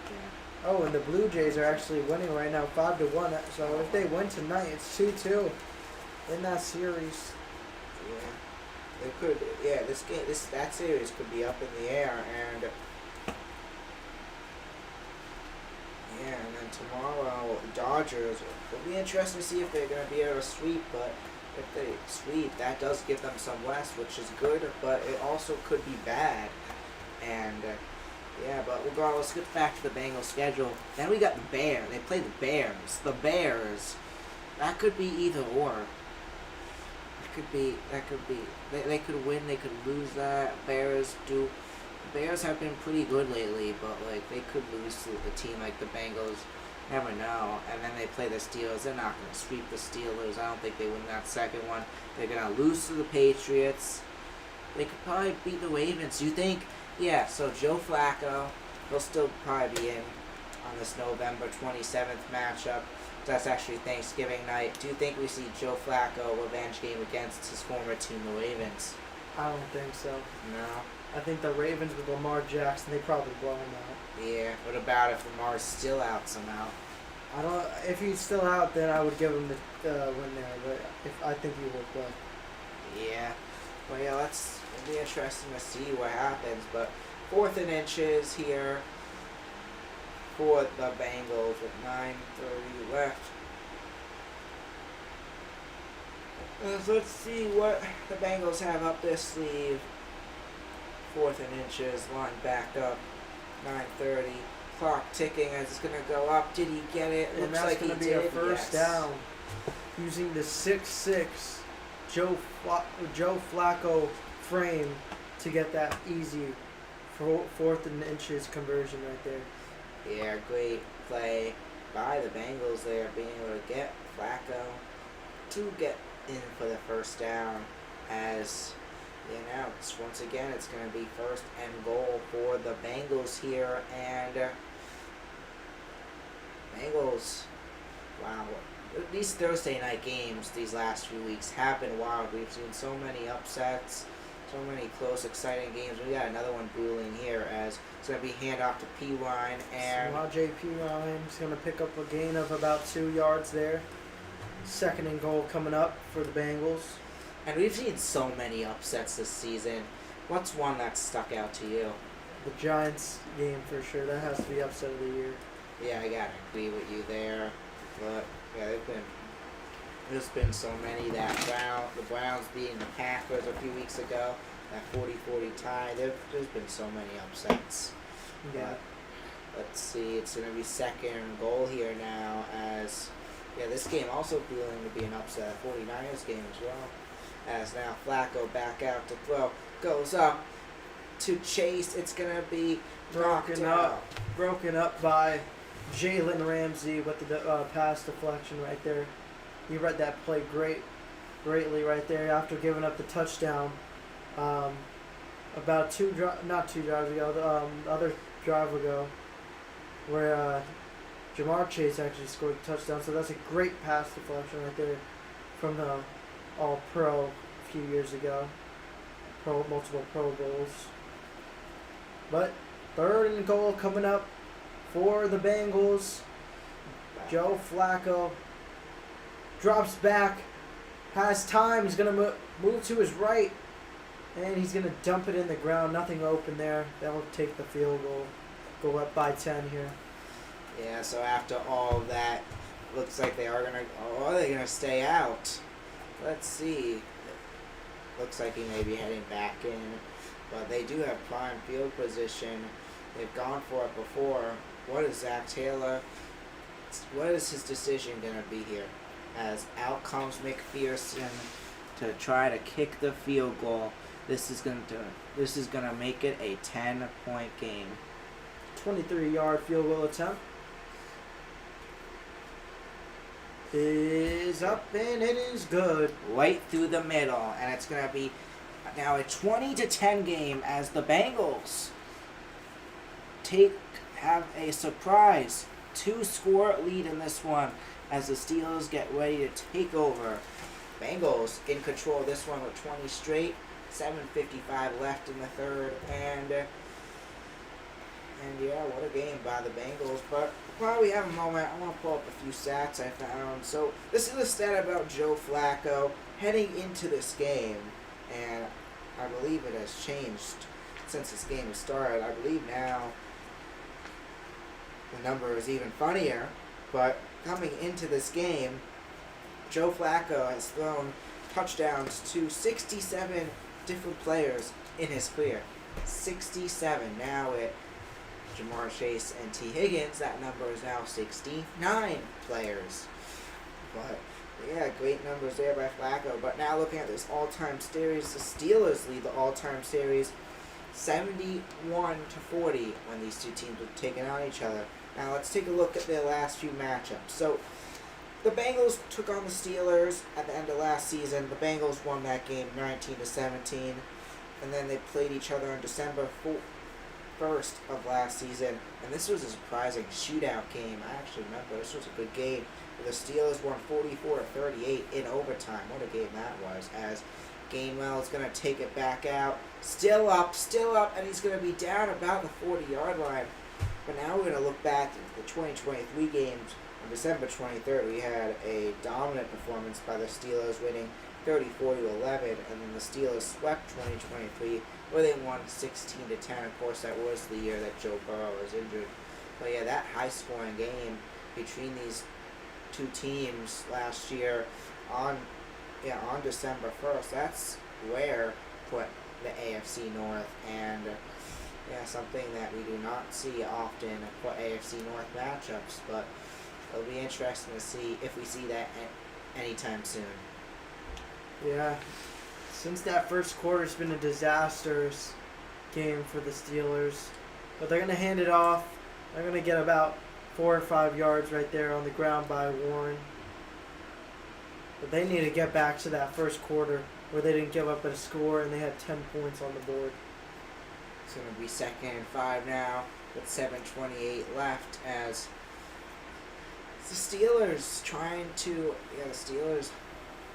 yeah. Oh, and the Blue Jays are actually winning right now, 5-1. So if they win tonight, it's 2-2 in that series. Yeah, it could. Yeah, that series could be up in the air, and yeah, and then tomorrow the Dodgers. It'll be interesting to see if they're going to be able to sweep, but if they sweep, that does give them some rest, which is good, but it also could be bad. And yeah, but regardless, let's get back to the Bengals schedule. Then we got the Bears. They play the Bears. The Bears. That could be either or. That could be. They could win. They could lose that. Bears have been pretty good lately, but like they could lose to a team like the Bengals. Never know. And then they play the Steelers. They're not going to sweep the Steelers. I don't think they win that second one. They're going to lose to the Patriots. They could probably beat the Ravens. You think? Yeah, so Joe Flacco, he'll still probably be in. on this November 27th matchup. That's actually Thanksgiving night. Do you think we see Joe Flacco revenge game against his former team, the Ravens? I don't think so. No. I think the Ravens with Lamar Jackson, they probably blow him out. Yeah. What about if Lamar's still out somehow? I don't. If he's still out, then I would give him the win there. But I think he will play. Yeah. Well, yeah. It'll be interesting to see what happens. But 4th and inches here for the Bengals with 9:30 left. Let's see what the Bengals have up their sleeve. 4th and inches, line back up, 9:30. Clock ticking as it's gonna go up. Did he get it? And Looks that's like going to he be did. a first yes. down using the 6'6" Joe Flacco frame to get that easy 4th and inches conversion right there. Yeah, great play by the Bengals there, being able to get Flacco to get in for the first down. As they announce, once again, it's going to be 1st and goal for the Bengals here. And Bengals, wow, these Thursday night games these last few weeks have been wild. We've seen so many upsets, so many close, exciting games. We got another one brewing here as it's going to be handoff to P. Ryan. And J.P. Ryan's going to pick up a gain of about 2 yards there. 2nd and goal coming up for the Bengals. And we've seen so many upsets this season. What's one that stuck out to you? The Giants game for sure. That has to be upset of the year. Yeah, I gotta agree with you there. But yeah, there's been so many. The Browns beating the Packers a few weeks ago, that 40-40 tie. There's been so many upsets. Yeah. But let's see, it's gonna be 2nd and goal here now as this game also feeling to be an upset. 49ers game as well. As now Flacco back out to throw. Goes up to Chase. It's going to be Broken up by Jalen Ramsey with the pass deflection right there. He read that play greatly right there after giving up the touchdown. About not two drives ago, the other drive ago, where Jamar Chase actually scored a touchdown. So that's a great pass deflection right there from the All-Pro a few years ago. Multiple Pro Bowls. But 3rd and goal coming up for the Bengals. Joe Flacco drops back, has time. He's going to move to his right, and he's going to dump it in the ground. Nothing open there. That'll take the field goal. Go up by 10 here. Yeah, so after all of that, looks like they are going to... Oh, are they going to stay out? Let's see. Looks like he may be heading back in. But they do have prime field position. They've gone for it before. What is Zach Taylor? What is his decision going to be here? As out comes McPherson to try to kick the field goal. This is going to make it a 10-point game. 23-yard field goal attempt is up, and it is good. Right through the middle, and it's going to be now a 20-10 game as the Bengals have a surprise 2-score lead in this one as the Steelers get ready to take over. Bengals in control of this one with 20 straight, 7:55 left in the third, and yeah, what a game by the Bengals. But while we have a moment, I want to pull up a few stats I found. So this is a stat about Joe Flacco heading into this game, and I believe it has changed since this game has started. I believe now the number is even funnier, but coming into this game, Joe Flacco has thrown touchdowns to 67 different players in his career. 67. Now with Jamar Chase and T. Higgins, that number is now 69 players. But yeah, great numbers there by Flacco. But now looking at this all-time series, the Steelers lead the all-time series 71-40 when these two teams were taking on each other. Now let's take a look at their last few matchups. So the Bengals took on the Steelers at the end of last season. The Bengals won that game 19-17, and then they played each other on December 1st of last season, and this was a surprising shootout game. I actually remember this was a good game. The Steelers won 44-38 in overtime. What a game that was, as Gainwell is going to take it back out. Still up, and he's going to be down about the 40-yard line. But now we're going to look back at the 2023 games. On December 23rd, we had a dominant performance by the Steelers, winning 34-11, and then the Steelers swept 2023, where they won 16-10. Of course, that was the year that Joe Burrow was injured. But yeah, that high-scoring game between these two teams last year on December 1st, that's where put the AFC North, and something that we do not see often for AFC North matchups, but it'll be interesting to see if we see that anytime soon. Yeah, since that first quarter, it's been a disastrous game for the Steelers, but they're going to hand it off. They're going to get about 4 or 5 yards right there on the ground by Warren. But they need to get back to that first quarter where they didn't give up a score and they had 10 points on the board. It's going to be 2nd and 5 now with 7:28 left, as the Steelers the Steelers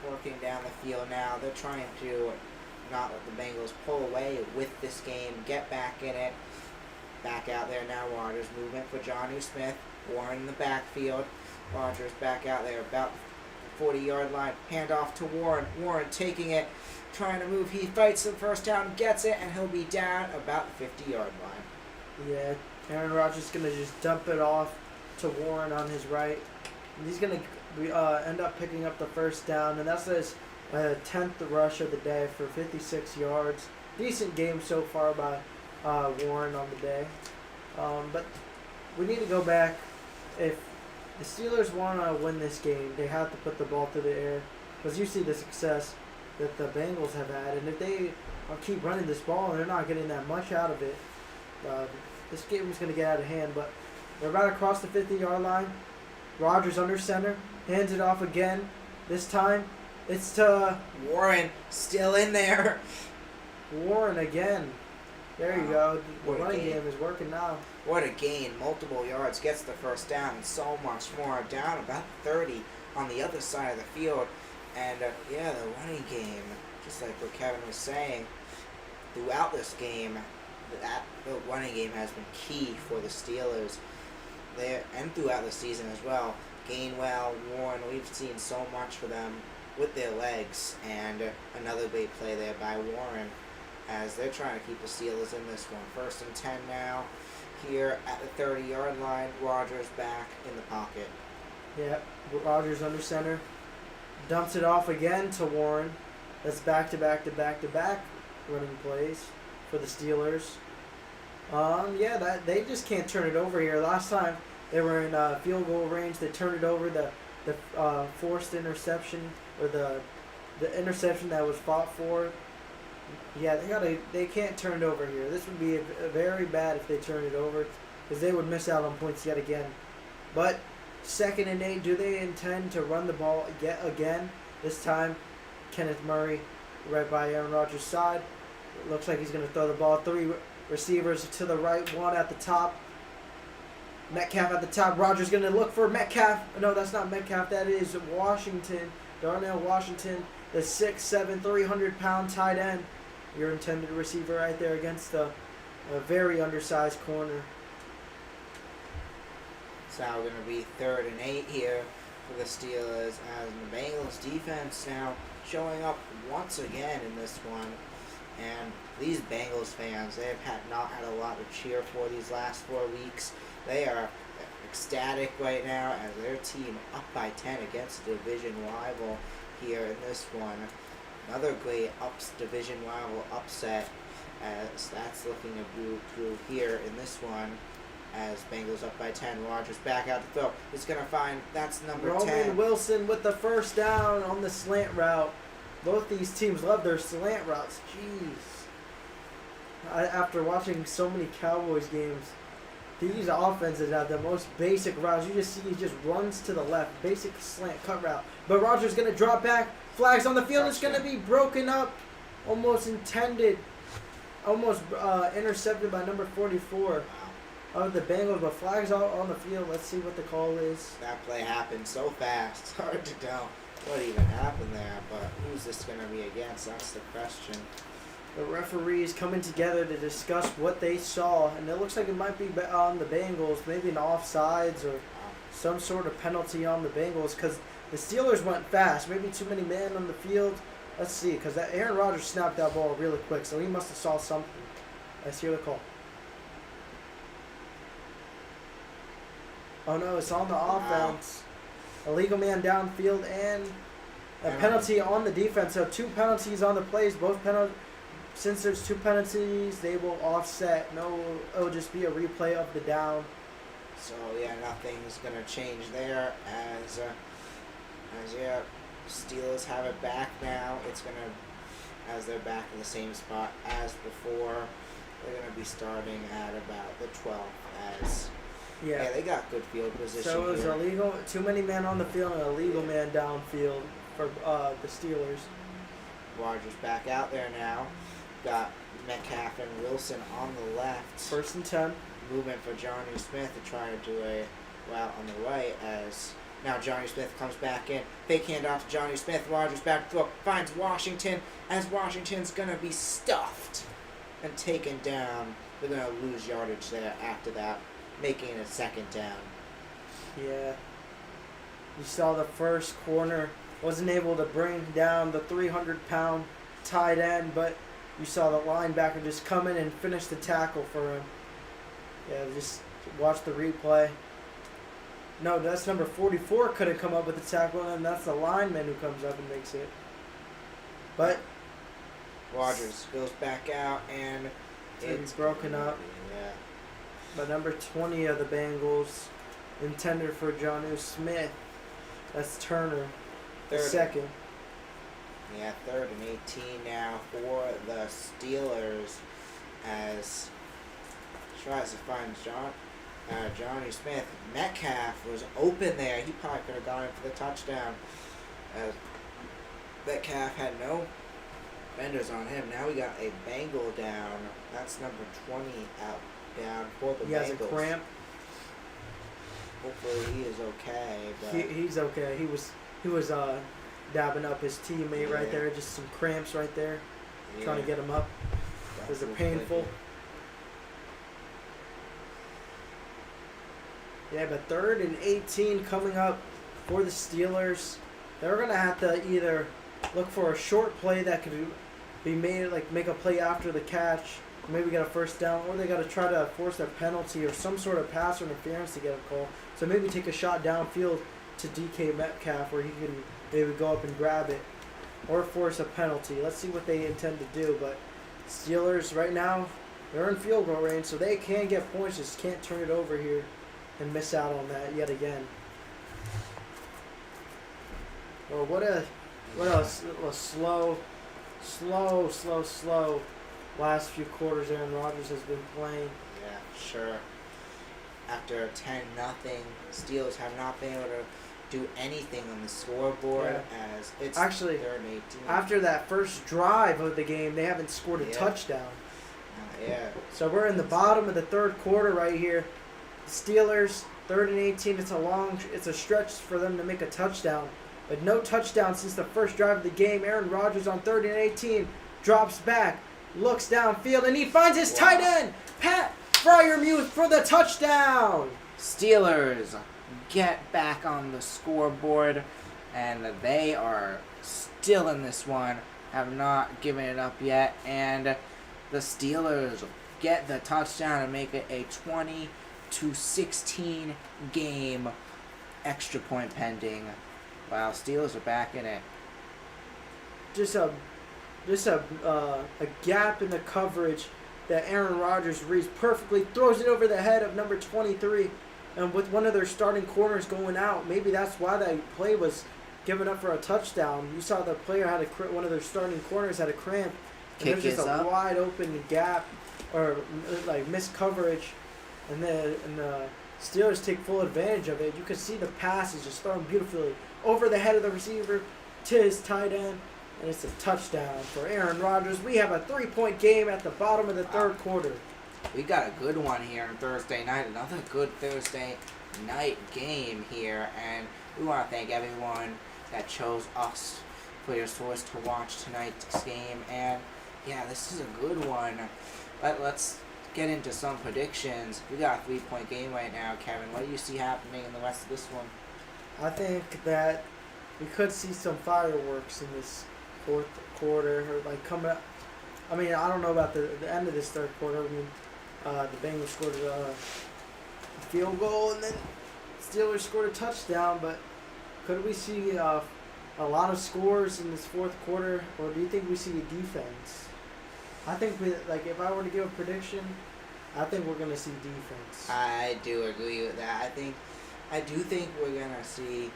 working down the field now. They're trying to not let the Bengals pull away with this game, get back in it. Back out there now, Rodgers movement for Jonnu Smith. Warren in the backfield. Rodgers back out there about the 40-yard line. Hand off to Warren. Warren taking it, trying to move. He fights the first down, gets it, and he'll be down about the 50-yard line. Yeah, Aaron Rodgers is going to just dump it off to Warren on his right. And he's going to end up picking up the first down, and that's his 10th rush of the day for 56 yards. Decent game so far by Warren on the day. But we need to go back. If the Steelers want to win this game, they have to put the ball through the air, because you see the success that the Bengals have had, and if they keep running this ball and they're not getting that much out of it, this game is going to get out of hand. But they're about to cross the 50-yard line. Rodgers under center, hands it off again. This time it's to Warren, still in there. Warren again. There you go. The What a running game. game is working now. What a gain. Multiple yards, gets the first down, and so much more. Down about 30 on the other side of the field. And the running game, just like what Kevin was saying, throughout this game, the running game has been key for the Steelers there and throughout the season as well. Gainwell, Warren, we've seen so much for them with their legs, and another big play there by Warren as they're trying to keep the Steelers in this one. 1st and 10 now here at the 30-yard line. Rodgers back in the pocket. Yeah, Rodgers under center. Dumps it off again to Warren. That's back-to-back running plays for the Steelers. They just can't turn it over here. Last time they were in field goal range, they turned it over. The forced interception, or the interception that was fought for. Yeah, they can't turn it over here. This would be very bad if they turn it over, because they would miss out on points yet again. But 2nd and 8, do they intend to run the ball yet again? This time, Kenneth Murray right by Aaron Rodgers' side. It looks like he's going to throw the ball. 3 receivers to the right, 1 at the top. Metcalf at the top. Rodgers going to look for Metcalf. No, that's not Metcalf. That is Washington. Darnell Washington, the 6'7", 300-pound tight end. Your intended receiver right there against a very undersized corner. It's now going to be 3rd and 8 here for the Steelers, as the Bengals defense now showing up once again in this one. And these Bengals fans, they have not had a lot to cheer for these last 4 weeks. They are ecstatic right now as their team up by 10 against a division rival here in this one. Another great division rival upset, as that's looking to move through here in this one. As Bengals up by 10, Rodgers back out to throw. He's going to find, that's number Roman 10. Wilson with the first down on the slant route. Both these teams love their slant routes. Jeez. After watching so many Cowboys games, these offenses have the most basic routes. You just see he just runs to the left. Basic slant cut route. But Rodgers going to drop back. Flags on the field. It's going to be broken up. Almost intended almost intercepted by number 44 Wow. of the Bengals, but flags out on the field. Let's see what the call is. That play happened so fast. It's hard to tell what even happened there, but who's this going to be against? That's the question. The referees coming together to discuss what they saw, and it looks like it might be on the Bengals, maybe an offsides or some sort of penalty on the Bengals, because the Steelers went fast. Maybe too many men on the field. Let's see, because Aaron Rodgers snapped that ball really quick, so he must have saw something. Let's hear the call. Oh no, it's on the offense. Illegal man downfield and a penalty on the defense. So 2 penalties on the plays. Both penalties. Since there's 2 penalties, they will offset. No, it'll just be a replay of the down. So yeah, nothing's gonna change there as yeah, Steelers have it back now. It's gonna, as they're back in the same spot as before, they're gonna be starting at about the 12th as yeah, they got good field position. So it was here. illegal. Too many men on the field and a legal man downfield for the Steelers. Rodgers back out there now. Got Metcalf and Wilson on the left. 1st and 10. Movement for Johnny Smith to try to do a route on the right as now Johnny Smith comes back in. Fake handoff to Johnny Smith. Rodgers back to throw. Finds Washington as Washington's going to be stuffed and taken down. They're going to lose yardage there after that, making it 2nd down. Yeah. You saw the first corner. Wasn't able to bring down the 300-pound tight end, but you saw the linebacker just come in and finish the tackle for him. Yeah, just watch the replay. No, that's number 44 could have come up with the tackle, and that's the lineman who comes up and makes it. But Rodgers goes back out, and it's broken up. Yeah. But number 20 of the Bengals, intended for Jonnu Smith. That's Turner, the second. Yeah, 3rd and 18 now for the Steelers as tries to find Johnny Smith. Metcalf was open there. He probably could have gone in for the touchdown. Metcalf had no defenders on him. Now we got a Bengal down. That's number 20 out down for the Bengals. He has a cramp. Hopefully he is okay. But He's okay. He was dabbing up his teammate right there. Just some cramps right there. Trying to get him up. Because they're painful. Yeah, but 3rd and 18 coming up for the Steelers. They're going to have to either look for a short play that could be made, like make a play after the catch, maybe get a 1st down, or they got to try to force a penalty or some sort of pass or interference to get a call. So maybe take a shot downfield to DK Metcalf where he can maybe go up and grab it, or force a penalty. Let's see what they intend to do. But Steelers right now, they're in field goal range, so they can get points, just can't turn it over here and miss out on that yet again. Well, what a slow last few quarters Aaron Rodgers has been playing. Yeah, sure. After a 10-0, Steelers have not been able to do anything on the scoreboard as it's actually 3rd and 18. After that first drive of the game, they haven't scored a touchdown. Yeah. So we're in the bottom of the 3rd quarter right here. Steelers 3rd and 18. It's a stretch for them to make a touchdown, but no touchdown since the first drive of the game. Aaron Rodgers on 3rd and 18 drops back, looks downfield, and he finds his tight end, Pat Fryermuth, for the touchdown. Steelers get back on the scoreboard, and they are still in this one, have not given it up yet, and the Steelers get the touchdown and make it a 20-16 game, extra point pending. Wow, Steelers are back in it. Just a gap in the coverage that Aaron Rodgers reads perfectly, throws it over the head of number 23, and with one of their starting corners going out, maybe that's why that play was given up for a touchdown. You saw the player had one of their starting corners had a cramp, and there's just a wide open gap or like missed coverage, and the Steelers take full advantage of it. You can see the pass is just thrown beautifully over the head of the receiver to his tight end, and it's a touchdown for Aaron Rodgers. We have a 3-point game at the bottom of the third quarter. We got a good one here on Thursday night. Another good Thursday night game here. And we want to thank everyone that chose us for your source to watch tonight's game. And, yeah, this is a good one. Let's get into some predictions. We got a 3-point game right now, Kevin. What do you see happening in the rest of this one? I think that we could see some fireworks in this fourth quarter, or like coming up. I mean, I don't know about the end of this third quarter. I mean, the Bengals scored a field goal, and then Steelers scored a touchdown. But could we see a lot of scores in this fourth quarter, or do you think we see a defense? I think if I were to give a prediction, I think we're gonna see defense. I do agree with that. I do think we're gonna see.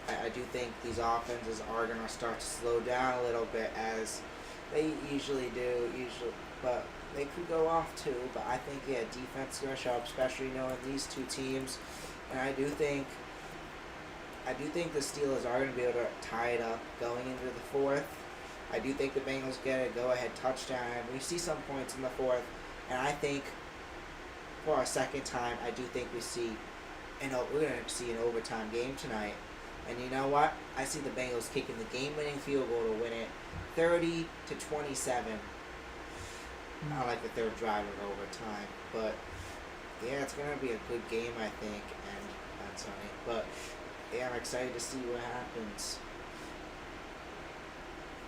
I do think these offenses are gonna start to slow down a little bit, as they usually do. But they could go off too. But I think defense is gonna show up, especially knowing these two teams. And I do think the Steelers are gonna be able to tie it up going into the fourth. I do think the Bengals get a go-ahead touchdown. We see some points in the fourth, and I think for a second time, I do think we're going to see an overtime game tonight. And you know what? I see the Bengals kicking the game-winning field goal to win it, 30-27. Not like the third drive of overtime, but yeah, it's going to be a good game, I think, and on Sunday. But yeah, I'm excited to see what happens.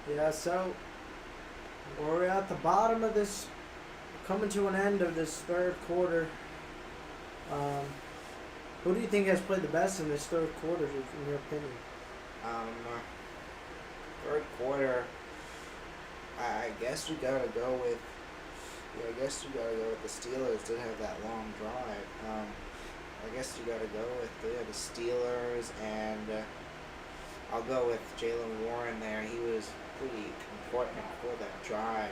Yeah, so we're at the bottom of this, coming to an end of this third quarter. Who do you think has played the best in this third quarter, in your opinion? Third quarter, I guess we gotta go with. Yeah, I guess you gotta go with the Steelers. Did have that long drive. I guess you gotta go with the Steelers, and I'll go with Jalen Warren there. He was pretty important for that drive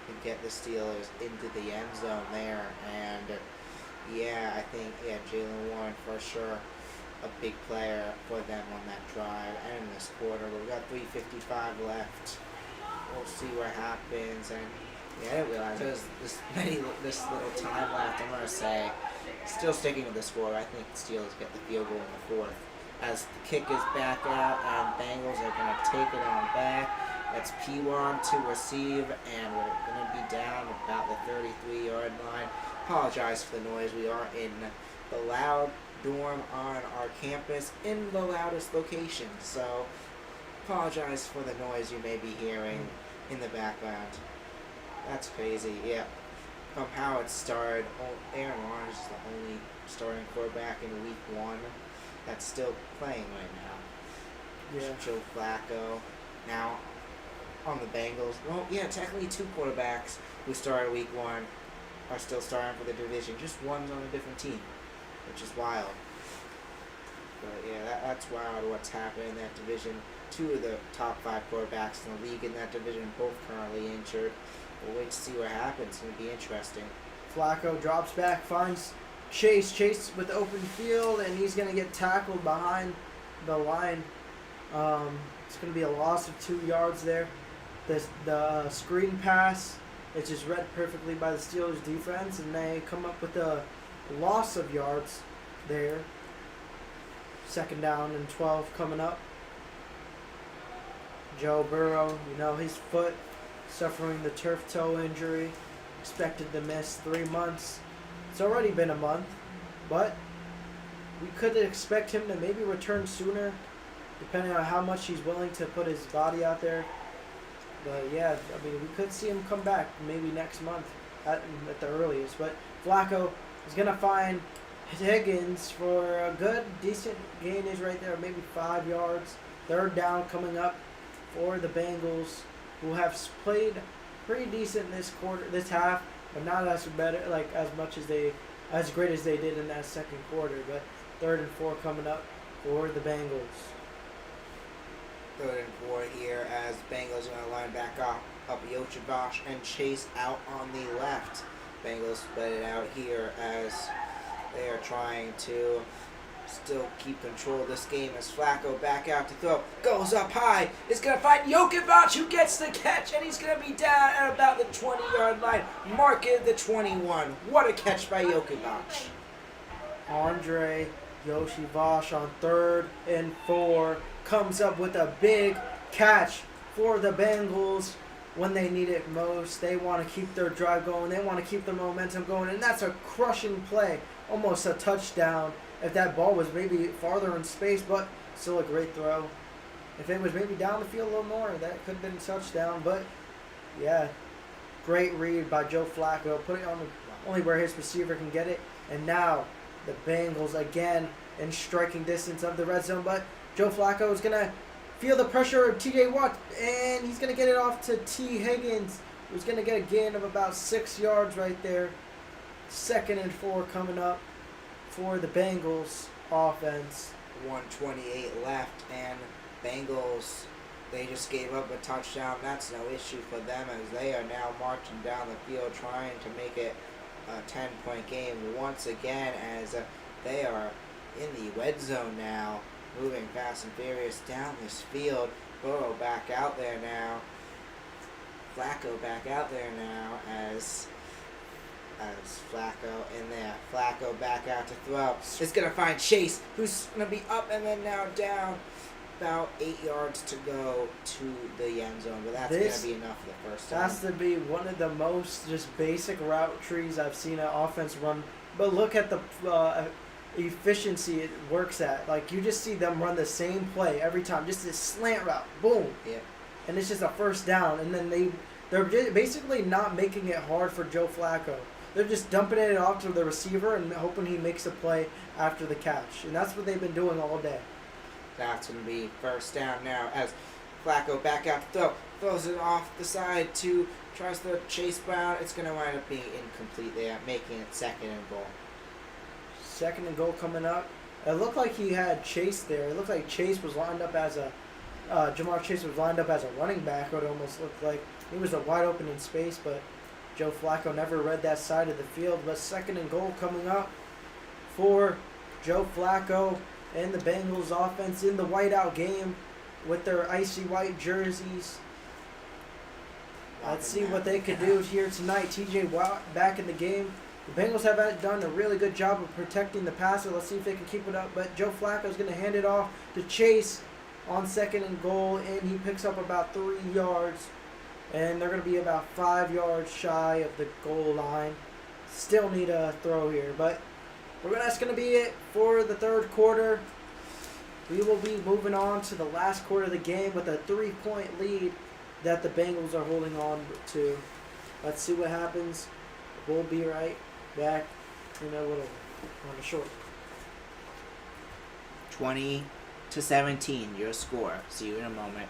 to get the Steelers into the end zone there, and I think Jalen Warren for sure a big player for them on that drive and in this quarter. We've got 3:55 left. We'll see what happens, and I didn't realize there's this little time left. I'm gonna say, still sticking with the score. I think the Steelers get the field goal in the fourth, as the kick is back out, and Bengals are gonna take it on back. That's P1 to receive, and we're going to be down about the 33-yard line. Apologize for the noise. We are in the loud dorm on our campus in the loudest location. So apologize for the noise you may be hearing in the background. That's crazy. Yeah. From how it started, Aaron Rodgers is the only starting quarterback in week 1 that's still playing right now. Yeah. Joe Flacco. Now, on the Bengals, technically 2 quarterbacks who started week 1 are still starting for the division. Just one's on a different team, which is wild. But that's wild what's happening in that division. 2 of the top 5 quarterbacks in the league in that division, both currently injured. We'll wait to see what happens. It's going to be interesting. Flacco drops back, finds Chase with the open field, and he's going to get tackled behind the line. It's going to be a loss of 2 yards there. The screen pass, it's just read perfectly by the Steelers defense, and they come up with a loss of yards there. 2nd down and 12 coming up. Joe Burrow, his foot suffering the turf toe injury, expected to miss 3 months. It's already been a month, but we could expect him to maybe return sooner, depending on how much he's willing to put his body out there. But we could see him come back maybe next month at the earliest. But Flacco is going to find Higgins for a good, decent gainage right there, maybe 5 yards. 3rd down coming up for the Bengals, who have played pretty decent this half, but not as great as they did in that second quarter. But 3rd and 4 coming up for the Bengals. 3rd and 4 here, as Bengals are going to line back up Yochavash and Chase out on the left. Bengals split it out here as they are trying to still keep control of this game as Flacco back out to throw. Goes up high. Is going to find Jokic, who gets the catch, and he's going to be down at about the 20-yard line. Marking the 21. What a catch by Jokic. Andre Yoshivash on 3rd and 4 comes up with a big catch for the Bengals when they need it most. They want to keep their drive going. They want to keep the momentum going, and that's a crushing play, almost a touchdown if that ball was maybe farther in space, but still a great throw. If it was maybe down the field a little more, that could have been a touchdown, but yeah, great read by Joe Flacco, put it on only where his receiver can get it, and now the Bengals again in striking distance of the red zone, but Joe Flacco is going to feel the pressure of TJ Watt, and he's going to get it off to T. Higgins, who's going to get a gain of about 6 yards right there. 2nd and 4 coming up for the Bengals offense. 1:28 left, and Bengals, they just gave up a touchdown. That's no issue for them as they are now marching down the field trying to make it a 10-point game once again as they are in the red zone now, moving fast and furious down this field. Burrow back out there now. Flacco back out there now as Flacco in there. Flacco back out to throw. It's going to find Chase, who's going to be up and then now down. About 8 yards to go to the end zone, but that's going to be enough for the first time. Has to be one of the most just basic route trees I've seen an offense run. But look at the efficiency it works at. Like, you just see them run the same play every time. Just this slant route. Boom. Yeah. And it's just a first down. And then they're basically not making it hard for Joe Flacco. They're just dumping it off to the receiver and hoping he makes a play after the catch. And that's what they've been doing all day. That's going to be first down now as Flacco back out to throw. Throws it off the side to tries to chase Brown. It's going to wind up being incomplete there, making it 2nd and goal. 2nd and goal coming up. It looked like he had Chase there. It looked like Chase was lined up as a Jamar Chase was lined up as a running back. It almost looked like he was a wide open in space, but Joe Flacco never read that side of the field. But 2nd and goal coming up for Joe Flacco and the Bengals offense in the whiteout game with their icy white jerseys. Let's see what they could do here tonight. TJ Watt back in the game. The Bengals have done a really good job of protecting the passer. Let's see if they can keep it up. But Joe Flacco is going to hand it off to Chase on 2nd and goal, and he picks up about 3 yards. And they're going to be about 5 yards shy of the goal line. Still need a throw here, but that's going to be it for the 3rd quarter. We will be moving on to the last quarter of the game with a 3-point lead that the Bengals are holding on to. Let's see what happens. We'll be right back in a little on the short. 20-17, your score. See you in a moment.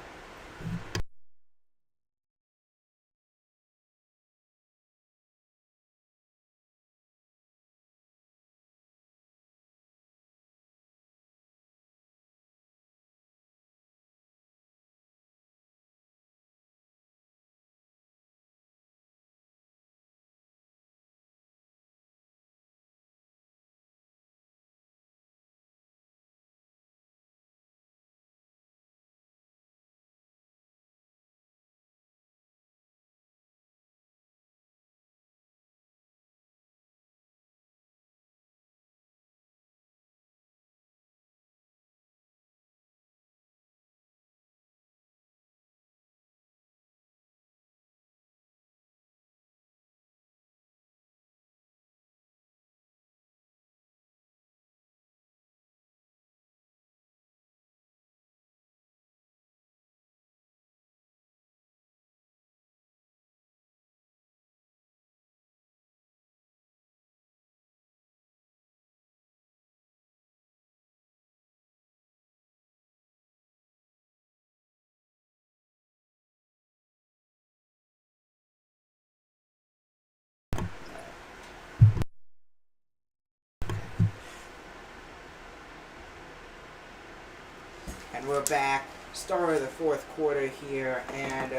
And we're back. Start of the 4th quarter here, and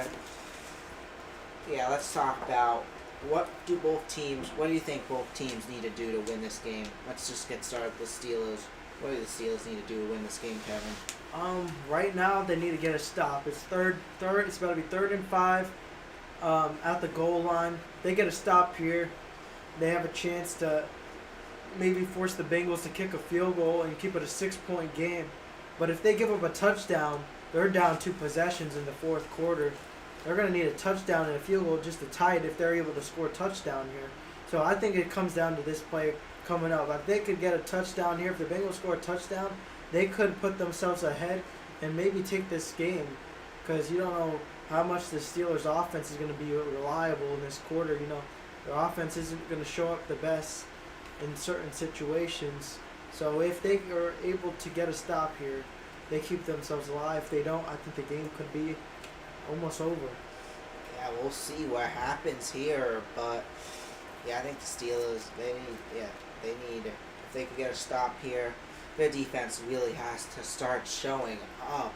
let's talk about what do you think both teams need to do to win this game? Let's just get started with the Steelers. What do the Steelers need to do to win this game, Kevin? Right now they need to get a stop. It's third. It's about to be 3rd and 5. At the goal line, they get a stop here. They have a chance to maybe force the Bengals to kick a field goal and keep it a 6-point game. But if they give up a touchdown, they're down 2 possessions in the fourth quarter. They're going to need a touchdown and a field goal just to tie it if they're able to score a touchdown here. So I think it comes down to this play coming up. If they could get a touchdown here, if the Bengals score a touchdown, they could put themselves ahead and maybe take this game, because you don't know how much the Steelers' offense is going to be reliable in this quarter. Their offense isn't going to show up the best in certain situations. So if they are able to get a stop here, they keep themselves alive. If they don't, I think the game could be almost over. Yeah, we'll see what happens here, but yeah, I think the Steelers, they need if they could get a stop here, their defense really has to start showing up.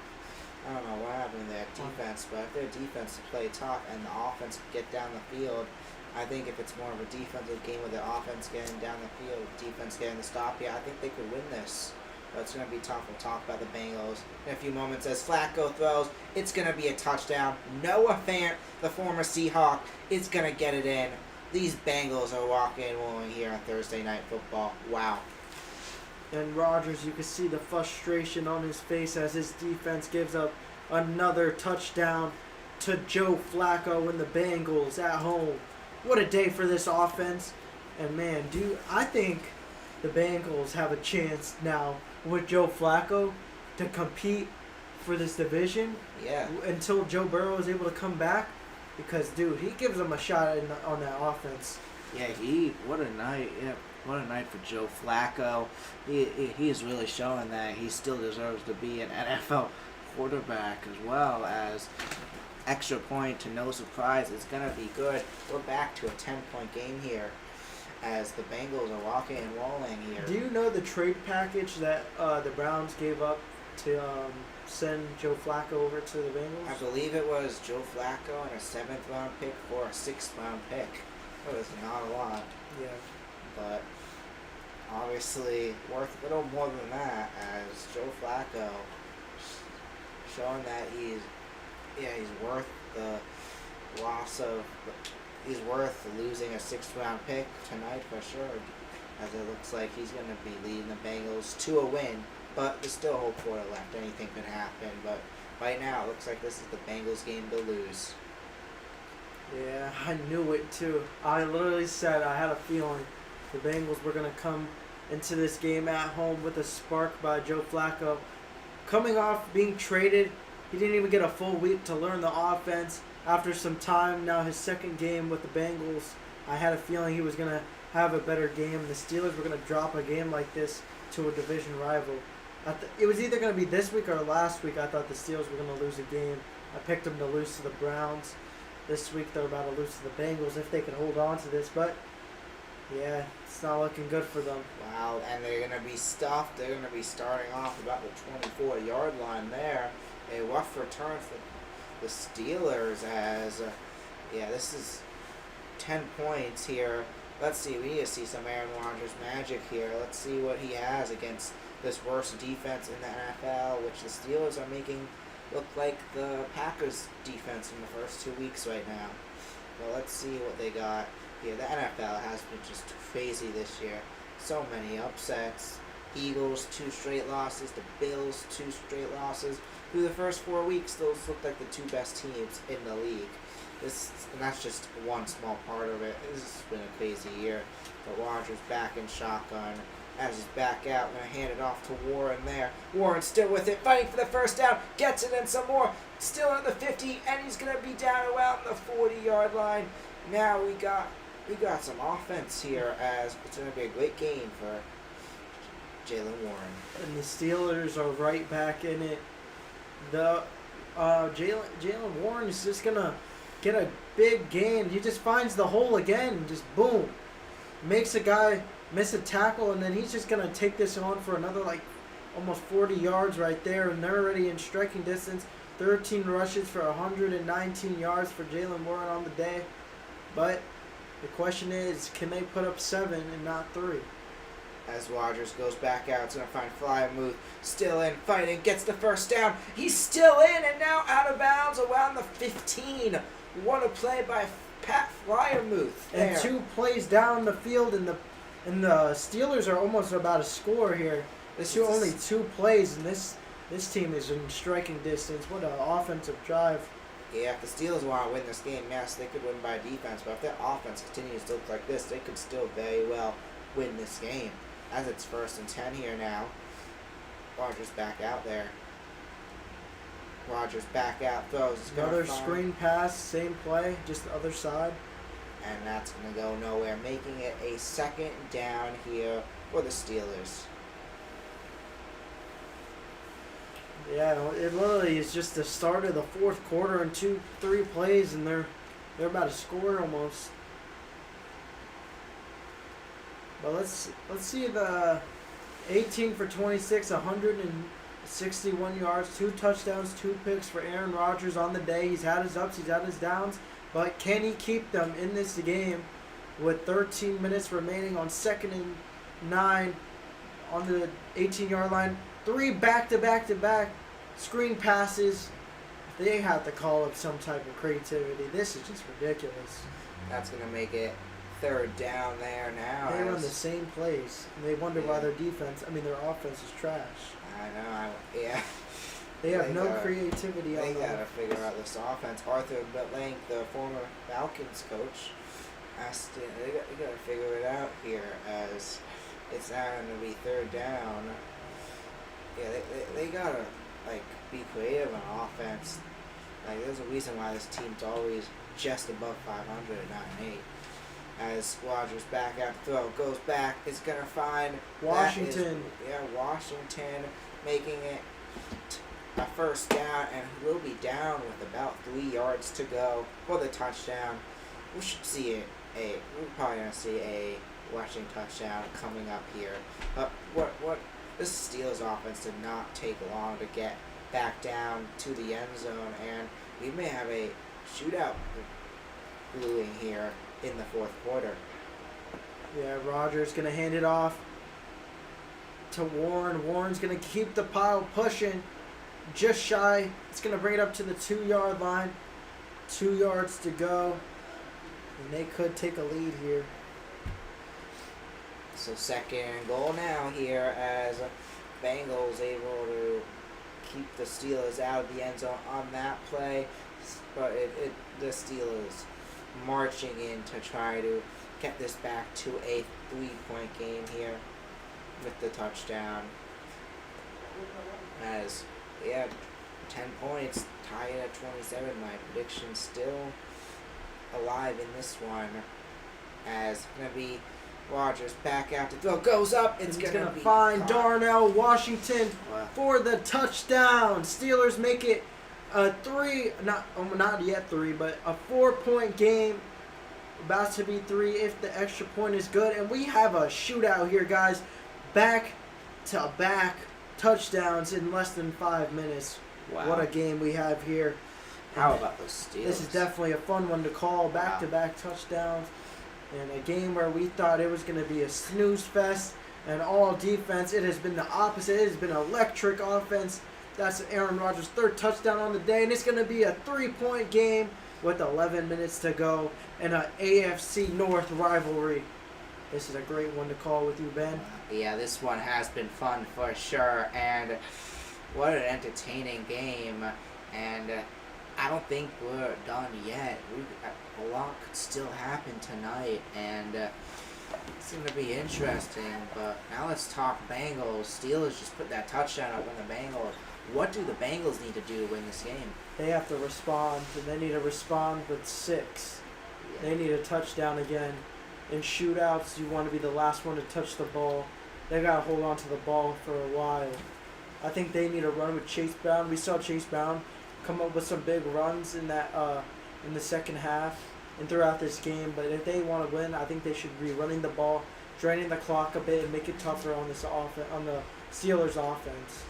I don't know what happened to their defense, but if their defense play tough and the offense can get down the field, I think if it's more of a defensive game with the offense getting down the field, defense getting the stop here, I think they could win this. But it's going to be tough. We'll talk about the Bengals in a few moments. As Flacco throws, it's going to be a touchdown. Noah Fant, the former Seahawk, is going to get it in. These Bengals are walking and rolling here on Thursday Night Football. Wow. And Rodgers, you can see the frustration on his face as his defense gives up another touchdown to Joe Flacco and the Bengals at home. What a day for this offense. And man, I think the Bengals have a chance now with Joe Flacco to compete for this division. Yeah. Until Joe Burrow is able to come back, because dude, he gives them a shot on that offense. Yeah, what a night. Yeah, what a night for Joe Flacco. He is really showing that he still deserves to be an NFL quarterback, as well as extra point to no surprise. It's going to be good. We're back to a 10-point game here as the Bengals are walking and rolling here. Do you know the trade package that the Browns gave up to send Joe Flacco over to the Bengals? I believe it was Joe Flacco and a 7th-round pick for a 6th-round pick. That was not a lot. Yeah. But obviously worth a little more than that, as Joe Flacco showing that he's worth the loss of. He's worth losing a 6th-round pick tonight for sure, as it looks like he's going to be leading the Bengals to a win. But there's still a whole quarter left. Anything could happen. But right now, it looks like this is the Bengals game to lose. Yeah, I knew it too. I literally said I had a feeling the Bengals were going to come into this game at home with a spark by Joe Flacco. Coming off being traded, he didn't even get a full week to learn the offense. After some time, now his second game with the Bengals, I had a feeling he was going to have a better game. The Steelers were going to drop a game like this to a division rival. It was either going to be this week or last week. I thought the Steelers were going to lose a game. I picked them to lose to the Browns. This week they're about to lose to the Bengals if they can hold on to this. But, yeah, it's not looking good for them. Wow, and they're going to be stuffed. They're going to be starting off about the 24-yard line there. A rough return for the Steelers as, this is 10 points here. Let's see, we need to see some Aaron Rodgers magic here. Let's see what he has against this worst defense in the NFL, which the Steelers are making look like the Packers defense in the first 2 weeks right now. Well, let's see what they got here. The NFL has been just crazy this year. So many upsets. Eagles, 2 straight losses. The Bills, 2 straight losses. Through the first 4 weeks, those look like the 2 best teams in the league. And that's just one small part of it. This has been a crazy year. But Rodgers back in shotgun. As he's back out, going to hand it off to Warren there. Warren still with it, fighting for the first down. Gets it and some more. Still at the 50, and he's going to be down around the 40-yard line. Now we got some offense here, as it's going to be a great game for Jaylen Warren. And the Steelers are right back in it. The Jaylen Warren is just going to get a big game. He just finds the hole again. Just boom. Makes a guy miss a tackle, and then he's just going to take this on for another almost 40 yards right there, and they're already in striking distance. 13 rushes for 119 yards for Jaylen Warren on the day. But the question is, can they put up 7 and not 3? As Rodgers goes back out, it's going to find Fryermuth, still in, fighting, gets the first down. He's still in, and now out of bounds around the 15. What a play by Pat Fryermuth there. And 2 plays down the field, and the Steelers are almost about to score here. Only 2 plays, and this team is in striking distance. What an offensive drive. Yeah, if the Steelers want to win this game, yes, they could win by defense, but if their offense continues to look like this, they could still very well win this game. As it's 1st and 10 here now. Rodgers back out there. Rodgers back out, throws. Another screen pass, same play, just the other side. And that's going to go nowhere, making it a 2nd down here for the Steelers. Yeah, it literally is just the start of the 4th quarter and 3 plays, and they're about to score almost. But let's see the 18 for 26, 161 yards, 2 touchdowns, 2 picks for Aaron Rodgers on the day. He's had his ups, he's had his downs, but can he keep them in this game with 13 minutes remaining on 2nd and 9 on the 18-yard line? 3 back-to-back-to-back screen passes. They have to call up some type of creativity. This is just ridiculous. That's going to make it 3rd down there now. They run the same plays. And they wonder why their offense is trash. I know. Yeah. They have no creativity on They got to figure out this offense. Arthur Blank, the former Falcons coach, they got to figure it out here as it's now going to be 3rd down. Yeah, they got to be creative on offense. There's a reason why this team's always just above 500 at 9-8. As Rodgers back out to throw, goes back, is going to find Washington. Washington making it a 1st down, and will be down with about 3 yards to go for the touchdown. We should see we're probably going to see a Washington touchdown coming up here. What this Steelers offense did not take long to get back down to the end zone, and we may have a shootout brewing here in the 4th quarter. Yeah, Rodgers going to hand it off to Warren. Warren's going to keep the pile pushing just shy. It's going to bring it up to the 2-yard line. 2 yards to go. And they could take a lead here. So 2nd and goal now here as Bengals able to keep the Steelers out of the end zone on that play. But the Steelers marching in to try to get this back to a 3-point game here with the touchdown. As 10 points, tie it at 27. My prediction still alive in this one. As it's going to be Rodgers back out to throw, goes up. It's going to find caught. Darnell Washington for the touchdown. Steelers make it a 4-point game. About to be 3 if the extra point is good. And we have a shootout here, guys. Back to back touchdowns in less than 5 minutes. Wow. What a game we have here. How about those Steelers? This is definitely a fun one to call. Back-to-back touchdowns. And a game where we thought it was going to be a snooze fest and all defense. It has been the opposite. It has been electric offense. That's Aaron Rodgers' 3rd touchdown on the day. And it's going to be a 3-point game with 11 minutes to go and an AFC North rivalry. This is a great one to call with you, Ben. Yeah, this one has been fun for sure. And what an entertaining game. And I don't think we're done yet. A lot could still happen tonight, and it's going to be interesting. But now let's talk Bengals. Steelers just put that touchdown up on the Bengals. What do the Bengals need to do to win this game? They have to respond, and they need to respond with 6. Yeah. They need a touchdown again. In shootouts, you want to be the last one to touch the ball. They got to hold on to the ball for a while. I think they need to run with Chase Brown. We saw Chase Brown come up with some big runs in that in the second half and throughout this game. But if they want to win, I think they should be running the ball, draining the clock a bit, and make it tougher on on the Steelers' offense.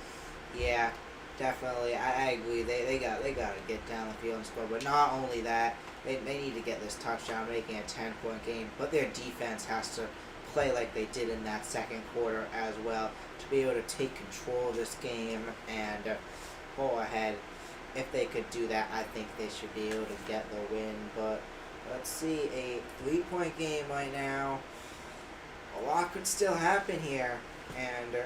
Yeah, definitely. I agree. They got to get down the field and score. But not only that, they need to get this touchdown, making it a 10-point game. But their defense has to play like they did in that second quarter as well, to be able to take control of this game and go ahead. If they could do that, I think they should be able to get the win. But let's see, a 3-point game right now. A lot could still happen here, and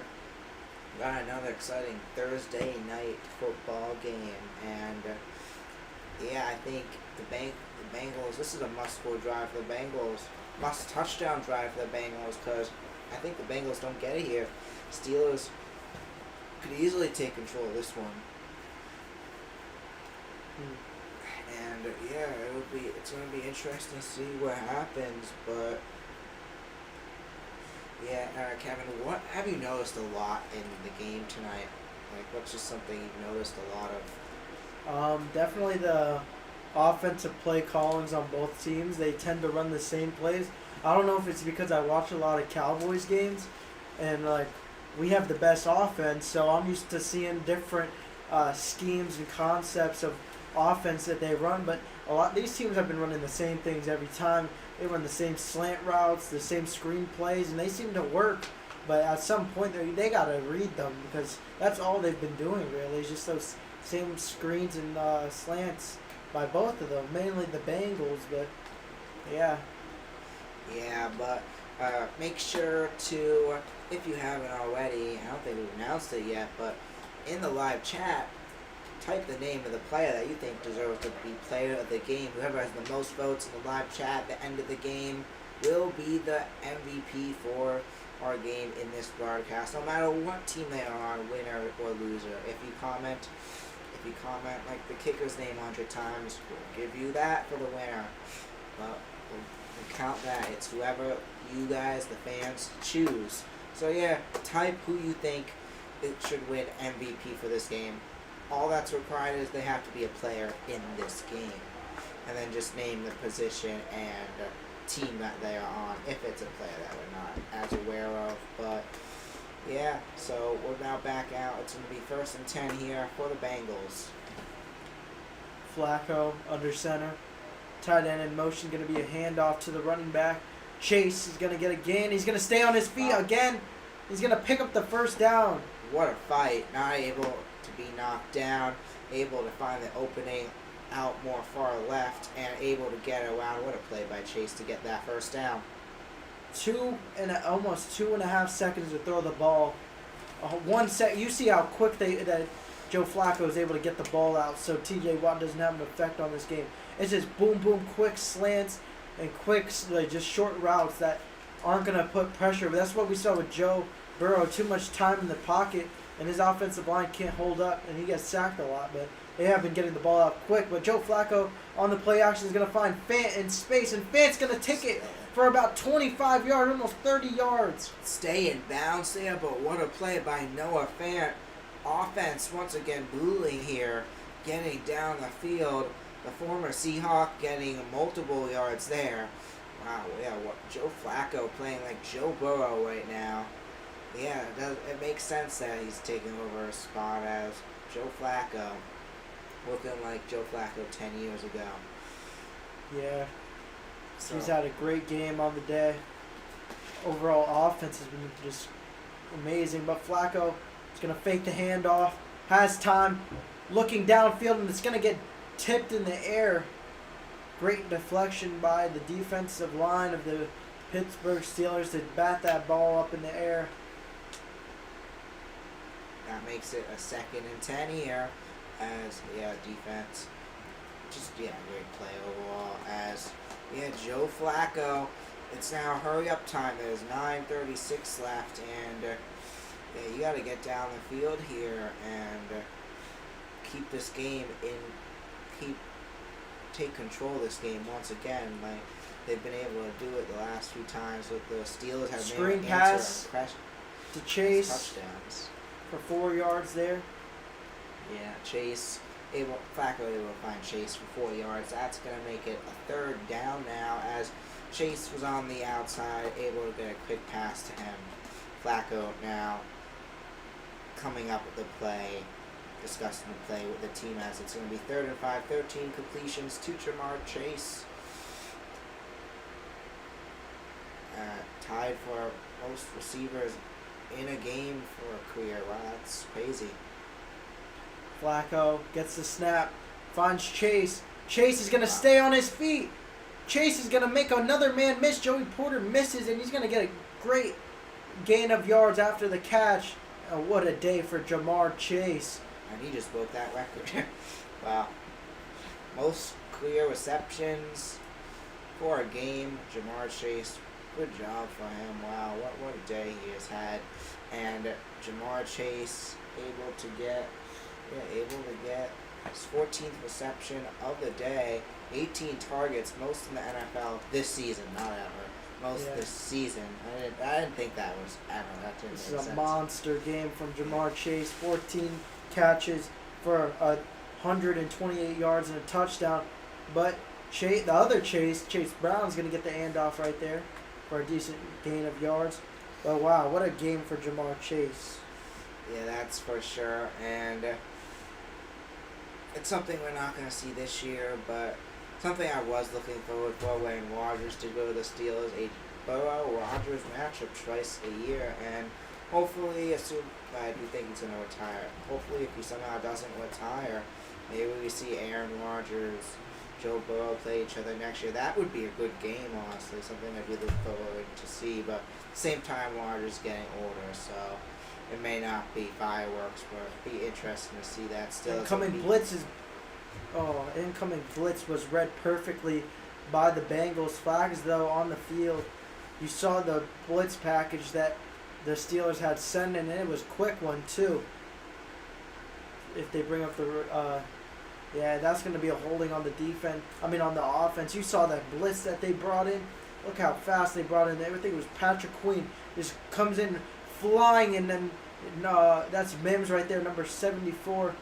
got another exciting Thursday night football game. And yeah, I think the Bengals. This is a must-score drive for the Bengals, must-touchdown drive for the Bengals, because I think the Bengals don't get it here. Steelers could easily take control of this one. And yeah, it's gonna be interesting to see what happens. But yeah, Kevin, what have you noticed a lot in the game tonight? Like, what's just something you've noticed a lot of? Definitely the offensive play callings on both teams. They tend to run the same plays. I don't know if it's because I watch a lot of Cowboys games, and like we have the best offense, so I'm used to seeing different schemes and concepts of offense that they run. But a lot these teams have been running the same things every time. They run the same slant routes, the same screen plays, and they seem to work. But at some point, they gotta read them, because that's all they've been doing really. Is just those same screens and slants by both of them, mainly the Bengals. But yeah. Yeah, but make sure to, if you haven't already, I don't think we've announced it yet, but in the live chat, type the name of the player that you think deserves to be player of the game. Whoever has the most votes in the live chat at the end of the game will be the MVP for our game in this broadcast, no matter what team they are on, winner or loser. If you comment like the kicker's name 100 times, we'll give you that for the winner. But we'll count that. It's whoever you guys, the fans, choose. So yeah, type who you think it should win MVP for this game. All that's required is they have to be a player in this game. And then just name the position and team that they are on, if it's a player that we're not as aware of. But yeah, so we're now back out. It's going to be 1st and 10 here for the Bengals. Flacco under center. Tight end in motion, going to be a handoff to the running back. Chase is going to get a gain. He's going to stay on his feet again. He's going to pick up the first down. What a fight. Not able to be knocked down. Able to find the opening out more far left and able to get around. What a play by Chase to get that first down. Almost 2.5 seconds to throw the ball. 1 sec. You see how quick that Joe Flacco is able to get the ball out, so T.J. Watt doesn't have an effect on this game. It's just boom, boom, quick slants and quick, like, just short routes that aren't going to put pressure. But that's what we saw with Joe Burrow. Too much time in the pocket, and his offensive line can't hold up, and he gets sacked a lot. But they have been getting the ball out quick. But Joe Flacco on the play action is going to find Fant in space, and Fant's going to take it for about 25 yards, almost 30 yards. Stay in bounds there, but what a play by Noah Fant. Offense once again booming here, getting down the field. The former Seahawk getting multiple yards there. Wow, yeah, what Joe Flacco playing like Joe Burrow right now. Yeah, it makes sense that he's taking over a spot as Joe Flacco, looking like Joe Flacco 10 years ago. Yeah, So, he's had a great game on the day. Overall offense has been just amazing, but Flacco is going to fake the handoff, has time, looking downfield, and it's going to get tipped in the air. Great deflection by the defensive line of the Pittsburgh Steelers to bat that ball up in the air. that makes it a 2nd and 10 here as, defense. Just, great play overall as, Joe Flacco. It's now hurry up time. There's 9:36 left, and you got to get down the field here and keep this game take control of this game once again. Like they've been able to do it the last few times with the Steelers have Screen made pass to Chase touchdowns for 4 yards there. Yeah, Flacco able to find Chase for 4 yards. That's going to make it a 3rd down now as Chase was on the outside, able to get a quick pass to him. Flacco now coming up with the play, discussing the play with the team as it's going to be 3rd and 5, 13 completions to Jamar Chase. tied for most receivers in a game for a career. Wow, that's crazy. Flacco gets the snap, finds Chase. Chase is going to stay on his feet. Chase is going to make another man miss. Joey Porter misses, and he's going to get a great gain of yards after the catch. What a day for Jamar Chase. And he just broke that record. Wow. Most clear receptions for a game. Jamar Chase, good job for him. Wow, what a day he has had. And Jamar Chase able to get his 14th reception of the day, 18 targets, most in the NFL this season, not ever. Most this season. I didn't think that was ever. That didn't This make is a sense. monster game from Jamar Chase. 14 catches for 128 yards and a touchdown. But the other Chase Brown's going to get the handoff right there for a decent gain of yards. But wow, what a game for Jamar Chase. Yeah, that's for sure. And it's something we're not going to see this year, but something I was looking forward for when Rodgers to go to the Steelers. A Burrow-Rodgers matchup twice a year, and hopefully, I do think he's going to retire. Hopefully, if he somehow doesn't retire, maybe we see Aaron Rodgers, Joe Burrow play each other next year. That would be a good game, honestly, something I'd really look forward to see. But at the same time, Rodgers is getting older, so it may not be fireworks, but it'd be interesting to see that still. Incoming blitz was read perfectly by the Bengals. Flags, though, on the field. You saw the blitz package that the Steelers had sent in, and it was a quick one, too. If they bring up the... that's going to be a holding on the defense. On the offense. You saw that blitz that they brought in. Look how fast they brought in. Everything was Patrick Queen. Just comes in flying, and then that's Mims right there, number 74.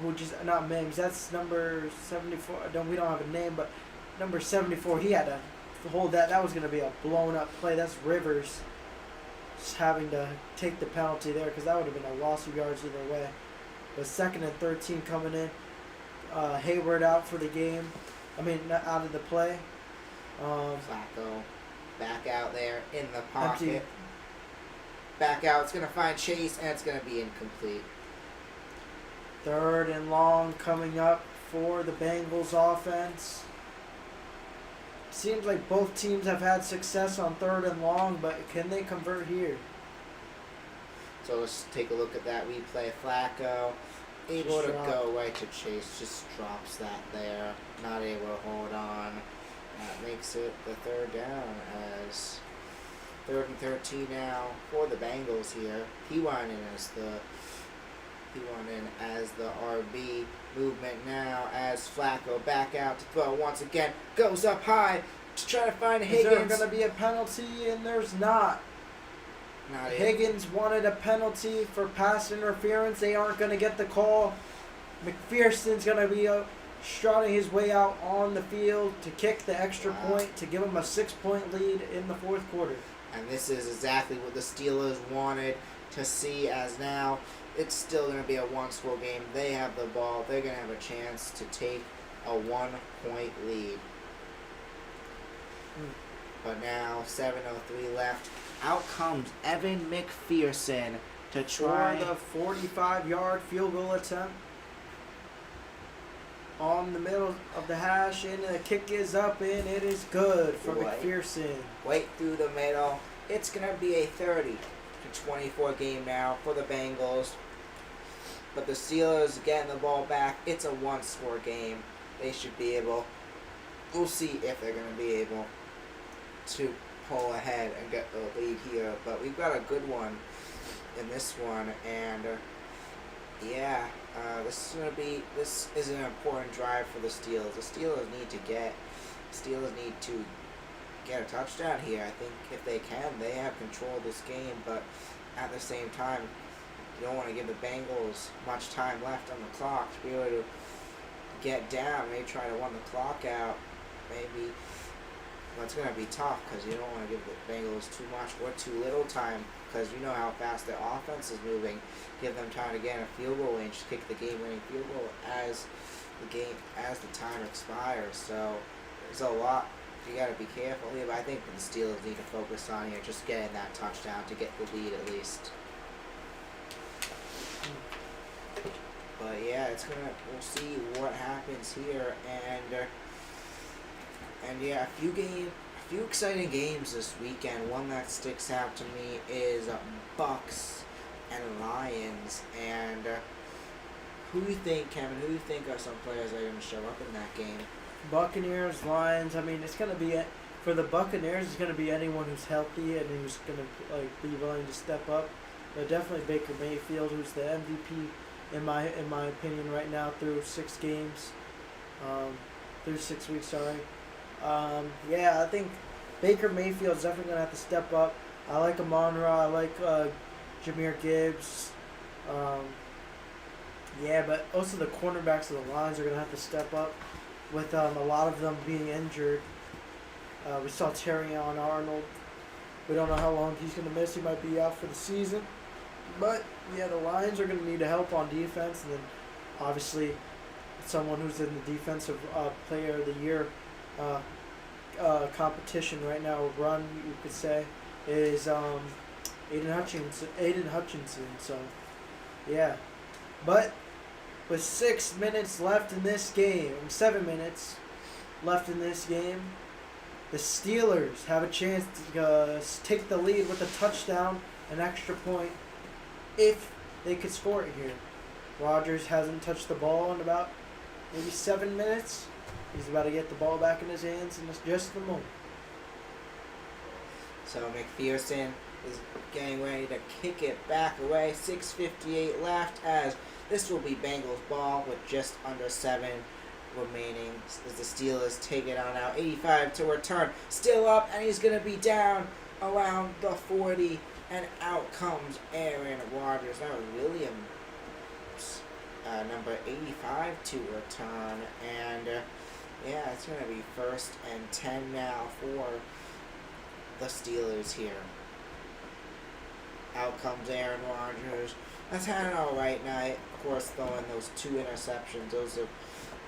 Which is not Mims. That's number 74. We don't have a name, but number 74. He had to hold that. That was going to be a blown up play. That's Rivers just having to take the penalty there because that would have been a loss of yards either way. But 2nd and 13 coming in. Hayward out for the game. Out of the play. Flacco back out there in the pocket. Empty. Back out. It's going to find Chase, and it's going to be incomplete. 3rd and long coming up for the Bengals offense. Seems like both teams have had success on 3rd and long, but can they convert here? So let's take a look at that replay. Flacco able to go right to Chase, just drops that there. Not able to hold on. That makes it the 3rd down as 3rd and 13 now for the Bengals here. He went in as the RB. Movement now as Flacco back out to throw once again. Goes up high to try to find Higgins. Is there going to be a penalty? And there's not. Higgins wanted a penalty for pass interference. They aren't going to get the call. McPherson's going to be strutting his way out on the field to kick the extra point to give him a 6-point lead in the 4th quarter. And this is exactly what the Steelers wanted to see, as now it's still going to be a one-score game. They have the ball. They're going to have a chance to take a 1-point lead. But now, 7:03 left. Out comes Evan McPherson to try the 45-yard field goal attempt. On the middle of the hash, and the kick is up, and it is good for McPherson. Right through the middle. It's going to be a 30-24 game now for the Bengals. But the Steelers getting the ball back. It's a one-score game. They should be able. We'll see if they're going to be able to pull ahead and get the lead here. But we've got a good one in this one, and this is an important drive for the Steelers. The Steelers need to get a touchdown here. I think if they can, they have control of this game. But at the same time, you don't want to give the Bengals much time left on the clock to be able to get down. Maybe try to run the clock out. Maybe. Well, it's going to be tough because you don't want to give the Bengals too much or too little time, because you know how fast their offense is moving. Give them time to get in a field goal range to kick the game-winning field goal as the time expires. So there's a lot you got to be careful here. But I think the Steelers need to focus on here, just getting that touchdown to get the lead at least. But yeah, we'll see what happens here, and yeah, a few exciting games this weekend. One that sticks out to me is Bucks and Lions. And who do you think, Kevin? Who do you think are some players that are going to show up in that game? Buccaneers, Lions. I mean, it's gonna be for the Buccaneers. It's gonna be anyone who's healthy and who's gonna be willing to step up. But definitely Baker Mayfield, who's the MVP in my opinion right now through 6 games, through 6 weeks. Sorry. Yeah, I think Baker Mayfield's definitely gonna have to step up. I like Amon-Ra. I like Jahmyr Gibbs. Yeah, but also the cornerbacks of the Lions are gonna have to step up. With a lot of them being injured. We saw Terry on Arnold. We don't know how long he's going to miss. He might be out for the season. But, yeah, the Lions are going to need help on defense. And then, obviously, someone who's in the Defensive Player of the Year competition right now, run, you could say, is Aiden Hutchinson. So, yeah. But with 6 minutes left in this game, 7 minutes left in this game, the Steelers have a chance to take the lead with a touchdown, an extra point, if they could score it here. Rodgers hasn't touched the ball in about maybe 7 minutes. He's about to get the ball back in his hands in just a moment. So McPherson is getting ready to kick it back away. 6:58 left as this will be Bengals ball with just under 7 remaining as the Steelers take it on out. 85 to return. Still up, and he's going to be down around the 40. And out comes Aaron Rodgers. That was Williams, number 85 to return. And, yeah, it's going to be 1st and 10 now for the Steelers here. Out comes Aaron Rodgers. That's had an alright night. Of course, throwing those 2 interceptions. Those have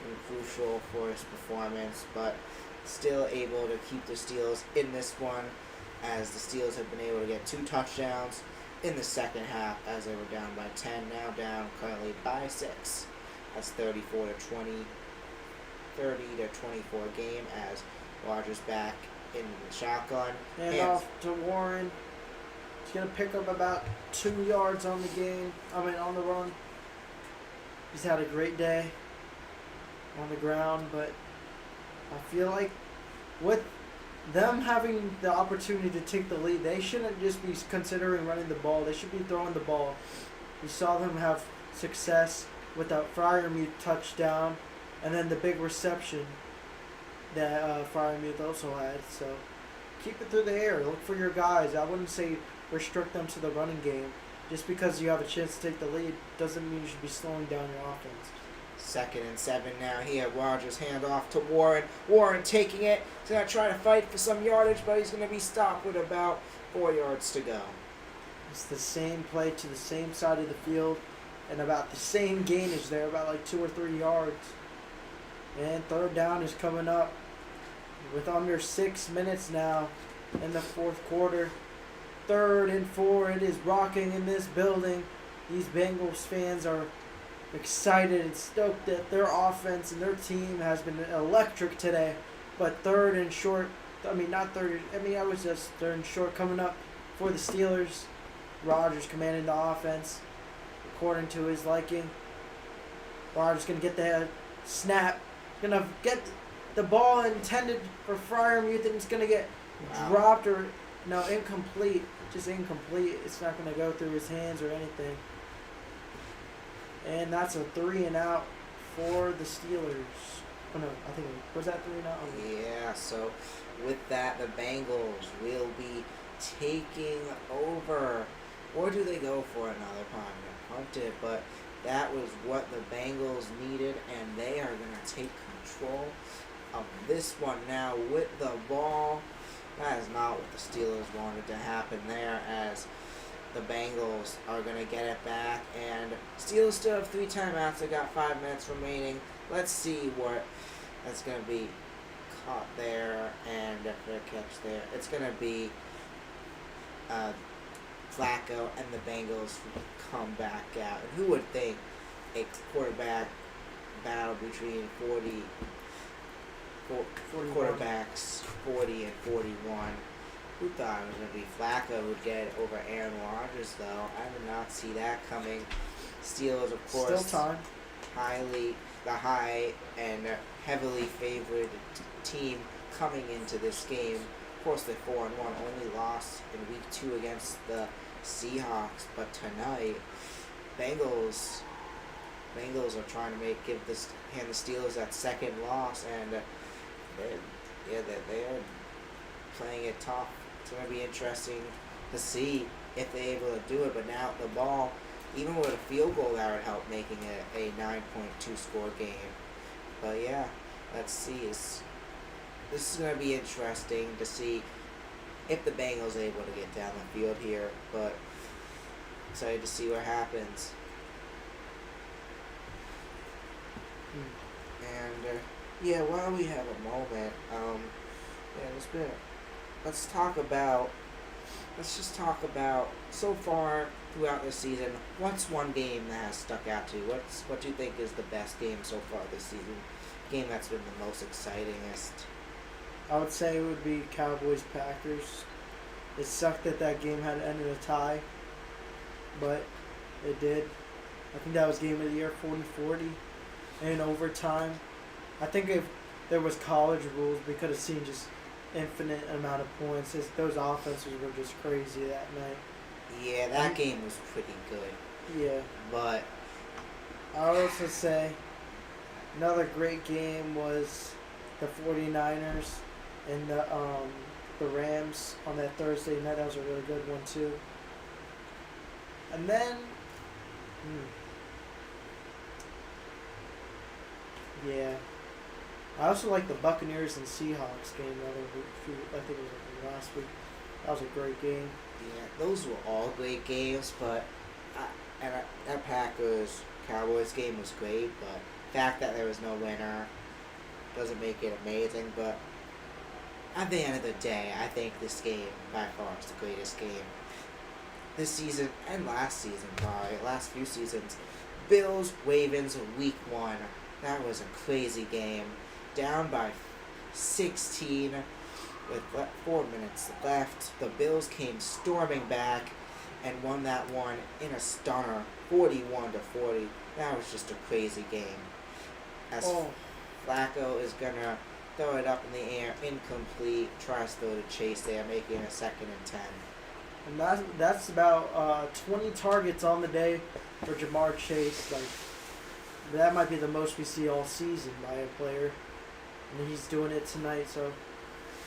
been crucial for his performance. But still able to keep the Steelers in this one, as the Steelers have been able to get 2 touchdowns in the second half as they were down by 10. Now down currently by 6. That's 30 to 24 game as Rodgers back in the shotgun. And off to Warren. He's going to pick up about 2 yards on the game. On the run. He's had a great day on the ground, but I feel like with them having the opportunity to take the lead, they shouldn't just be considering running the ball. They should be throwing the ball. We saw them have success with that Freiermuth touchdown and then the big reception that Freiermuth also had. So keep it through the air. Look for your guys. I wouldn't say restrict them to the running game. Just because you have a chance to take the lead doesn't mean you should be slowing down your offense. 2nd and 7 now here. Rodgers handoff to Warren. Warren taking it. He's going to try to fight for some yardage, but he's going to be stopped with about 4 yards to go. It's the same play to the same side of the field and about the same gainage there, about like 2 or 3 yards. And 3rd down is coming up with under 6 minutes now in the 4th quarter. 3rd and 4. It is rocking in this building. These Bengals fans are excited and stoked that their offense and their team has been electric today. But 3rd and short, not 3rd, I was just 3rd and short coming up for the Steelers. Rodgers commanding the offense according to his liking. Rodgers going to get the snap, going to get the ball intended for Freiermuth, and it's going to get dropped or, no, incomplete. Just incomplete. It's not going to go through his hands or anything. And that's a 3 and out for the Steelers. Oh no, I think was that 3 and out? Yeah, so with that, the Bengals will be taking over. Or do they go for another punt? Punt it, but that was what the Bengals needed, and they are going to take control of this one now with the ball. That is not what the Steelers wanted to happen there, as the Bengals are going to get it back, and Steelers still have 3 timeouts. They got 5 minutes remaining. Let's see what that's going to be caught there and a fair catch there. It's going to be uh, Flacco and the Bengals come back out. And who would think a quarterback battle between 41. quarterbacks, 40 and 41. Who thought it was going to be Flacco who'd get it over Aaron Rodgers, though? I did not see that coming. Steelers, of course, Still time. the high and heavily favored team coming into this game. Of course, they're 4-1, only lost in week 2 against the Seahawks, but tonight, Bengals are trying to hand the Steelers that second loss, and they are playing it tough. It's going to be interesting to see if they're able to do it. But now the ball, even with a field goal, that would help making it a 9.2 score game. But yeah, let's see. This is going to be interesting to see if the Bengals are able to get down the field here. But excited to see what happens. And yeah, while we have a moment, let's just talk about so far throughout the season. What's one game that has stuck out to you? What do you think is the best game so far this season? Game that's been the most excitingest. I would say it would be Cowboys-Packers. It sucked that game had ended a tie, but it did. I think that was game of the year, 40-40. In overtime. I think if there was college rules, we could have seen just infinite amount of points. Those offenses were just crazy that night. Yeah, that game was pretty good. Yeah. But I would also say another great game was the 49ers and the Rams on that Thursday night. That was a really good one too. And then yeah. I also like the Buccaneers and Seahawks game I think it was last week. That was a great game. yeah, those were all great games. But that Packers Cowboys game was great. But the fact that there was no winner doesn't make it amazing. But at the end of the day, I think this game by far is the greatest game this season and last season, probably last few seasons. Bills Ravens week 1. That was a crazy game. Down by 16 with 4 minutes left. The Bills came storming back and won that one in a stunner, 41-40. That was just a crazy game. As Flacco is going to throw it up in the air, incomplete, tries to throw to Chase there, making a 2nd and 10. And that's about 20 targets on the day for Jamar Chase. That might be the most we see all season by a player. And he's doing it tonight, so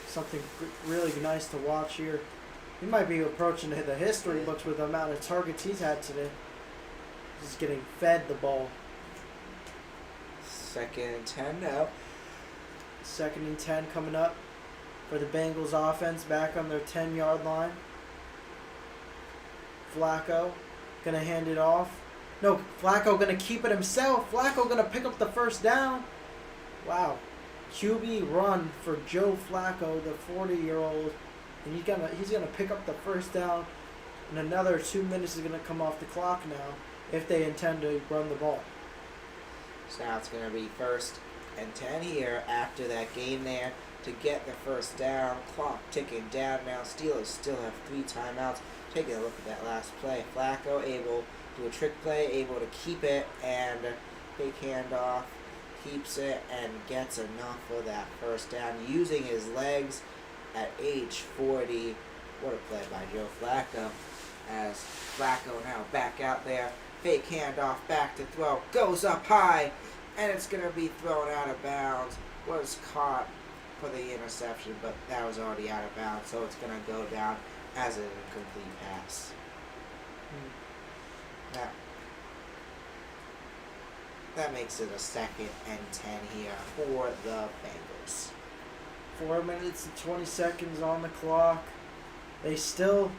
something really nice to watch here. He might be approaching the history books with the amount of targets he's had today. Just getting fed the ball. 2nd and 10 now. 2nd and 10 coming up for the Bengals offense back on their 10-yard line. Flacco gonna hand it off. No, Flacco gonna keep it himself. Flacco gonna pick up the first down. Wow. QB run for Joe Flacco, the 40-year-old. And he's gonna pick up the first down. And another 2 minutes is gonna come off the clock now if they intend to run the ball. So now it's gonna be 1st and 10 here after that game there to get the first down. Clock ticking down now. Steelers still have 3 timeouts. Taking a look at that last play. Flacco able to do a trick play, able to keep it and fake handoff. Keeps it and gets enough for that first down using his legs at age 40. What a play by Joe Flacco. As Flacco now back out there. Fake handoff, back to throw. Goes up high and it's going to be thrown out of bounds. Was caught for the interception, but that was already out of bounds, so it's going to go down as an incomplete pass. Now, that makes it a 2nd and 10 here for the Bengals. 4 minutes and 20 seconds on the clock. They still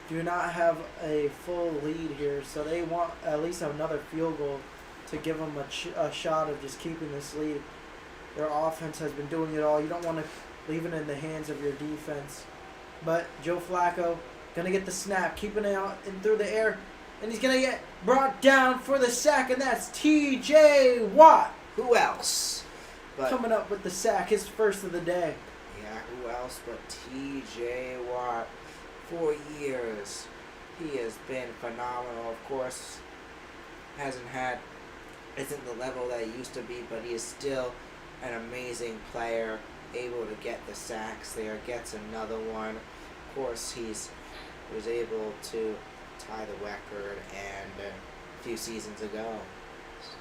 do not have a full lead here, so they want at least another field goal to give them a shot of just keeping this lead. Their offense has been doing it all. You don't want to leave it in the hands of your defense. But Joe Flacco gonna get the snap, keeping it out and through the air, and he's gonna get brought down for the sack, and that's T.J. Watt. Who else? But Coming up with the sack, his first of the day. yeah, who else but T.J. Watt? For years, he has been phenomenal. Of course, isn't the level that he used to be, but he is still an amazing player, able to get the sacks there, gets another one. Of course, was able to tie the record and a few seasons ago.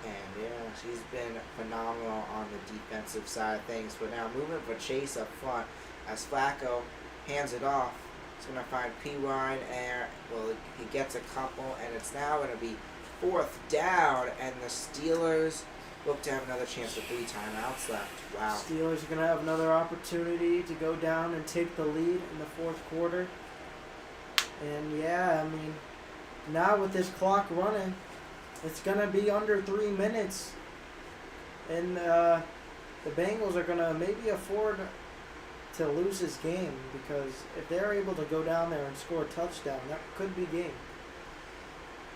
And yeah, she's been phenomenal on the defensive side of things. But now moving for Chase up front, as Flacco hands it off, he's going to find P-Ryan, and he gets a couple, and it's now going to be 4th down, and the Steelers look to have another chance with 3 timeouts left. Wow. Steelers are going to have another opportunity to go down and take the lead in the 4th quarter. And yeah, I mean, now with this clock running, it's going to be under 3 minutes. And the Bengals are going to maybe afford to lose this game, because if they're able to go down there and score a touchdown, that could be game.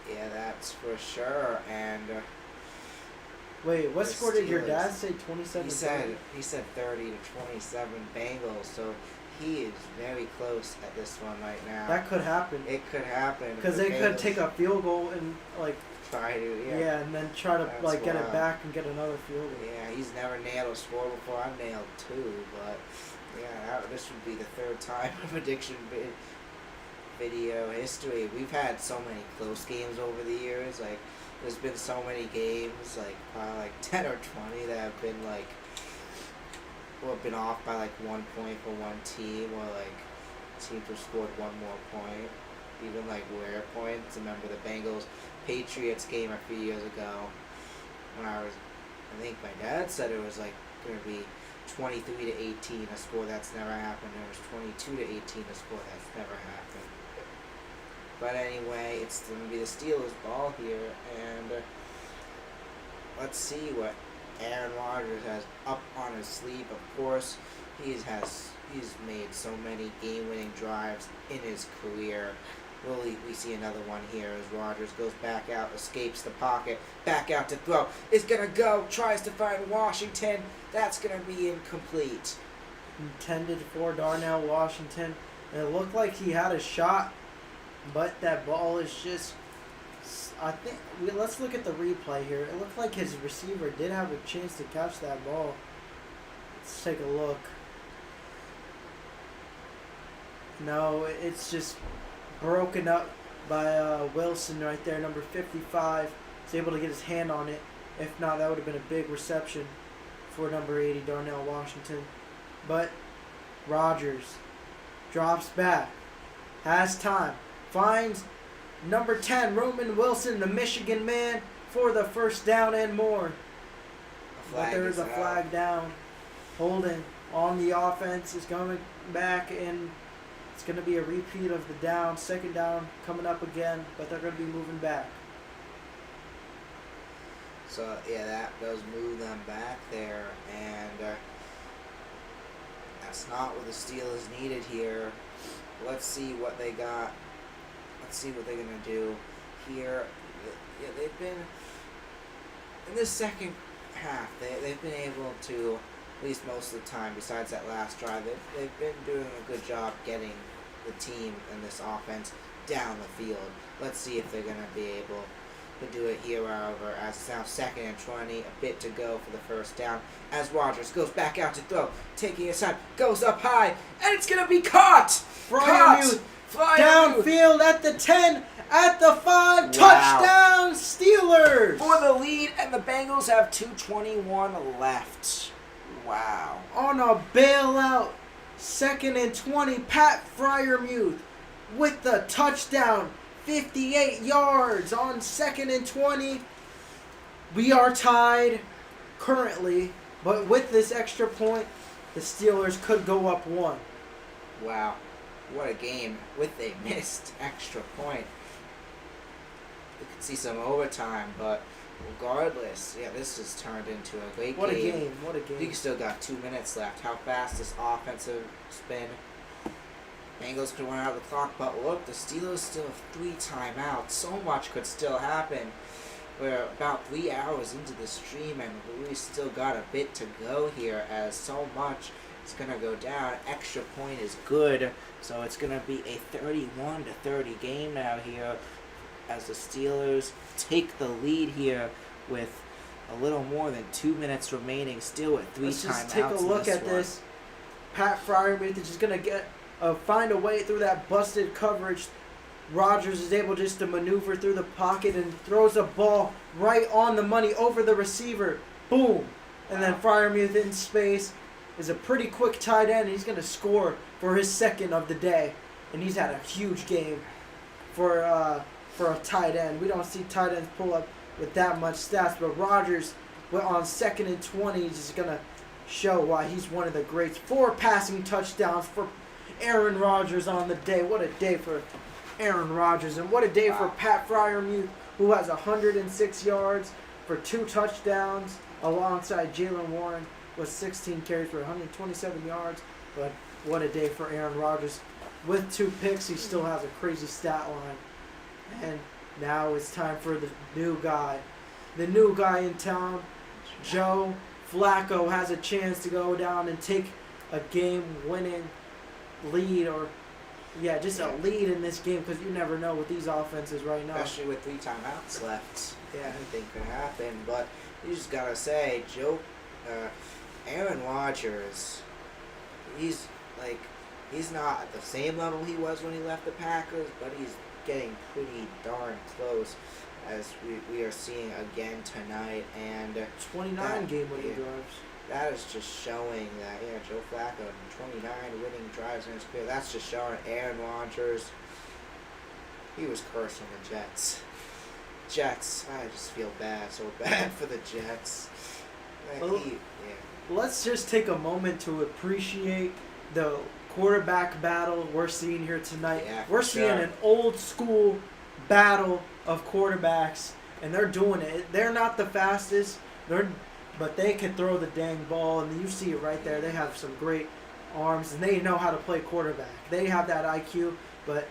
Yeah, that's for sure. And wait, what score did your Steelers, dad say? 27. He said 30-27 Bengals. So he is very close at this one right now. That could happen. It could happen Because they could take a field goal and try to and then try to That's get it wild. back and get another field goal. Yeah, he's never nailed a score before. I've nailed 2, but yeah, this would be the 3rd time prediction video history. We've had so many close games over the years. Like, there's been so many games, probably 10 or 20 that have been been off by 1 point for one team, or teams have scored 1 more point, even rare points. Remember the Bengals Patriots game a few years ago, when I think my dad said it was going to be 23-18, a score that's never happened. It was 22-18, a score that's never happened. But anyway, it's going to be the Steelers' ball here, and let's see what Aaron Rodgers has up on his sleeve. Of course, he's made so many game-winning drives in his career. We see another one here as Rodgers goes back out, escapes the pocket, back out to throw. Is going to go, tries to find Washington. That's going to be incomplete. Intended for Darnell Washington. And it looked like he had a shot, but that ball is just... let's look at the replay here. It looked like his receiver did have a chance to catch that ball. Let's take a look. No, it's just broken up by Wilson right there, number 55. He's able to get his hand on it. If not, that would have been a big reception for number 80, Darnell Washington. But Rodgers drops back, has time, finds number 10, Roman Wilson, the Michigan man, for the 1st down and more. But there is a flag down. Holding on the offense is going back, and it's going to be a repeat of the down. 2nd down coming up again, but they're going to be moving back. So, yeah, that does move them back there, and that's not what the Steelers needed here. Let's see what they got. Let's see what they're going to do here. Yeah, they've been, in this second half, they've been able to, at least most of the time, besides that last drive, they've been doing a good job getting the team and this offense down the field. Let's see if they're going to be able to do it here, however, as it's now 2nd and 20, a bit to go for the 1st down, as Rodgers goes back out to throw, taking his time, goes up high, and it's going to be caught! Downfield at the 10, at the 5, touchdown Steelers! For the lead, and the Bengals have 2:21 left. Wow. On a bailout, 2nd and 20, Pat Fryermuth with the touchdown, 58 yards on 2nd and 20. We are tied currently, but with this extra point, the Steelers could go up 1. Wow. What a game with a missed extra point. We could see some overtime, but regardless, yeah, this has turned into a great What a game. game! What a game! You still got 2 minutes left. How fast this offensive spin. Bengals could run out the clock, but look, the Steelers still have 3 timeouts. So much could still happen. We're about 3 hours into the stream, and we still got a bit to go here, as so much is going to go down. Extra point is good, so it's going to be a 31-30 game now here, as the Steelers take the lead here with a little more than 2 minutes remaining, still with 3 Let's timeouts. just take a look at this. Pat Freiermuth is just going to find a way through that busted coverage. Rodgers is able just to maneuver through the pocket and throws a ball right on the money over the receiver. Boom. And then Freiermuth in space is a pretty quick tight end. He's going to score for his second of the day. And he's had a huge game for a tight end. We don't see tight ends pull up with that much stats. But Rodgers, on 2nd and 20, is just going to show why he's one of the greats. 4 passing touchdowns for Aaron Rodgers on the day. What a day for Aaron Rodgers, and what a day for Pat Freiermuth, who has 106 yards for 2 touchdowns, alongside Jalen Warren with 16 carries for 127 yards. But what a day for Aaron Rodgers. With 2 picks, he still has a crazy stat line. And now it's time for the new guy in town. Joe Flacco has a chance to go down and take a game-winning lead, or just a lead in this game, because you never know with these offenses right now. Especially with 3 timeouts left. Yeah. Anything could happen. But you just gotta say, Aaron Rodgers, he's not at the same level he was when he left the Packers, but he's getting pretty darn close, as we are seeing again tonight. And 29 game-winning drives. That is just showing that, Joe Flacco, 29 winning drives in his career. That's just showing Aaron Rodgers, he was cursing the Jets. I just feel so bad for the Jets. Let's just take a moment to appreciate the quarterback battle we're seeing here tonight. Yeah, we're seeing an old school battle of quarterbacks, and they're doing it. They're not the fastest, but they can throw the dang ball, and you see it right there. They have some great arms, and they know how to play quarterback. They have that IQ, but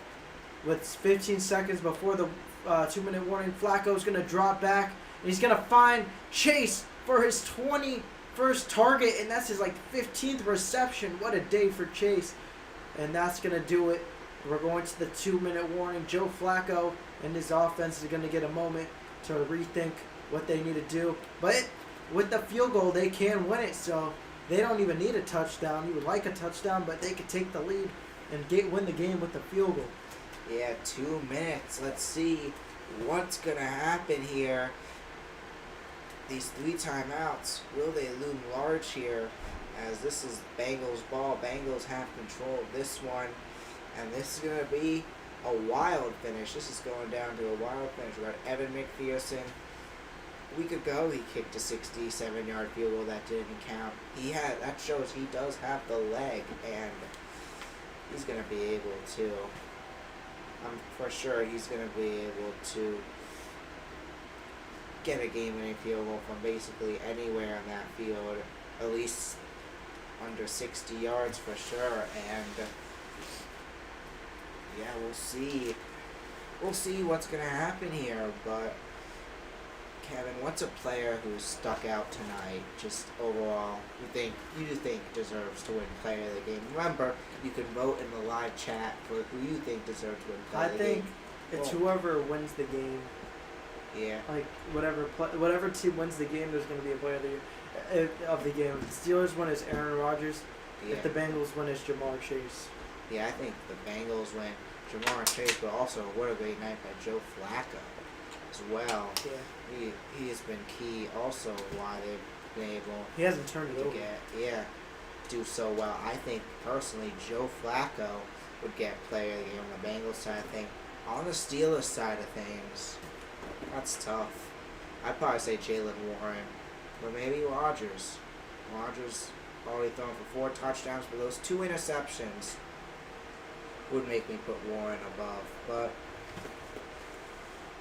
with 15 seconds before the 2-minute warning, Flacco's going to drop back, and he's going to find Chase for his 21st target, and that's his 15th reception. What a day for Chase. And that's going to do it. We're going to the 2-minute warning. Joe Flacco and his offense is going to get a moment to rethink what they need to do. But with the field goal, they can win it, so they don't even need a touchdown. You would like a touchdown, but they could take the lead and win the game with the field goal. Yeah, 2 minutes. Let's see what's going to happen here. These 3 timeouts, will they loom large here? As this is Bengals ball. Bengals have control of this one. And this is going to be a wild finish. This is going down to a wild finish. We got Evan McPherson. A week ago, he kicked a 67-yard field goal that didn't count. That shows he does have the leg, and he's going to be able to. I'm for sure he's going to be able to get a game-winning field goal from basically anywhere in that field, at least under 60 yards for sure. And we'll see. We'll see what's going to happen here, but Kevin, what's a player who's stuck out tonight, just overall, you think deserves to win player of the game? Remember, you can vote in the live chat for who you think deserves to win player of the game. I think it's whoever wins the game. Yeah. Whatever team wins the game, there's going to be a player of the game. If the Steelers win, it's Aaron Rodgers. Yeah. If the Bengals win, it's Jamar Chase. Yeah, I think the Bengals win Jamar Chase, but also what a great night by Joe Flacco as well. Yeah. He has been key also why they've been able He hasn't turned it over. do so well. I think personally Joe Flacco would get player of the game on the Bengals side of things. On the Steelers side of things, that's tough. I'd probably say Jalen Warren, but maybe Rodgers. Rodgers already thrown for 4 touchdowns, but those 2 interceptions would make me put Warren above. But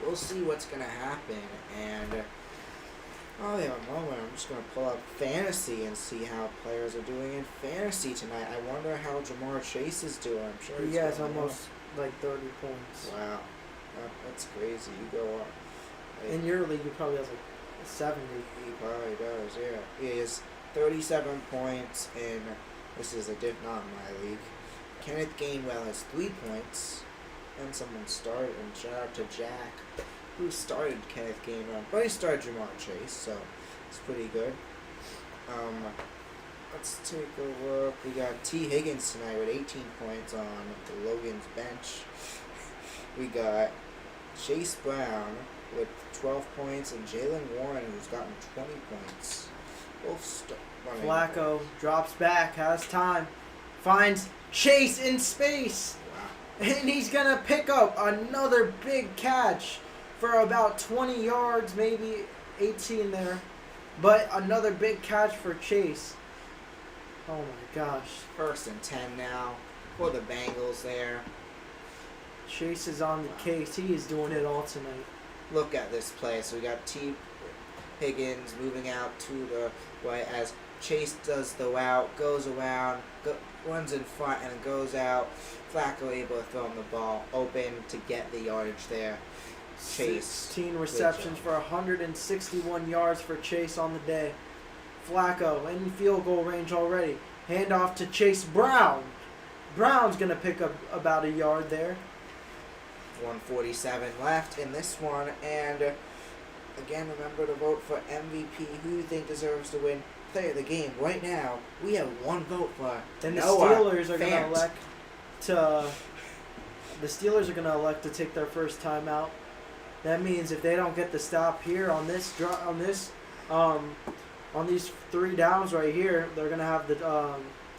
we'll see what's going to happen. And while we have a moment, I'm just going to pull up fantasy and see how players are doing in fantasy tonight. I wonder how Jamar Chase is doing. I'm sure He he's has going almost like 30 points. Wow. That's crazy. You go up. In your league, he probably has like 70. He probably does, yeah. He has 37 points in, this is not in my league. Kenneth Gainwell has 3 points. And someone started, and shout out to Jack, who started Kenneth Gainwell. But he started Jamar Chase, so it's pretty good. Let's take a look. We got T. Higgins tonight with 18 points on the Logan's bench. We got Chase Brown with 12 points, and Jalen Warren, who's gotten 20 points. Both Flacco drops back, has time, finds Chase in space. And he's going to pick up another big catch for about 20 yards, maybe 18 there. But another big catch for Chase. Oh my gosh. 1st and 10 now for the Bengals there. Chase is on the case. He is doing it all tonight. Look at this play. So we got T. Higgins moving out to the right as Chase does the route, goes around, runs in front, and goes out. Flacco able to throw him the ball open to get the yardage there. Chase. 16 receptions for 161 yards for Chase on the day. Flacco in field goal range already. Hand off to Chase Brown. Brown's going to pick up about a yard there. 147 left in this one. And again, remember to vote for MVP. Who you think deserves to win player of the game right now? We have one vote for Then the Noah Steelers are going to Fant. elect to take their first timeout. That means if they don't get the stop here on these 3 downs right here, they're gonna have the.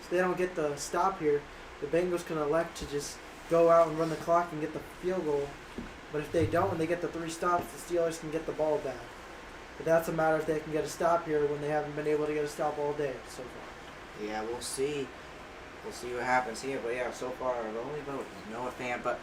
If they don't get the stop here, the Bengals can elect to just go out and run the clock and get the field goal. But if they don't and they get the 3 stops, the Steelers can get the ball back. But that's a matter if they can get a stop here when they haven't been able to get a stop all day so far. Yeah, we'll see. We'll see what happens here. But yeah, so far the only vote is Noah Fant. But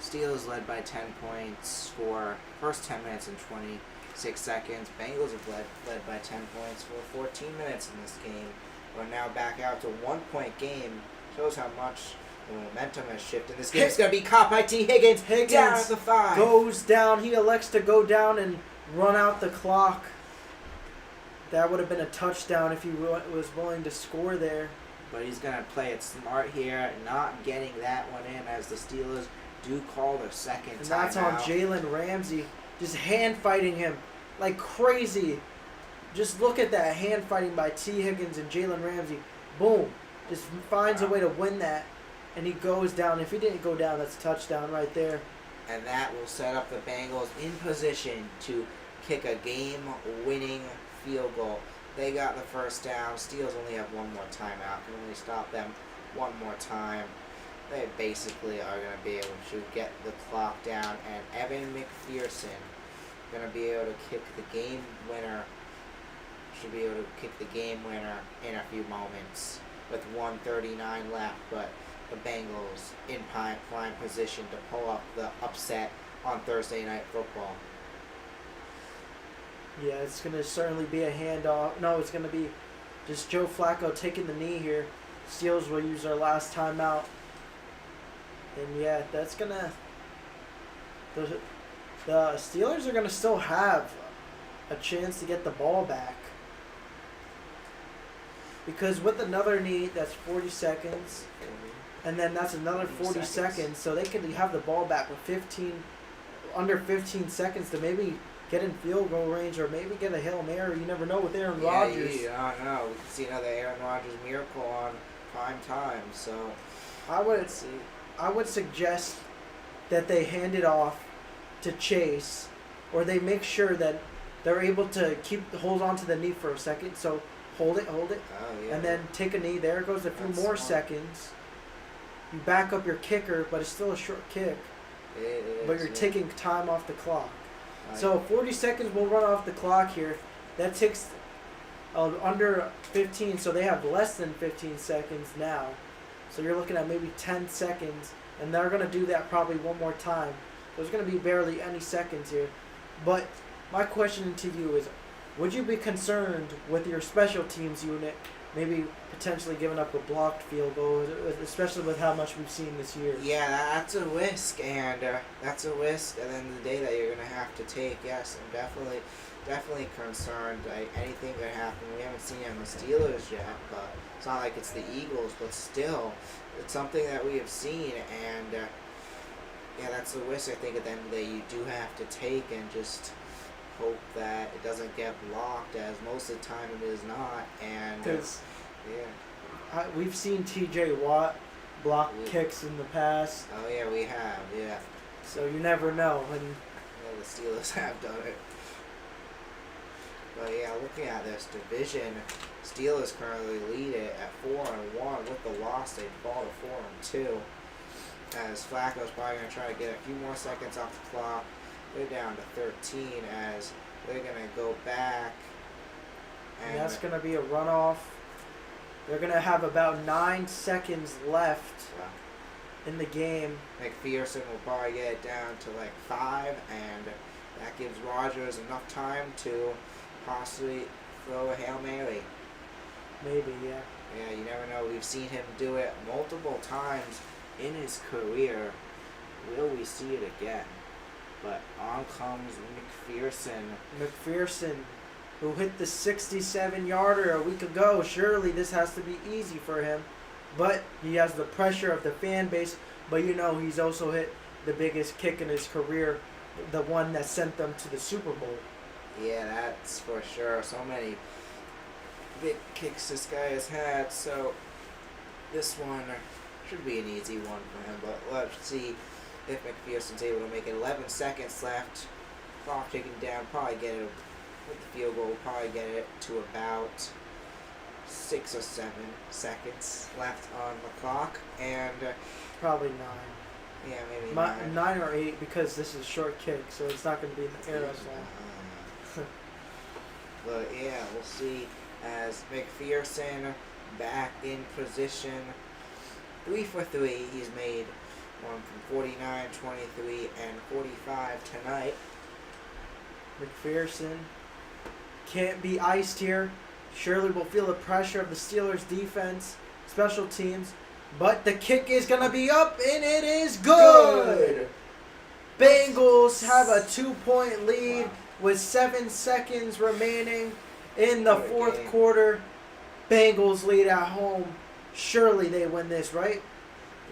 Steelers led by 10 points for first 10 minutes and 26 seconds. Bengals have led by 10 points for 14 minutes in this game. We're now back out to 1-point game. Shows how much the momentum has shifted. This game is going to be caught by T. Higgins. Down at the 5. Goes down. He elects to go down and run out the clock. That would have been a touchdown if he was willing to score there. But he's going to play it smart here, not getting that one in as the Steelers do call their second timeout. And that's on Jalen Ramsey, just hand fighting him like crazy. Just look at that hand fighting by T. Higgins and Jalen Ramsey. Boom. Just finds a way to win that. And he goes down. If he didn't go down, that's a touchdown right there. And that will set up the Bengals in position to kick a game-winning field goal. They got the first down. Steelers only have one more timeout. Can only stop them one more time. They basically are going to be able to get the clock down. And Evan McPherson going to be able to kick the game winner. Should be able to kick the game winner in a few moments with 1:39 left. But the Bengals in prime position to pull up the upset on Thursday Night Football. Yeah, it's going to certainly be a handoff. No, it's going to be just Joe Flacco taking the knee here. Steelers will use their last timeout. And yeah, that's going to... The Steelers are going to still have a chance to get the ball back. Because with another knee, that's 40 seconds. And then that's another 40 seconds. So they could have the ball back with under 15 seconds to maybe get in field goal range or maybe get a Hail Mary. You never know with Aaron Rodgers. Yeah, I know. We can see another Aaron Rodgers miracle on prime time. So I would suggest that they hand it off to Chase, or they make sure that they're able to hold on to the knee for a second. So hold it, Oh, yeah. and then take a knee. There goes a few more seconds. You back up your kicker, but it's still a short kick. But you're taking time off the clock. So 40 seconds will run off the clock here. That takes under 15, so they have less than 15 seconds now. So you're looking at maybe 10 seconds, and they're going to do that probably one more time. There's going to be barely any seconds here. But my question to you is, would you be concerned with your special teams unit maybe potentially giving up a blocked field goal, especially with how much we've seen this year? Yeah, that's a risk, and that's a risk at the end of the day that you're gonna have to take. Yes, I'm definitely concerned. Like anything could happen. We haven't seen it on the Steelers yet, but it's not like it's the Eagles. But still, it's something that we have seen, and yeah, that's the risk. I think at the end of the day you do have to take, and just hope that it doesn't get blocked, as most of the time it is not. And Because yeah, we've seen T.J. Watt block We- kicks in the past, oh yeah, we have. Yeah, so you never know. And yeah, the Steelers have done it. But yeah, looking at this division, Steelers currently lead it at 4-1. With the loss, they fall to 4-2. As Flacco's probably gonna try to get a few more seconds off the clock. They're down to 13 as they're gonna go back. And that's going to be a runoff. They're going to have about 9 seconds left in the game. McPherson will probably get it down to like 5, and that gives Rodgers enough time to possibly throw a Hail Mary. Maybe, yeah. Yeah, you never know. We've seen him do it multiple times in his career. Will we see it again? But on comes McPherson. McPherson, who hit the 67-yarder a week ago. Surely this has to be easy for him. But he has the pressure of the fan base. But you know, he's also hit the biggest kick in his career, the one that sent them to the Super Bowl. Yeah, that's for sure. So many big kicks this guy has had. So this one should be an easy one for him. But let's see if McPherson's able to make it. 11 seconds left. Clock ticking down. Probably get it with the field goal. Probably get it to about 6 or 7 seconds left on the clock. And Probably 9. yeah, maybe 9. 9 or 8, because this is a short kick, so it's not going to be in the air as long. But yeah, we'll see as McPherson back in position. 3 for 3. He's made one from 49, 23, and 45 tonight. McPherson can't be iced here. Surely will feel the pressure of the Steelers' defense, special teams. But the kick is going to be up, and it is good! Bengals have a 2-point lead with 7 seconds remaining in the What a fourth game. quarter. Bengals lead at home. Surely they win this, right?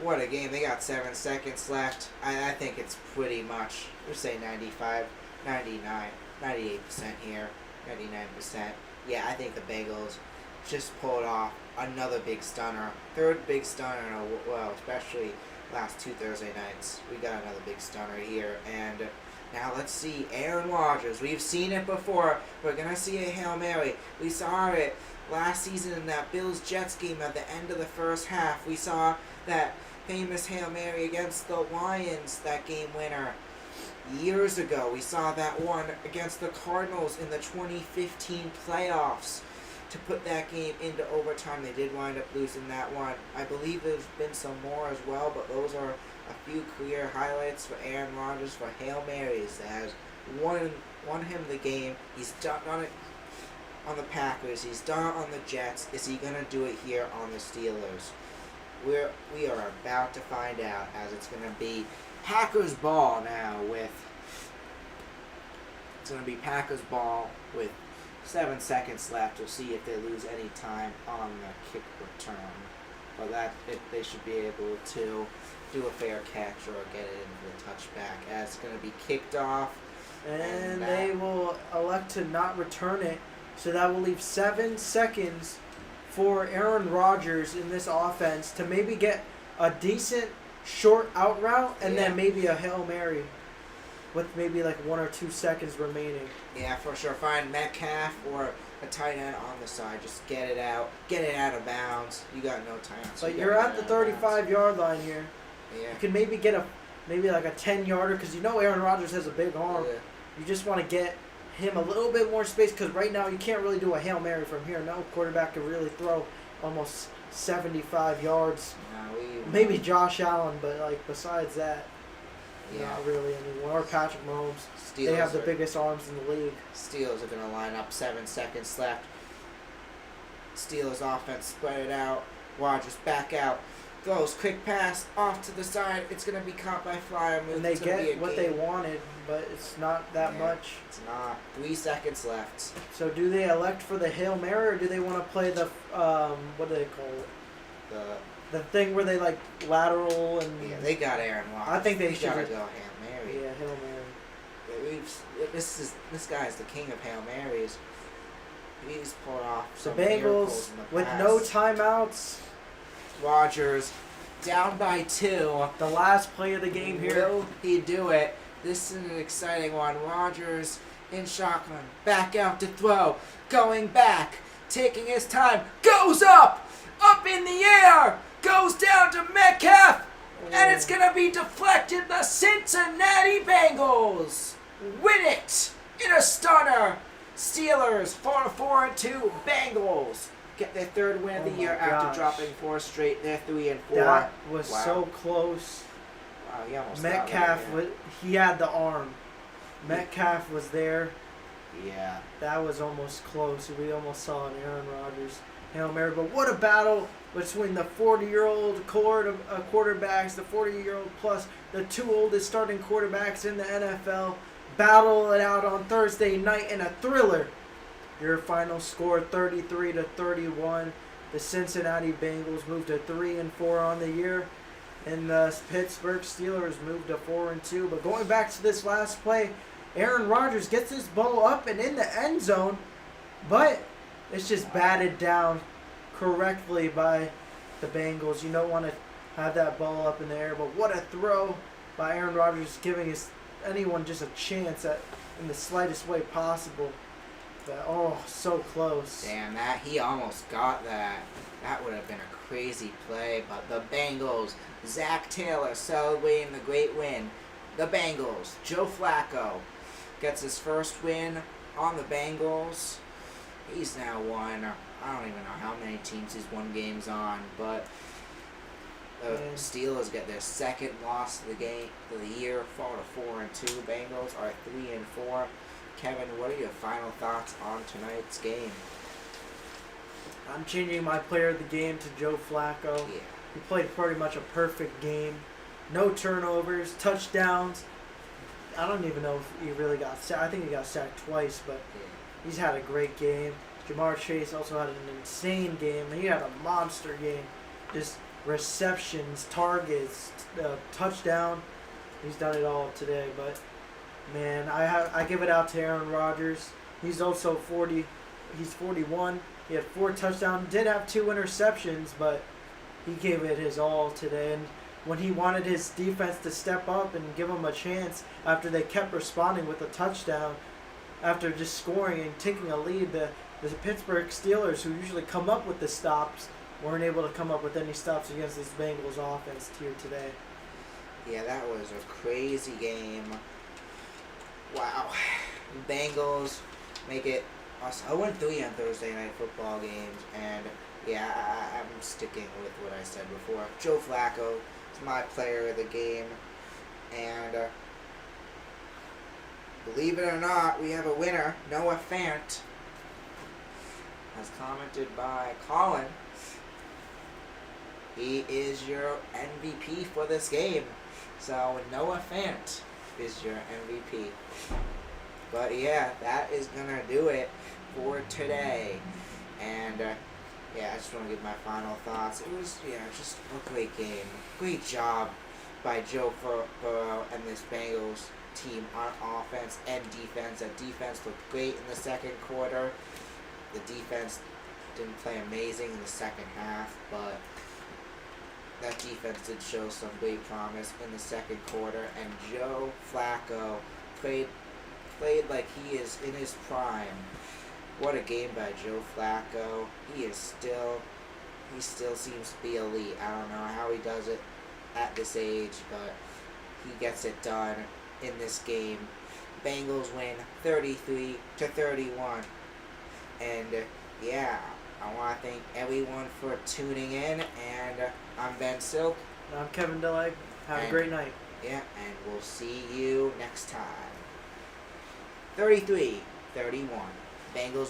What a game. They got 7 seconds left. I think it's pretty much, we'll say 95, 99, 98% here, 99%. Yeah, I think the Bengals just pulled off another big stunner. Third big stunner, well, especially last 2 Thursday nights. We got another big stunner here. And now let's see Aaron Rodgers. We've seen it before. We're going to see a Hail Mary. We saw it last season in that Bills-Jets game at the end of the first half. We saw that famous Hail Mary against the Lions, that game winner. Years ago, we saw that one against the Cardinals in the 2015 playoffs to put that game into overtime. They did wind up losing that one. I believe there's been some more as well, but those are a few clear highlights for Aaron Rodgers for Hail Marys that has won him the game. He's done on it on the Packers. He's done it on the Jets. Is he going to do it here on the Steelers? We are about to find out, as it's going to be Packers ball now it's going to be Packers ball with 7 seconds left. We'll see if they lose any time on the kick return. But they should be able to do a fair catch or get it into the touchback, as it's going to be kicked off. And they will elect to not return it. So that will leave 7 seconds for Aaron Rodgers in this offense to maybe get a decent short out route and then maybe a Hail Mary with maybe like 1 or 2 seconds remaining. Yeah, for sure. Find Metcalf or a tight end on the side. Just get it out of bounds. You got no time. So But you're at the 35-yard line here. Yeah. You can maybe get maybe like a 10-yarder, because you know Aaron Rodgers has a big arm. Yeah. You just want to get him a little bit more space, because right now you can't really do a Hail Mary from here. No quarterback can really throw almost 75 yards. No, Maybe Josh Allen, but like besides that. Yeah. Not really anymore. Or Patrick Mahomes. Steelers They have the biggest arms in the league. Steelers are going to line up. 7 seconds left. Steelers offense spread it out. Rodgers back out. Throws quick pass off to the side. It's going to be caught by Freiermuth. And they It's gonna be get a what game. they wanted, but it's not that much. It's not. 3 seconds left. So do they elect for the Hail Mary, or do they want to play the what do they call it? The The thing where they like lateral and Yeah, they got Aaron Rodgers. I think they gotta should- go Hail Mary. yeah, Hail Mary. This guy is the king of Hail Marys. He's pulled off The some miracles Bengals in the with past. no timeouts. Rodgers down by 2. The last play of the game here. Will he do it? This is an exciting one. Rodgers in shotgun. Back out to throw. Going back. Taking his time. Goes up. Up in the air. Goes down to Metcalf. And it's going to be deflected. The Cincinnati Bengals win it in a stunner. Steelers 4-4-2. Bengals get their 3rd win of Oh the year my after gosh. dropping 4 straight. They're 3-4. That was Wow. so close. Wow, he almost Metcalf, got it, he had the arm. Metcalf was there. yeah. That was almost close. We almost saw an Aaron Rodgers Hail Mary. But what a battle between the 40-year-old quarterbacks, the 40-year-old plus the 2 oldest starting quarterbacks in the NFL. Battle it out on Thursday night in a thriller. Your final score 33-31. The Cincinnati Bengals moved to 3-4 on the year. And the Pittsburgh Steelers moved to 4-2. But going back to this last play, Aaron Rodgers gets this ball up and in the end zone, but it's just batted down correctly by the Bengals. You don't want to have that ball up in the air, but what a throw by Aaron Rodgers, giving anyone just a chance at in the slightest way possible. But, so close. Damn, he almost got that. That would have been a crazy play, but the Bengals, Zach Taylor celebrating the great win. The Bengals, Joe Flacco gets his first win on the Bengals. He's now won, I don't even know how many teams he's won games on, but the Steelers get their 2nd loss of the year, 4-4-2. Bengals are 3-4. Kevin, what are your final thoughts on tonight's game? I'm changing my player of the game to Joe Flacco. Yeah. He played pretty much a perfect game. No turnovers, touchdowns. I don't even know if he really got sacked. I think he got sacked twice, but he's had a great game. Jamar Chase also had an insane game. He had a monster game. Just receptions, targets, touchdown. He's done it all today. But, man, I give it out to Aaron Rodgers. He's also 40. He's 41. He had 4 touchdowns. Did have 2 interceptions, but he gave it his all today. And when he wanted his defense to step up and give him a chance after they kept responding with a touchdown, after just scoring and taking a lead, the Pittsburgh Steelers, who usually come up with the stops, weren't able to come up with any stops against this Bengals offense here today. Yeah, that was a crazy game. Wow. Bengals make it 0-3 on Thursday night football games, and yeah, I'm sticking with what I said before. Joe Flacco is my player of the game, and believe it or not, we have a winner, Noah Fant, as commented by Colin. He is your MVP for this game. So Noah Fant is your MVP. But yeah, that is going to do it for today. And I just want to give my final thoughts. It was, just a great game. Great job by Joe Burrow and this Bengals team on offense and defense. That defense looked great in the second quarter. The defense didn't play amazing in the second half, but that defense did show some great promise in the second quarter. And Joe Flacco played like he is in his prime. What a game by Joe Flacco. He still seems to be elite. I don't know how he does it at this age, but he gets it done in this game. Bengals win 33-31. And I want to thank everyone for tuning in. And I'm Ben Silk. And I'm Kevin Delay. Have a great night. Yeah, and we'll see you next time. 33-31. Bengals